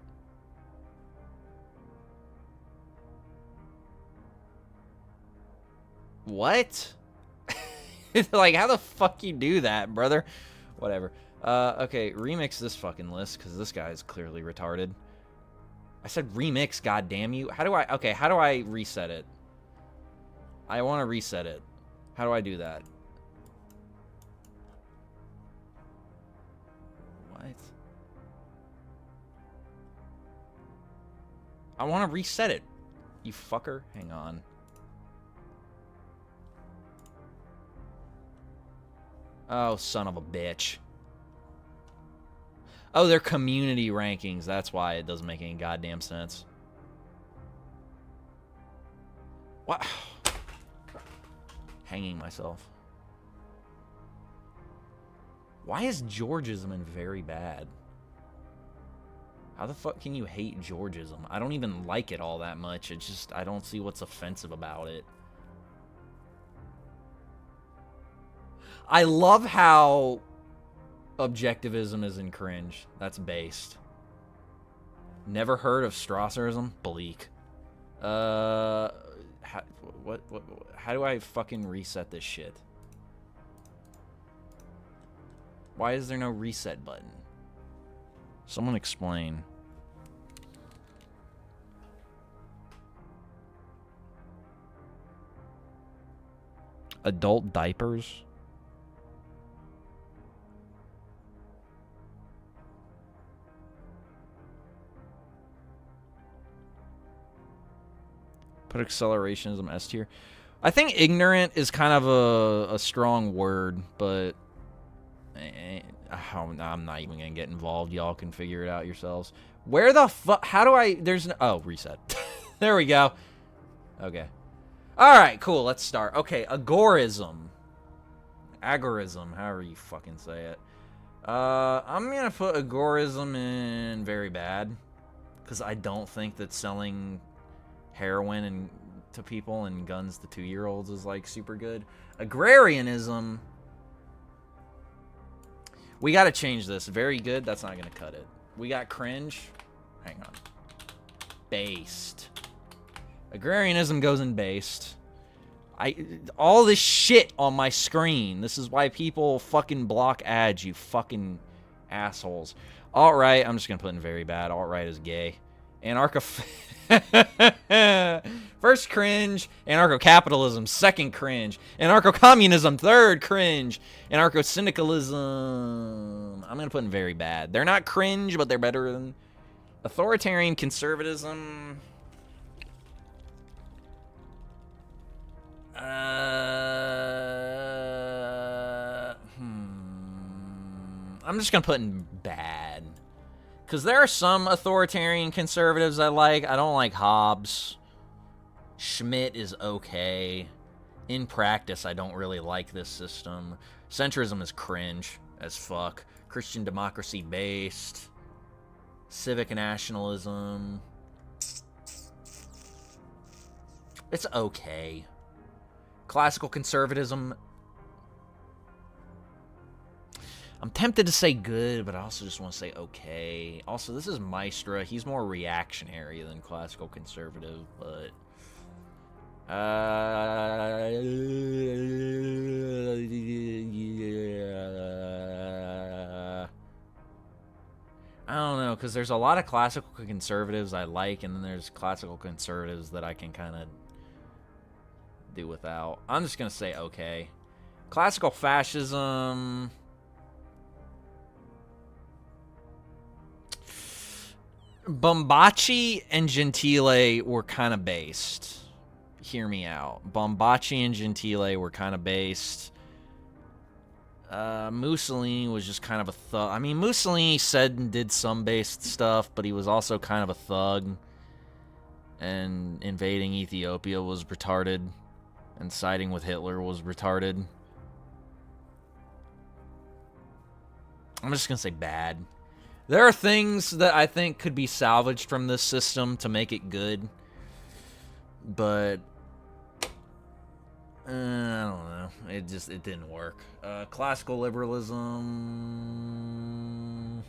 What? Like, how the fuck you do that, brother? Whatever. Okay, remix this fucking list, because this guy is clearly retarded. I said remix, goddamn you. How do I... Okay, how do I reset it? I want to reset it. How do I do that? What? I want to reset it. You fucker. Hang on. Oh, son of a bitch. Oh, they're community rankings. That's why it doesn't make any goddamn sense. What? Hanging myself. Why is Georgism in very bad? How the fuck can you hate Georgism? I don't even like it all that much. It's just, I don't see what's offensive about it. I love how objectivism is in cringe. That's based. Never heard of Strasserism? Bleak. How do I fucking reset this shit? Why is there no reset button? Someone explain. Adult diapers? Put acceleration as an S tier. I think ignorant is kind of a strong word, but I'm not even going to get involved. Y'all can figure it out yourselves. Where the fuck? How do I? There's no. Oh, reset. There we go. Okay. All right, cool. Let's start. Okay, agorism. Agorism, however you fucking say it. I'm going to put agorism in very bad. Because I don't think that selling heroin and to people and guns to 2-year-olds is like super good. Agrarianism. We got to change this. Very good. That's not going to cut it. We got cringe. Hang on. Based. Agrarianism goes in based. All this shit on my screen. This is why people fucking block ads, you fucking assholes. Alt-right, I'm just going to put in very bad. Alt-right is gay. First cringe. Anarcho-capitalism. Second cringe. Anarcho-communism. Third cringe. Anarcho-syndicalism. I'm going to put in very bad. They're not cringe, but they're better than authoritarian conservatism. I'm just going to put in bad. Because there are some authoritarian conservatives I like. I don't like Hobbes. Schmidt is okay. In practice, I don't really like this system. Centrism is cringe as fuck. Christian democracy based. Civic nationalism. It's okay. Classical conservatism. I'm tempted to say good, but I also just want to say okay. Also, this is Maestra. He's more reactionary than classical conservative, but... I don't know, because there's a lot of classical conservatives I like, and then there's classical conservatives that I can kind of do without. I'm just going to say okay. Classical fascism... Bombaci and Gentile were kind of based. Hear me out. Bombaci and Gentile were kind of based. Mussolini was just kind of a thug. I mean, Mussolini said and did some based stuff, but he was also kind of a thug. And invading Ethiopia was retarded. And siding with Hitler was retarded. I'm just going to say bad. There are things that I think could be salvaged from this system to make it good. But I don't know. It didn't work. Classical liberalism.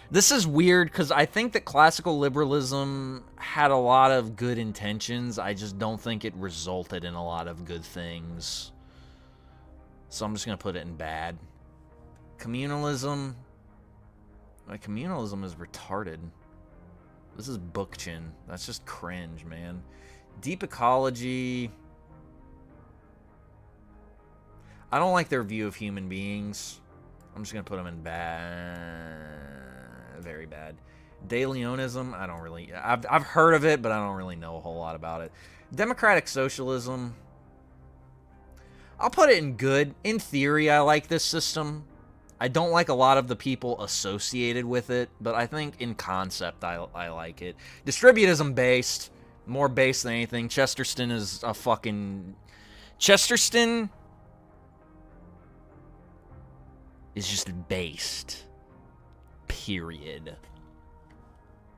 This is weird because I think that classical liberalism had a lot of good intentions. I just don't think it resulted in a lot of good things. So I'm just going to put it in bad. Communalism. Communalism is retarded. This is Bookchin. That's just cringe, man. Deep ecology. I don't like their view of human beings. I'm just going to put them in bad. Very bad. De Leonism. I don't really... I've heard of it, but I don't really know a whole lot about it. Democratic socialism. I'll put it in good. In theory, I like this system. I don't like a lot of the people associated with it, but I think in concept, I like it. Distributism based. More based than anything. Chesterton is a fucking... Chesterton is just based. Period.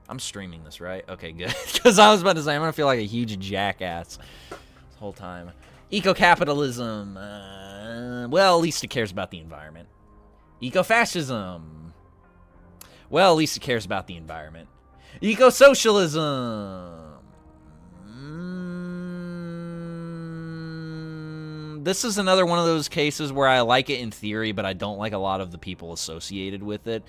I'm streaming this, right? Okay, good. Because I was about to say, I'm going to feel like a huge jackass this whole time. Eco-capitalism. Well, at least it cares about the environment. Eco-fascism. Well, at least it cares about the environment. Eco-socialism. This is another one of those cases where I like it in theory, but I don't like a lot of the people associated with it.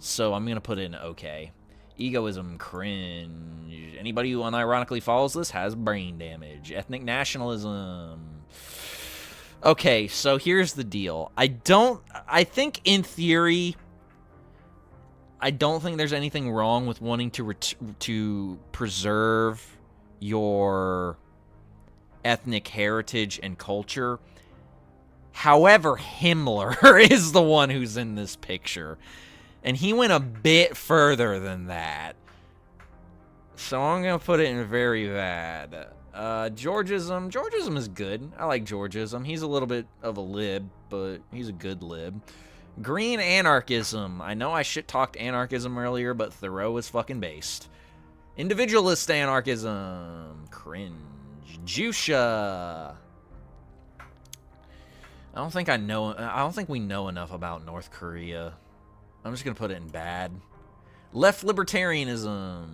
So I'm going to put it in okay. Egoism, cringe. Anybody who unironically follows this has brain damage. Ethnic nationalism. Okay, so here's the deal. I think in theory, I don't think there's anything wrong with wanting to preserve your ethnic heritage and culture. However, Himmler is the one who's in this picture. And he went a bit further than that. So I'm going to put it in very bad. Georgism. Georgism is good. I like Georgism. He's a little bit of a lib, but he's a good lib. Green anarchism. I know I shit-talked anarchism earlier, but Thoreau is fucking based. Individualist anarchism. Cringe. Jusha. I don't think we know enough about North Korea. I'm just going to put it in bad. Left libertarianism.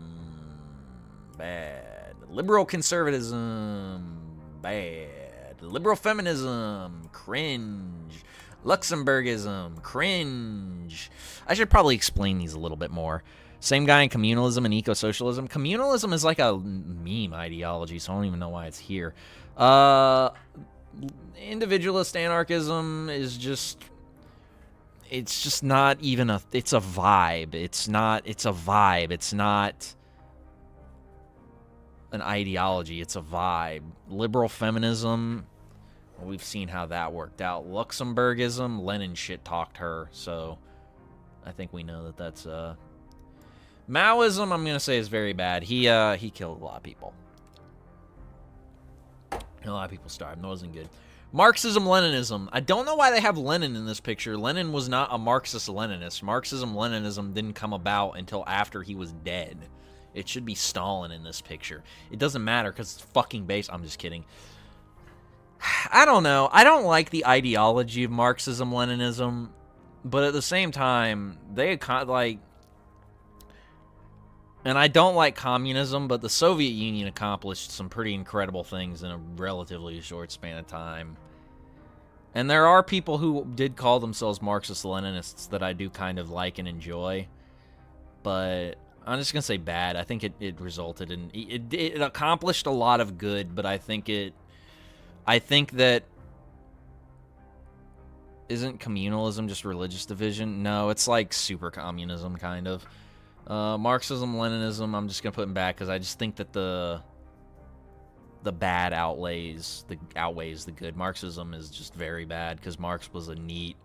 Bad. Liberal conservatism. Bad. Liberal feminism. Cringe. Luxemburgism. Cringe. I should probably explain these a little bit more. Same guy in communalism and eco-socialism. Communalism is like a meme ideology, so I don't even know why it's here. Individualist anarchism is just... It's just not even a... It's a vibe. It's a vibe. It's not an ideology. It's a vibe. Liberal feminism... Well, we've seen how that worked out. Luxemburgism, Lenin shit-talked her, so... I think we know that that's... Maoism, I'm going to say, is very bad. He killed a lot of people. A lot of people starved. That wasn't good. Marxism, Leninism. I don't know why they have Lenin in this picture. Lenin was not a Marxist-Leninist. Marxism, Leninism didn't come about until after he was dead. It should be Stalin in this picture. It doesn't matter because it's fucking based. I'm just kidding. I don't know. I don't like the ideology of Marxism, Leninism. But at the same time, they like... And I don't like communism, but the Soviet Union accomplished some pretty incredible things in a relatively short span of time. And there are people who did call themselves Marxist-Leninists that I do kind of like and enjoy. But I'm just going to say bad. I think it resulted in... It accomplished a lot of good, but I think that... Isn't communalism just religious division? No, it's like super communism, kind of. Marxism, Leninism, I'm just gonna put in back because I just think that the bad outweighs the good. Marxism is just very bad because Marx was a NEET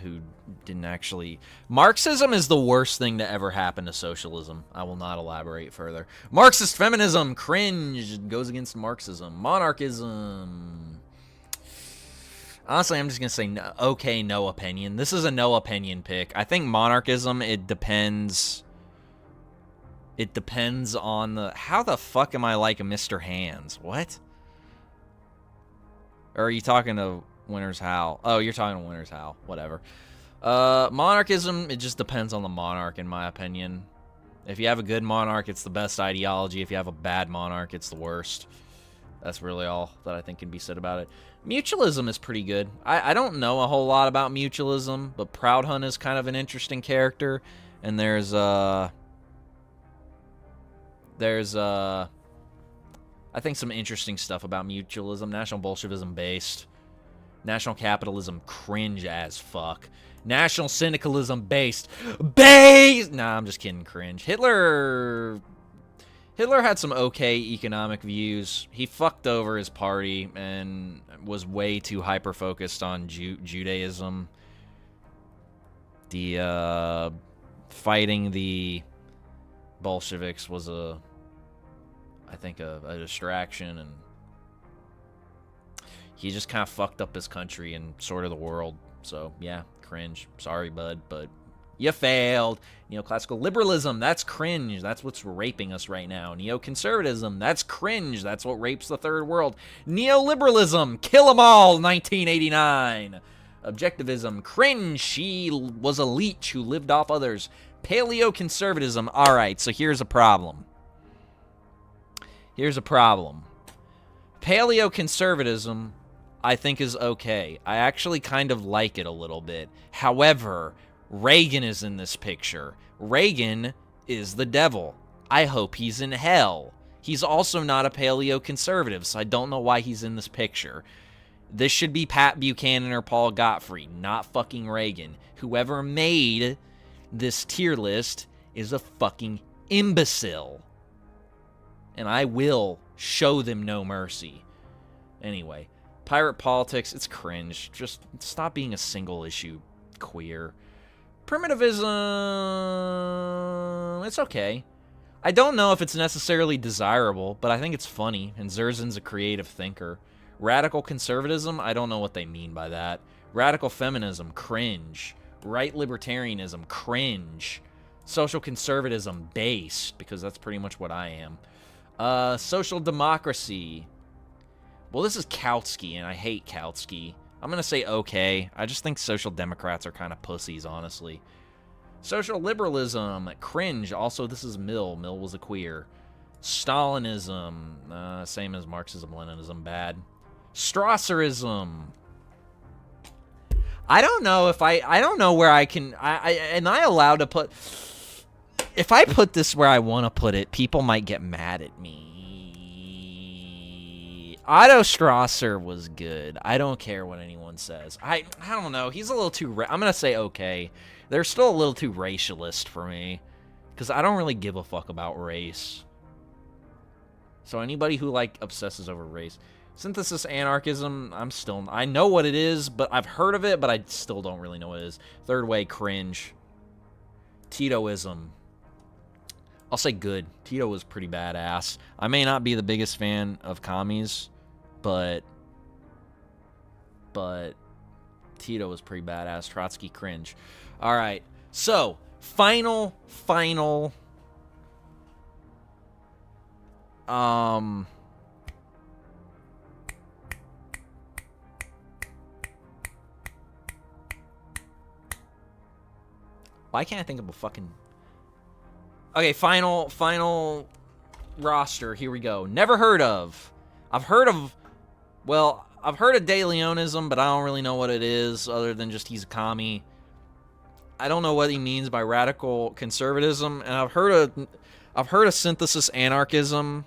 who didn't actually... Marxism is the worst thing to ever happen to socialism. I will not elaborate further. Marxist feminism, cringe, goes against Marxism. Monarchism... Honestly, I'm just going to say no, okay, no opinion. This is a no opinion pick. I think monarchism, it depends on the... How the fuck am I like a Mr. Hands? What? Or are you talking to Winter's Howl? Oh, you're talking to Winter's Howl. Whatever. Monarchism, it just depends on the monarch, in my opinion. If you have a good monarch, it's the best ideology. If you have a bad monarch, it's the worst. That's really all that I think can be said about it. Mutualism is pretty good. I don't know a whole lot about mutualism, but Proudhon is kind of an interesting character. And there's I think some interesting stuff about mutualism. National Bolshevism based. National capitalism cringe as fuck. National syndicalism based. Nah, I'm just kidding, cringe. Hitler Hitler had some okay economic views. He fucked over his party and was way too hyper-focused on Judaism. The, fighting the Bolsheviks was I think a distraction, and he just kind of fucked up his country and sort of the world. So, yeah, cringe. Sorry, bud, but you failed. Neoclassical liberalism, that's cringe. That's what's raping us right now. Neoconservatism, that's cringe. That's what rapes the third world. Neoliberalism, kill 'em all, 1989. Objectivism, cringe. She was a leech who lived off others. Paleoconservatism, all right, so here's a problem. Paleoconservatism, I think, is okay. I actually kind of like it a little bit. However, Reagan is in this picture. Reagan is the devil. I hope he's in hell. He's also not a paleoconservative, so I don't know why he's in this picture. This should be Pat Buchanan or Paul Gottfried, not fucking Reagan. Whoever made this tier list is a fucking imbecile. And I will show them no mercy. Anyway, pirate politics, it's cringe. Just stop being a single issue queer. Primitivism, it's okay. I don't know if it's necessarily desirable, but I think it's funny, and Zerzin's a creative thinker. Radical conservatism, I don't know what they mean by that. Radical feminism, cringe. Right libertarianism, cringe. Social conservatism, base, because that's pretty much what I am. Social democracy. Well, this is Kautsky, and I hate Kautsky. I'm going to say okay. I just think social democrats are kind of pussies, honestly. Social liberalism, cringe. Also, this is Mill. Mill was a queer. Stalinism, same as Marxism, Leninism, bad. Strasserism. I don't know if I don't know where I can, am I allowed to put, if I put this where I want to put it, people might get mad at me. Otto Strasser was good. I don't care what anyone says. I don't know. He's a little too, I'm going to say okay. They're still a little too racialist for me, because I don't really give a fuck about race. So anybody who, like, obsesses over race. Synthesis anarchism, I know what it is, but I've heard of it, but I still don't really know what it is. Third way, cringe. Titoism. I'll say good. Tito was pretty badass. I may not be the biggest fan of commies, but Tito was pretty badass. Trotsky, cringe. All right, so final. Why can't I think of a fucking... Okay, final roster. Here we go. Never heard of. I've heard of De Leonism, but I don't really know what it is other than just he's a commie. I don't know what he means by radical conservatism, and I've heard of synthesis anarchism,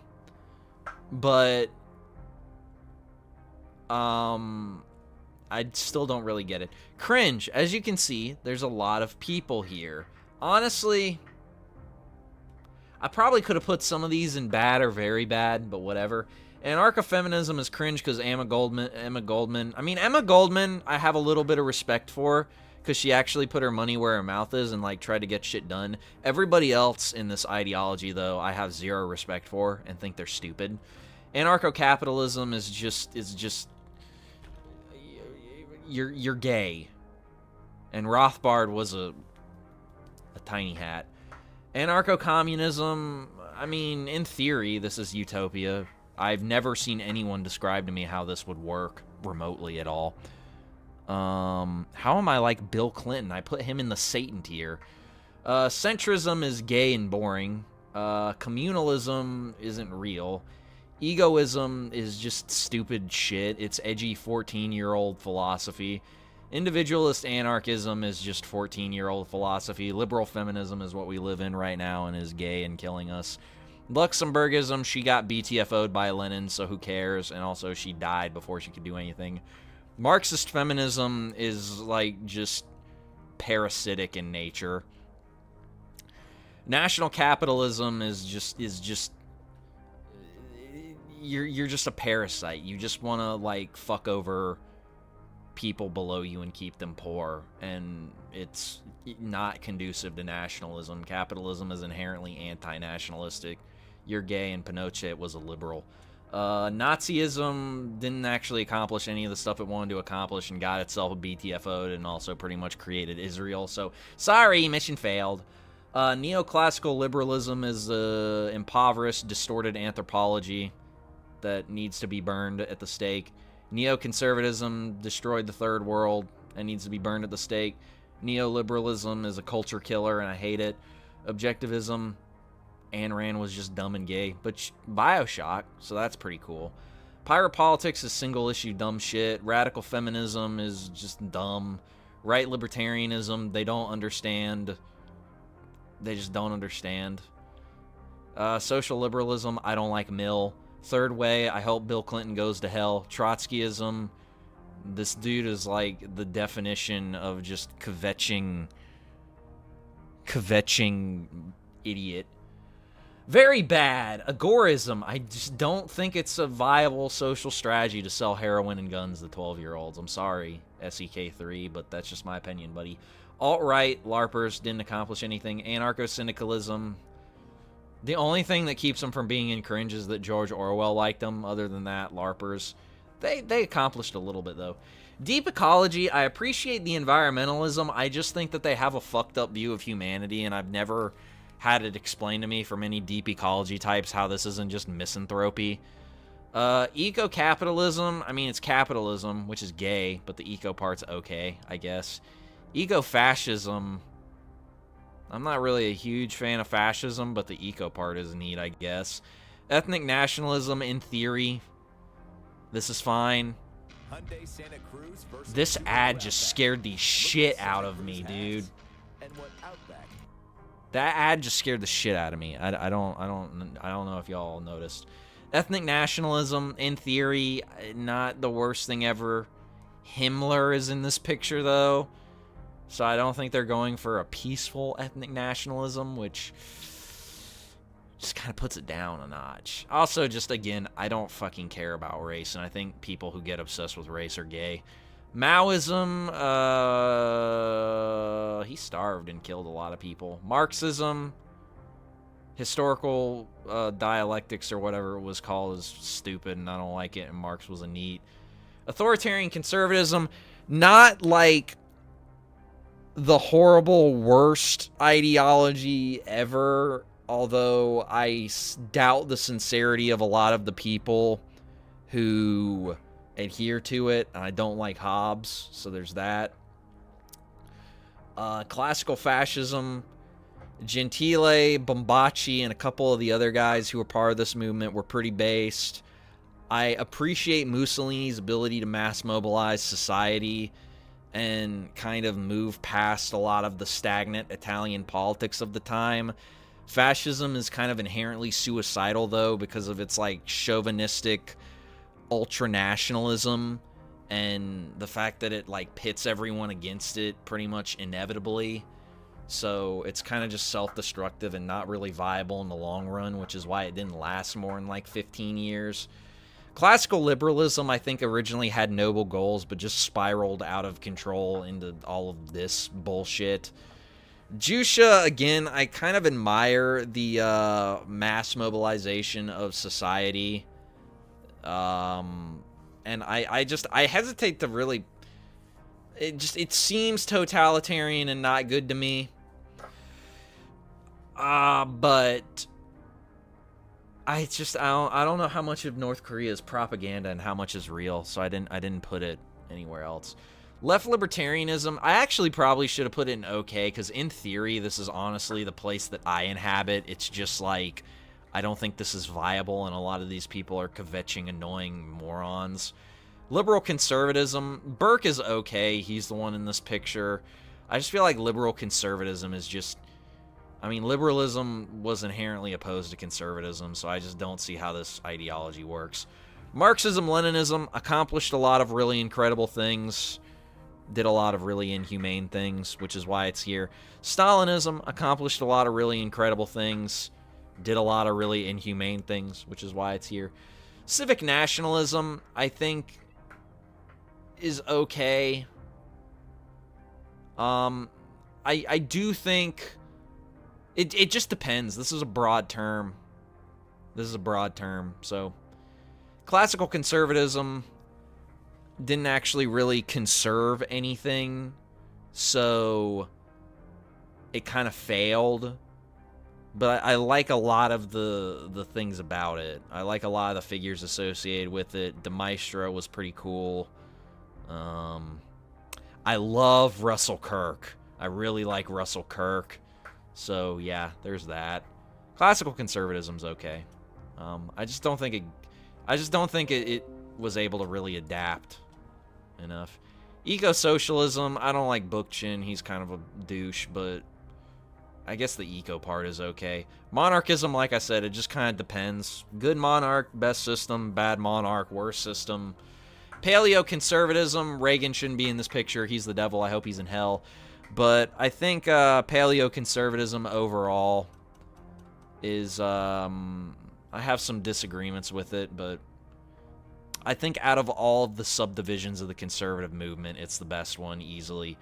but I still don't really get it. Cringe. As you can see, there's a lot of people here. Honestly, I probably could have put some of these in bad or very bad, but whatever. Anarcho-feminism is cringe because Emma Goldman, I have a little bit of respect for, because she actually put her money where her mouth is and, like, tried to get shit done. Everybody else in this ideology, though, I have zero respect for and think they're stupid. Anarcho-capitalism is just you're gay. And Rothbard was a tiny hat. Anarcho-communism, I mean, in theory, this is utopia. I've never seen anyone describe to me how this would work remotely at all. How am I like Bill Clinton? I put him in the Satan tier. Centrism is gay and boring. Communalism isn't real. Egoism is just stupid shit. It's edgy 14-year-old philosophy. Individualist anarchism is just 14-year-old philosophy. Liberal feminism is what we live in right now and is gay and killing us. Luxemburgism, she got BTFO'd by Lenin, so who cares? And also, she died before she could do anything. Marxist feminism is, like, just parasitic in nature. National capitalism is just you're just a parasite. You just want to like fuck over people below you and keep them poor, and it's not conducive to nationalism. Capitalism is inherently anti-nationalistic. You're gay, and Pinochet was a liberal. Nazism didn't actually accomplish any of the stuff it wanted to accomplish and got itself a BTFO'd and also pretty much created Israel. So, sorry, mission failed. Neoclassical liberalism is impoverished, distorted anthropology that needs to be burned at the stake. Neoconservatism destroyed the third world and needs to be burned at the stake. Neoliberalism is a culture killer, and I hate it. Objectivism, Ayn Rand was just dumb and gay. But Bioshock, so that's pretty cool. Pirate politics is single-issue dumb shit. Radical feminism is just dumb. Right libertarianism, they don't understand. They just don't understand. Social liberalism, I don't like Mill. Third way, I hope Bill Clinton goes to hell. Trotskyism, this dude is like the definition of just kvetching idiot. Very bad. Agorism, I just don't think it's a viable social strategy to sell heroin and guns to 12-year-olds. I'm sorry, SEK3, but that's just my opinion, buddy. Alt-right, LARPers, didn't accomplish anything. Anarcho-syndicalism, the only thing that keeps them from being in cringe is that George Orwell liked them. Other than that, LARPers, they accomplished a little bit, though. Deep ecology, I appreciate the environmentalism. I just think that they have a fucked up view of humanity, and I've never had it explained to me from any deep ecology types how this isn't just misanthropy. Eco-capitalism, I mean, it's capitalism, which is gay, but the eco part's okay, I guess. Eco-fascism, I'm not really a huge fan of fascism, but the eco part is neat, I guess. Ethnic nationalism, in theory, this is fine. This ad just scared the shit out of me, dude. That ad just scared the shit out of me. I don't know if y'all noticed. Ethnic nationalism, in theory, not the worst thing ever. Himmler is in this picture, though. So I don't think they're going for a peaceful ethnic nationalism, which just kind of puts it down a notch. Also, just again, I don't fucking care about race, and I think people who get obsessed with race are gay. Maoism, he starved and killed a lot of people. Marxism, historical dialectics or whatever it was called is stupid, and I don't like it, and Marx was a neat. Authoritarian conservatism, not like the horrible worst ideology ever, although I doubt the sincerity of a lot of the people who adhere to it, and I don't like Hobbes, so there's that. Classical fascism, Gentile, Bombaci, and a couple of the other guys who were part of this movement were pretty based. I appreciate Mussolini's ability to mass mobilize society and kind of move past a lot of the stagnant Italian politics of the time. Fascism is kind of inherently suicidal, though, because of its, like, chauvinistic ultranationalism and the fact that it, like, pits everyone against it pretty much inevitably. So it's kind of just self-destructive and not really viable in the long run, which is why it didn't last more than, like, 15 years. Classical liberalism, I think, originally had noble goals, but just spiraled out of control into all of this bullshit. Jusha, again, I kind of admire the mass mobilization of society. And I hesitate to really... It seems totalitarian and not good to me. But... I don't know how much of North Korea is propaganda and how much is real, so I didn't put it anywhere else. Left libertarianism, I actually probably should have put it in okay, because in theory, this is honestly the place that I inhabit. It's just like, I don't think this is viable, and a lot of these people are kvetching, annoying morons. Liberal conservatism, Burke is okay. He's the one in this picture. I just feel like liberal conservatism is just... I mean, liberalism was inherently opposed to conservatism, so I just don't see how this ideology works. Marxism-Leninism accomplished a lot of really incredible things, did a lot of really inhumane things, which is why it's here. Stalinism accomplished a lot of really incredible things, did a lot of really inhumane things, which is why it's here. Civic nationalism, I think, is okay. I do think it just depends. This is a broad term. So classical conservatism didn't actually really conserve anything, so it kind of failed. But I like a lot of the things about it. I like a lot of the figures associated with it. The Maestro was pretty cool. I love Russell Kirk. I really like Russell Kirk. So yeah, there's that. Classical conservatism's okay. I just don't think it was able to really adapt enough. Eco-socialism, I don't like Bookchin. He's kind of a douche, but I guess the eco part is okay. Monarchism, like I said, it just kind of depends. Good monarch, best system. Bad monarch, worst system. Paleo-conservatism, Reagan shouldn't be in this picture. He's the devil. I hope he's in hell. But I think paleo-conservatism overall is... I have some disagreements with it, but I think out of all of the subdivisions of the conservative movement, it's the best one, easily.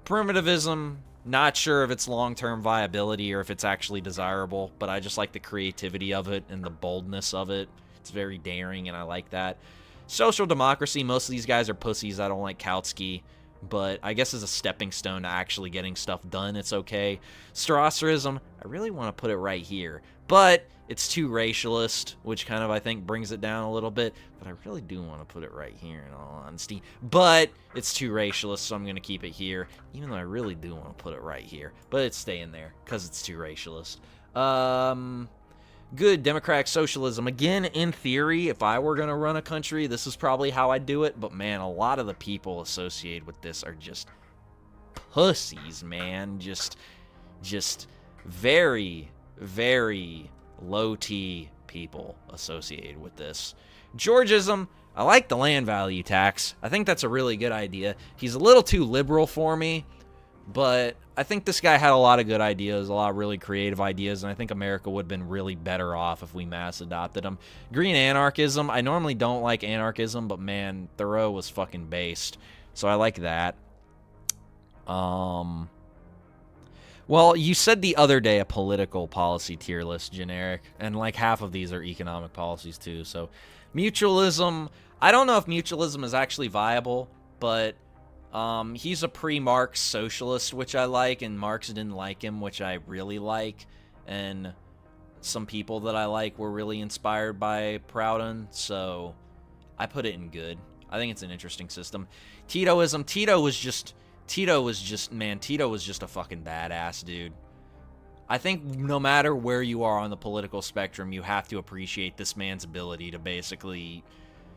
Primitivism, not sure of its long-term viability or if it's actually desirable, but I just like the creativity of it and the boldness of it. It's very daring, and I like that. Social democracy, most of these guys are pussies. I don't like Kautsky, but I guess as a stepping stone to actually getting stuff done, it's okay. Strasserism, I really want to put it right here, but it's too racialist, which kind of, I think, brings it down a little bit. But I really do want to put it right here, in all honesty. But it's too racialist, so I'm going to keep it here, even though I really do want to put it right here. But it's staying there, because it's too racialist. Good democratic socialism. Again, in theory, if I were going to run a country, this is probably how I'd do it. But, man, a lot of the people associated with this are just pussies, man. Just very, very low-T people associated with this. Georgism, I like the land value tax. I think that's a really good idea. He's a little too liberal for me, but I think this guy had a lot of good ideas, a lot of really creative ideas, and I think America would have been really better off if we mass adopted him. Green anarchism, I normally don't like anarchism, but man, Thoreau was fucking based, so I like that. Well, you said the other day a political policy tier list, generic, and like half of these are economic policies too. So mutualism, I don't know if mutualism is actually viable, but he's a pre-Marx socialist, which I like, and Marx didn't like him, which I really like, and some people that I like were really inspired by Proudhon, so I put it in good. I think it's an interesting system. Titoism, Tito was just a fucking badass, dude. I think no matter where you are on the political spectrum, you have to appreciate this man's ability to basically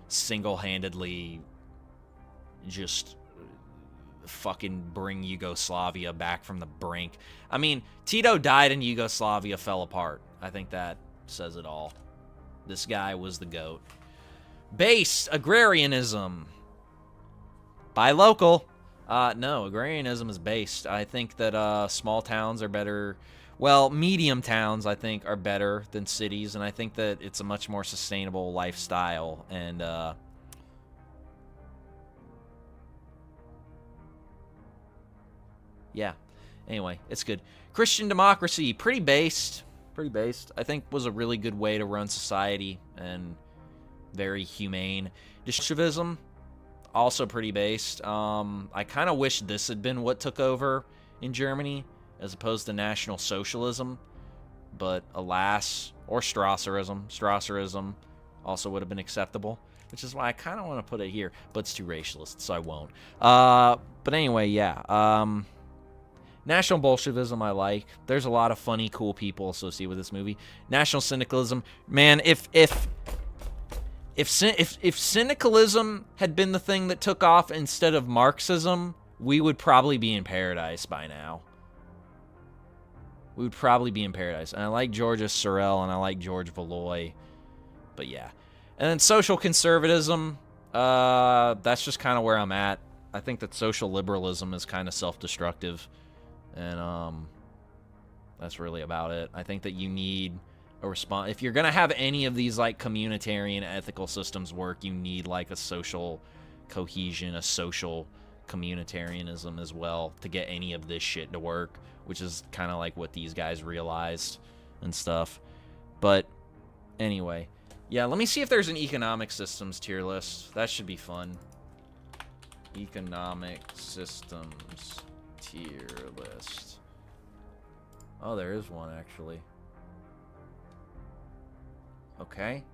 single-handedly just fucking bring Yugoslavia back from the brink. I mean, Tito died and Yugoslavia fell apart. I think that says it all. This guy was the GOAT. Base agrarianism. Buy local. No, agrarianism is based. I think that small towns are better. Well, medium towns, I think, are better than cities, and I think that it's a much more sustainable lifestyle. And yeah. Anyway, it's good. Christian democracy, pretty based. I think was a really good way to run society and very humane. Bolshevism, also pretty based. I kind of wish this had been what took over in Germany as opposed to National Socialism, but alas, or Strasserism. Strasserism also would have been acceptable, which is why I kind of want to put it here, but it's too racialist, so I won't. But anyway, yeah. National Bolshevism I like. There's a lot of funny, cool people associated with this movie. National Syndicalism, man, if syndicalism had been the thing that took off instead of Marxism, we would probably be in paradise by now. We would probably be in paradise. And I like Georges Sorel and I like George Valois. But yeah. And then social conservatism, that's just kind of where I'm at. I think that social liberalism is kind of self-destructive. And that's really about it. I think that you need a response. If you're gonna have any of these like communitarian ethical systems work, you need like a social cohesion, a social communitarianism as well to get any of this shit to work, which is kind of like what these guys realized and stuff. But anyway, yeah, let me see if there's an economic systems tier list. That should be fun. Economic systems tier list. Oh, there is one actually. Okay.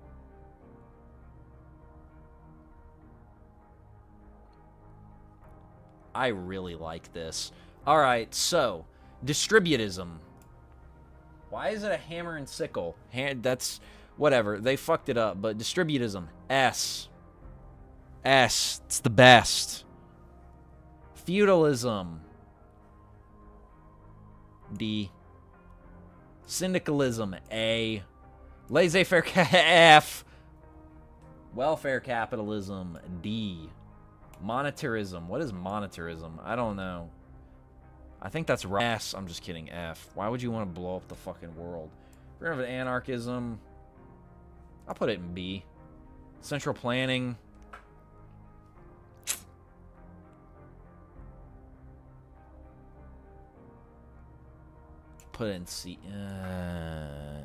I really like this. Alright, so, distributism. Why is it a hammer and sickle? That's, whatever, they fucked it up, but distributism. S. S. It's the best. Feudalism. D. Syndicalism. A. Laissez-faire F. Welfare capitalism. D. Monetarism. What is monetarism? I don't know. I think that's right. S. I'm just kidding. F. Why would you want to blow up the fucking world? We're gonna have anarchism. I'll put it in B. Central planning. Put it in C.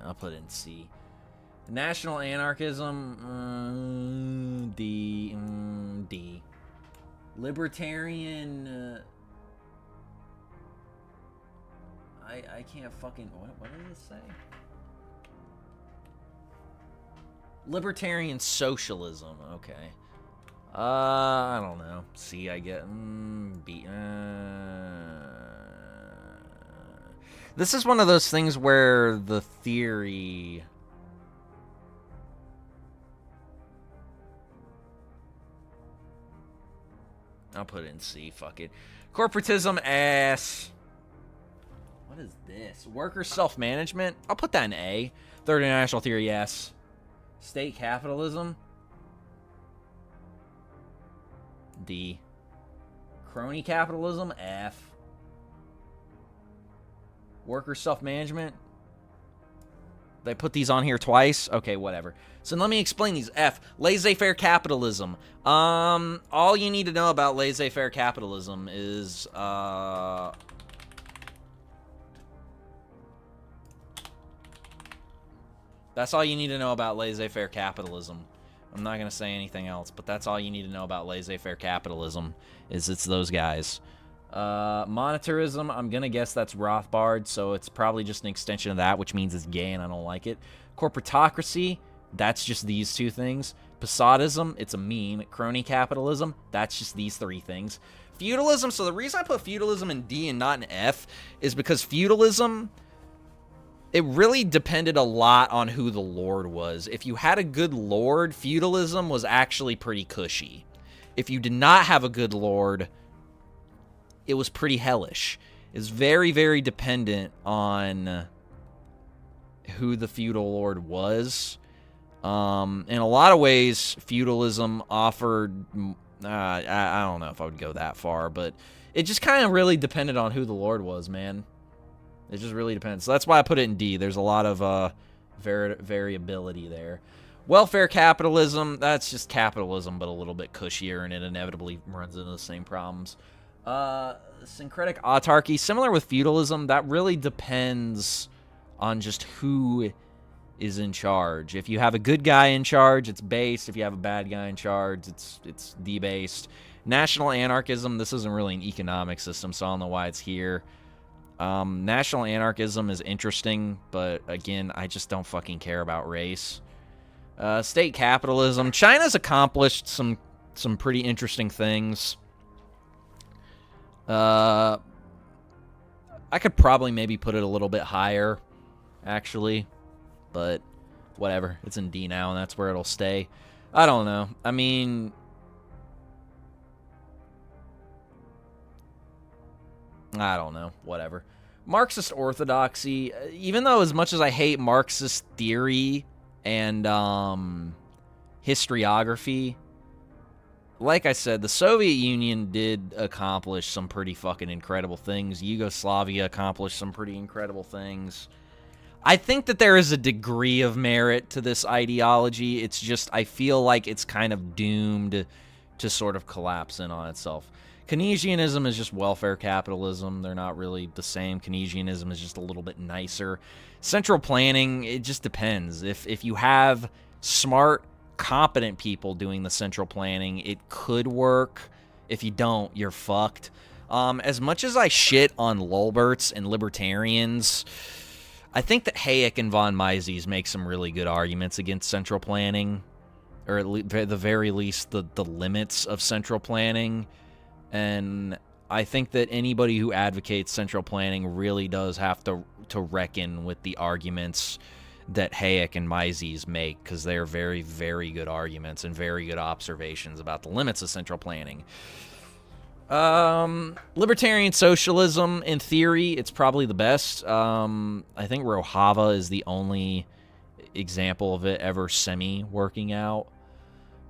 I'll put it in C. National anarchism. D. D. Libertarian. I can't fucking. What does it say? Libertarian socialism. Okay. I don't know. C. I get B. This is one of those things where the theory. I'll put it in C. Fuck it. Corporatism S. What is this? Worker self-management? I'll put that in A. Third international theory S. State capitalism? D. Crony capitalism? F. Worker self-management? They put these on here twice? Okay, whatever. So let me explain these. F. Laissez-faire capitalism. All you need to know about laissez-faire capitalism is, that's all you need to know about laissez-faire capitalism. I'm not going to say anything else, but that's all you need to know about laissez-faire capitalism, is it's those guys. Monetarism, I'm going to guess that's Rothbard, so it's probably just an extension of that, which means it's gay and I don't like it. Corporatocracy, that's just these two things. Posadism, it's a meme. Crony capitalism, that's just these three things. Feudalism, so the reason I put feudalism in D and not in F is because feudalism, it really depended a lot on who the lord was. If you had a good lord, feudalism was actually pretty cushy. If you did not have a good lord, it was pretty hellish. It's very, very dependent on who the feudal lord was. In a lot of ways, feudalism offered... I don't know if I would go that far, but it just kind of really depended on who the lord was, man. It just really depends. So that's why I put it in D. There's a lot of variability there. Welfare capitalism, that's just capitalism, but a little bit cushier, and it inevitably runs into the same problems. Syncretic autarky, similar with feudalism, that really depends on just who is in charge. If you have a good guy in charge, it's based. If you have a bad guy in charge, it's debased. National anarchism, this isn't really an economic system, so I don't know why it's here. National anarchism is interesting, but again, I just don't fucking care about race. State capitalism, China's accomplished some pretty interesting things. I could probably maybe put it a little bit higher, actually, but whatever. It's in D now, and that's where it'll stay. I don't know. I mean, I don't know. Whatever. Marxist orthodoxy, even though as much as I hate Marxist theory and historiography, like I said, the Soviet Union did accomplish some pretty fucking incredible things. Yugoslavia accomplished some pretty incredible things. I think that there is a degree of merit to this ideology. It's just, I feel like it's kind of doomed to sort of collapse in on itself. Keynesianism is just welfare capitalism. They're not really the same. Keynesianism is just a little bit nicer. Central planning, it just depends. If you have smart, competent people doing the central planning, it could work. If you don't, you're fucked. As much as I shit on lulberts and libertarians, I think that Hayek and von Mises make some really good arguments against central planning, or at the very least, the limits of central planning. And I think that anybody who advocates central planning really does have to reckon with the arguments that Hayek and Mises make, because they're very, very good arguments and very good observations about the limits of central planning. Libertarian socialism, in theory, it's probably the best. I think Rojava is the only example of it ever semi-working out.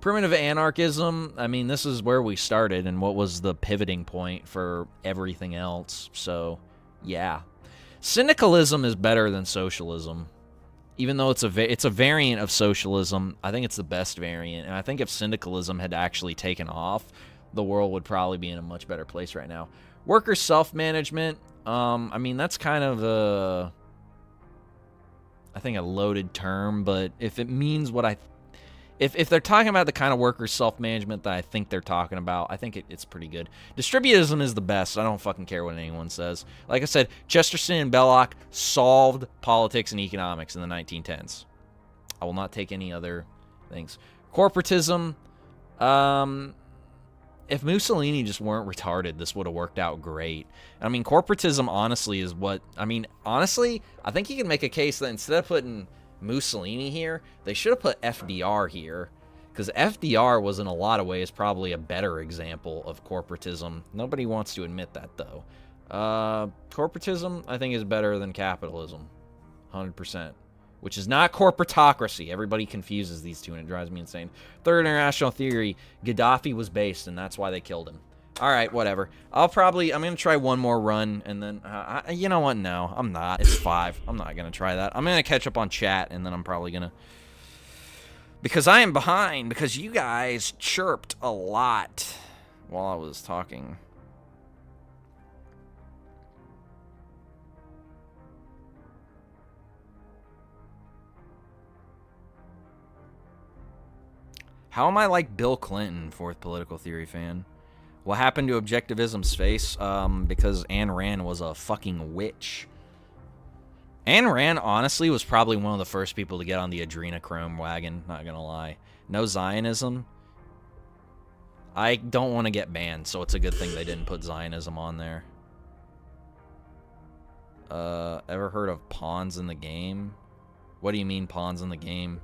Primitive anarchism, I mean, this is where we started and what was the pivoting point for everything else. So, yeah. Syndicalism is better than socialism. Even though it's a variant of socialism, I think it's the best variant. And I think if syndicalism had actually taken off, the world would probably be in a much better place right now. Worker self-management, I mean, that's kind of I think a loaded term, but if it means what if they're talking about the kind of worker self-management that I think they're talking about, I think it's pretty good. Distributism is the best. I don't fucking care what anyone says. Like I said, Chesterton and Belloc solved politics and economics in the 1910s. I will not take any other things. Corporatism, if Mussolini just weren't retarded, this would have worked out great. I mean, corporatism honestly is what... I mean, honestly, I think you can make a case that instead of putting Mussolini here, they should have put FDR here, because FDR was in a lot of ways probably a better example of corporatism. Nobody wants to admit that, though. Corporatism, I think, is better than capitalism. 100%. Which is not corporatocracy. Everybody confuses these two, and it drives me insane. Third international theory, Gaddafi was based, and that's why they killed him. All right, whatever. I'm going to try one more run, and then, you know what? No, I'm not. It's 5. I'm not going to try that. I'm going to catch up on chat, and then I'm probably going to... Because I am behind, because you guys chirped a lot while I was talking. How am I like Bill Clinton, fourth political theory fan? What happened to objectivism's face? Because Ayn Rand was a fucking witch. Ayn Rand, honestly, was probably one of the first people to get on the adrenochrome wagon, not gonna lie. No Zionism. I don't want to get banned, so it's a good thing they didn't put Zionism on there. Ever heard of pawns in the game? What do you mean, pawns in the game?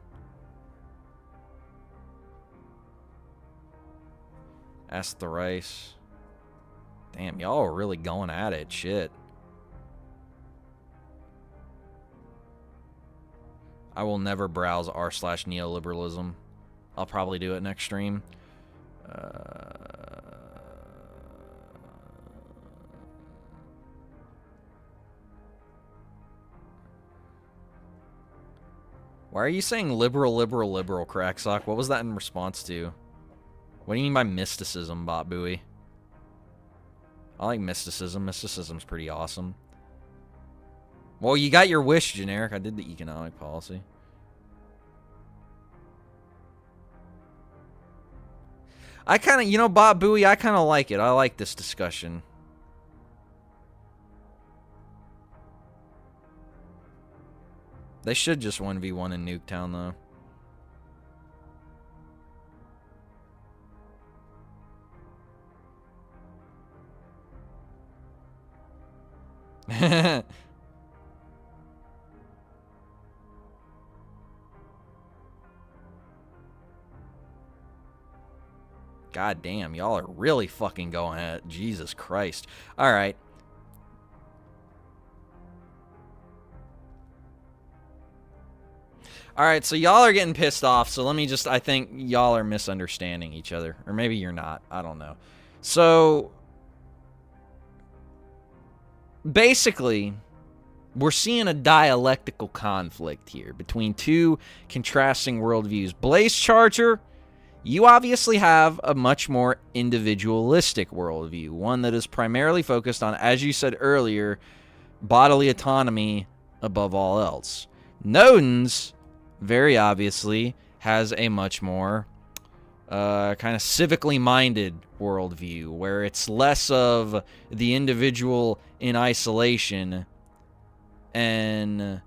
Ask the Rice. Damn, y'all are really going at it. Shit. I will never browse r/neoliberalism. I'll probably do it next stream. Why are you saying liberal, Cracksock? What was that in response to? What do you mean by mysticism, Bot Buoy? I like mysticism. Mysticism's pretty awesome. Well, you got your wish, Generic. I did the economic policy. I kind of, you know, Bot Buoy, I kind of like it. I like this discussion. They should just 1v1 in Nuketown, though. God damn, y'all are really fucking going at it. Jesus Christ. Alright. Alright, so y'all are getting pissed off, so let me just... I think y'all are misunderstanding each other. Or maybe you're not. I don't know. So... basically, we're seeing a dialectical conflict here between two contrasting worldviews. Blaze Charger, you obviously have a much more individualistic worldview, one that is primarily focused on, as you said earlier, bodily autonomy above all else. Nodens, very obviously, has a much more kind of civically minded worldview, where it's less of the individual in isolation and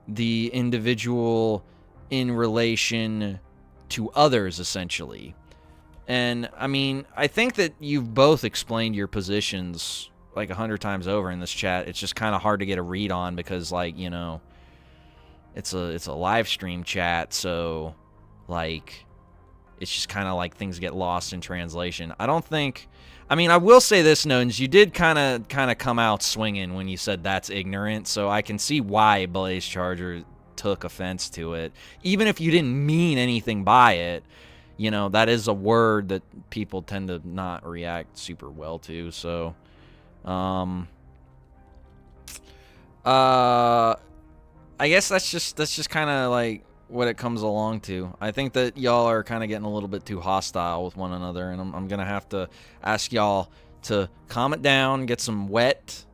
the individual in relation to others, essentially. And, I mean, I think that you've both explained your positions like 100 times over in this chat. It's just kind of hard to get a read on because, like, you know, it's a live stream chat, so, like, it's just kind of like things get lost in translation. I don't think... I mean, I will say this, Nones, you did kind of come out swinging when you said that's ignorant, so I can see why Blaze Charger took offense to it. Even if you didn't mean anything by it, you know, that is a word that people tend to not react super well to, so... I guess that's just kind of like what it comes along to. I think that y'all are kind of getting a little bit too hostile with one another, and I'm gonna have to ask y'all to calm it down, get some wet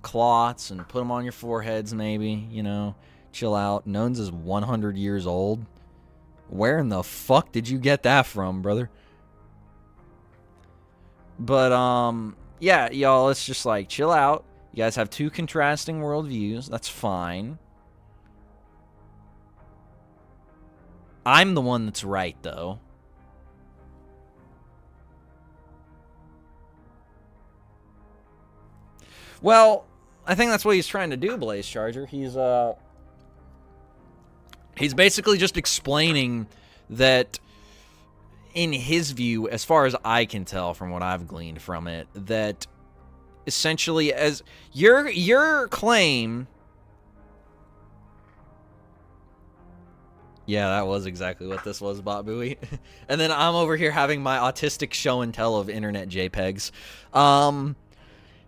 cloths, and put them on your foreheads, maybe, you know, chill out. Nones is 100 years old. Where in the fuck did you get that from, brother? But, yeah, y'all, let's just, like, chill out. You guys have two contrasting worldviews. That's fine. I'm the one that's right, though. Well, I think that's what he's trying to do, Blaze Charger. He's basically just explaining that, in his view, as far as I can tell from what I've gleaned from it, that essentially, as your claim... Yeah, that was exactly what this was, Bot Buoy. And then I'm over here having my autistic show and tell of internet JPEGs.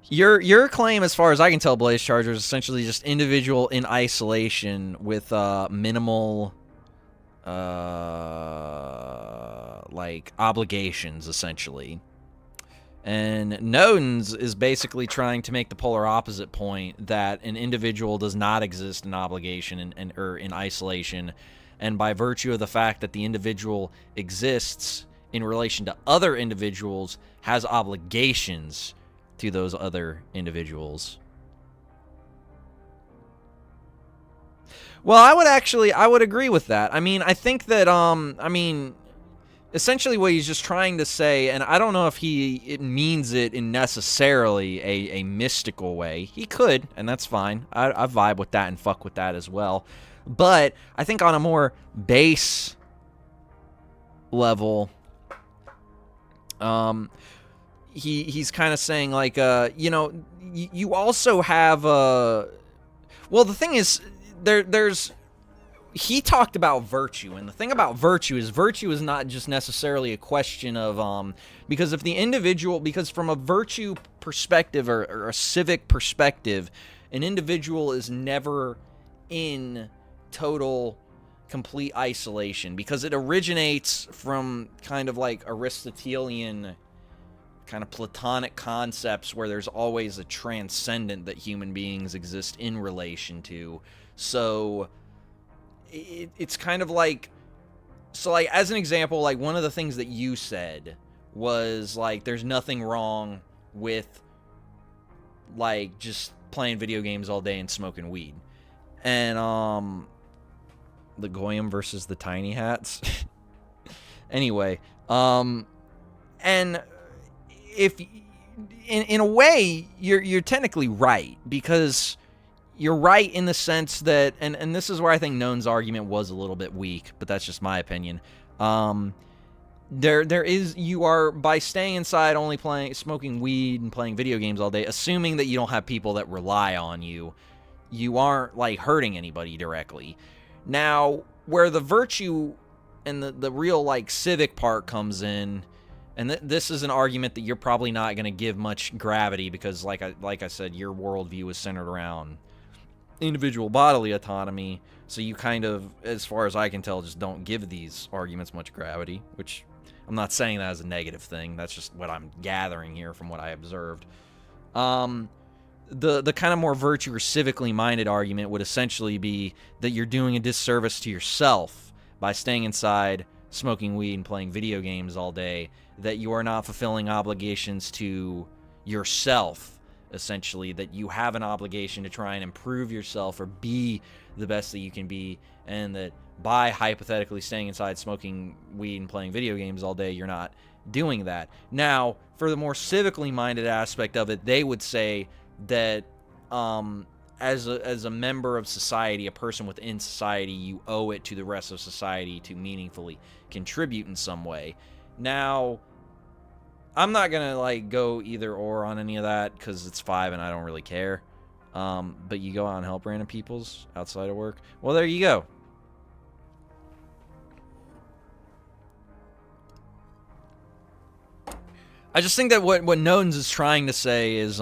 Your claim, as far as I can tell, Blaze Charger, is essentially just individual in isolation with minimal, like, obligations, essentially. And Nodens is basically trying to make the polar opposite point that an individual does not exist in obligation or in isolation, and by virtue of the fact that the individual exists in relation to other individuals, has obligations to those other individuals. Well, I would agree with that. I mean, I think that, essentially what he's just trying to say, and I don't know if it means it in necessarily a mystical way. He could, and that's fine. I vibe with that and fuck with that as well. But I think on a more base level, he's kind of saying, like, you know, you also have, well, the thing is, he talked about virtue, and the thing about virtue is not just necessarily a question of, because if the individual, because from a virtue perspective or a civic perspective, an individual is never in total, complete isolation, because it originates from kind of like Aristotelian, kind of Platonic concepts where there's always a transcendent that human beings exist in relation to. So it's kind of like, so like as an example, like one of the things that you said was like there's nothing wrong with like just playing video games all day and smoking weed. And the Goyim versus the Tiny Hats. Anyway, and if in a way you're technically right, because you're right in the sense that, and this is where I think None's argument was a little bit weak, but that's just my opinion. There is, you are, by staying inside only smoking weed and playing video games all day, assuming that you don't have people that rely on you, you aren't like hurting anybody directly. Now, where the virtue and the real like civic part comes in, and this is an argument that you're probably not going to give much gravity because, like I said, your worldview is centered around individual bodily autonomy. So you kind of, as far as I can tell, just don't give these arguments much gravity, which I'm not saying that as a negative thing. That's just what I'm gathering here from what I observed. The kind of more virtue or civically minded argument would essentially be that you're doing a disservice to yourself by staying inside, smoking weed, and playing video games all day, that you are not fulfilling obligations to yourself, essentially, that you have an obligation to try and improve yourself or be the best that you can be, and that by hypothetically staying inside, smoking weed, and playing video games all day, you're not doing that. Now, for the more civically minded aspect of it, they would say that as a member of society, a person within society, you owe it to the rest of society to meaningfully contribute in some way. Now, I'm not gonna like go either or on any of that because it's 5 and I don't really care. But you go out and help random peoples outside of work. Well, there you go. I just think that what Nodens is trying to say is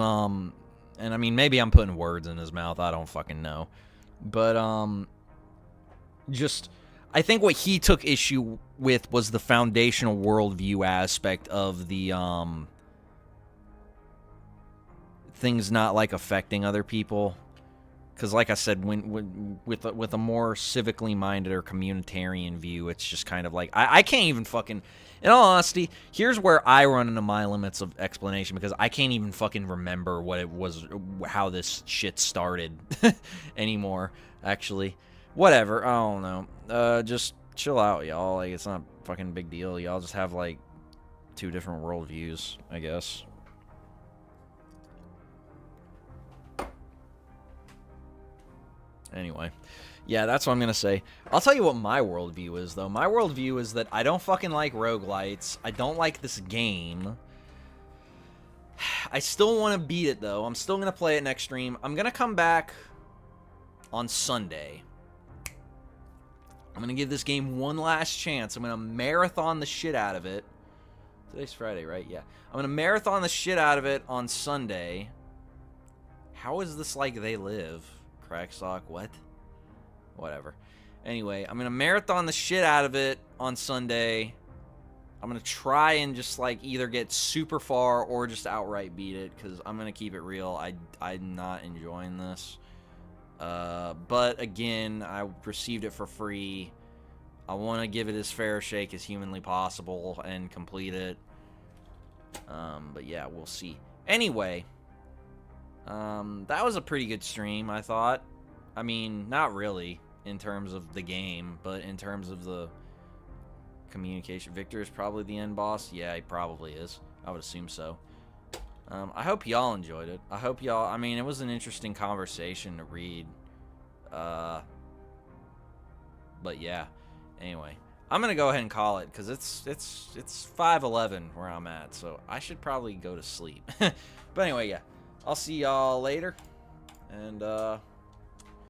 and I mean, maybe I'm putting words in his mouth. I don't fucking know. But, just, I think what he took issue with was the foundational worldview aspect of the, things not, like, affecting other people. Because, like I said, with a more civically minded or communitarian view, it's just kind of like, I can't even fucking... In all honesty, here's where I run into my limits of explanation, because I can't even fucking remember what it was, how this shit started anymore, actually. Whatever, I don't know. Just chill out, y'all. Like, it's not a fucking big deal. Y'all just have, like, 2 different worldviews, I guess. Anyway. Yeah, that's what I'm going to say. I'll tell you what my worldview is, though. My worldview is that I don't fucking like roguelites. I don't like this game. I still want to beat it, though. I'm still going to play it next stream. I'm going to come back on Sunday. I'm going to give this game one last chance. I'm going to marathon the shit out of it. Today's Friday, right? Yeah. I'm going to marathon the shit out of it on Sunday. How is this like They Live? Cracksock, what? Whatever. Anyway, I'm going to marathon the shit out of it on Sunday. I'm going to try and just, like, either get super far or just outright beat it, because I'm going to keep it real. I'm not enjoying this. But, again, I received it for free. I want to give it as fair a shake as humanly possible and complete it. But, yeah, we'll see. Anyway, that was a pretty good stream, I thought. I mean, not really in terms of the game, but in terms of the communication. Victor is probably the end boss. Yeah, he probably is. I would assume so. I hope y'all enjoyed it. I hope y'all... I mean, it was an interesting conversation to read. But yeah. Anyway, I'm gonna go ahead and call it, because it's 5:11 where I'm at, so I should probably go to sleep. But anyway, yeah. I'll see y'all later. And,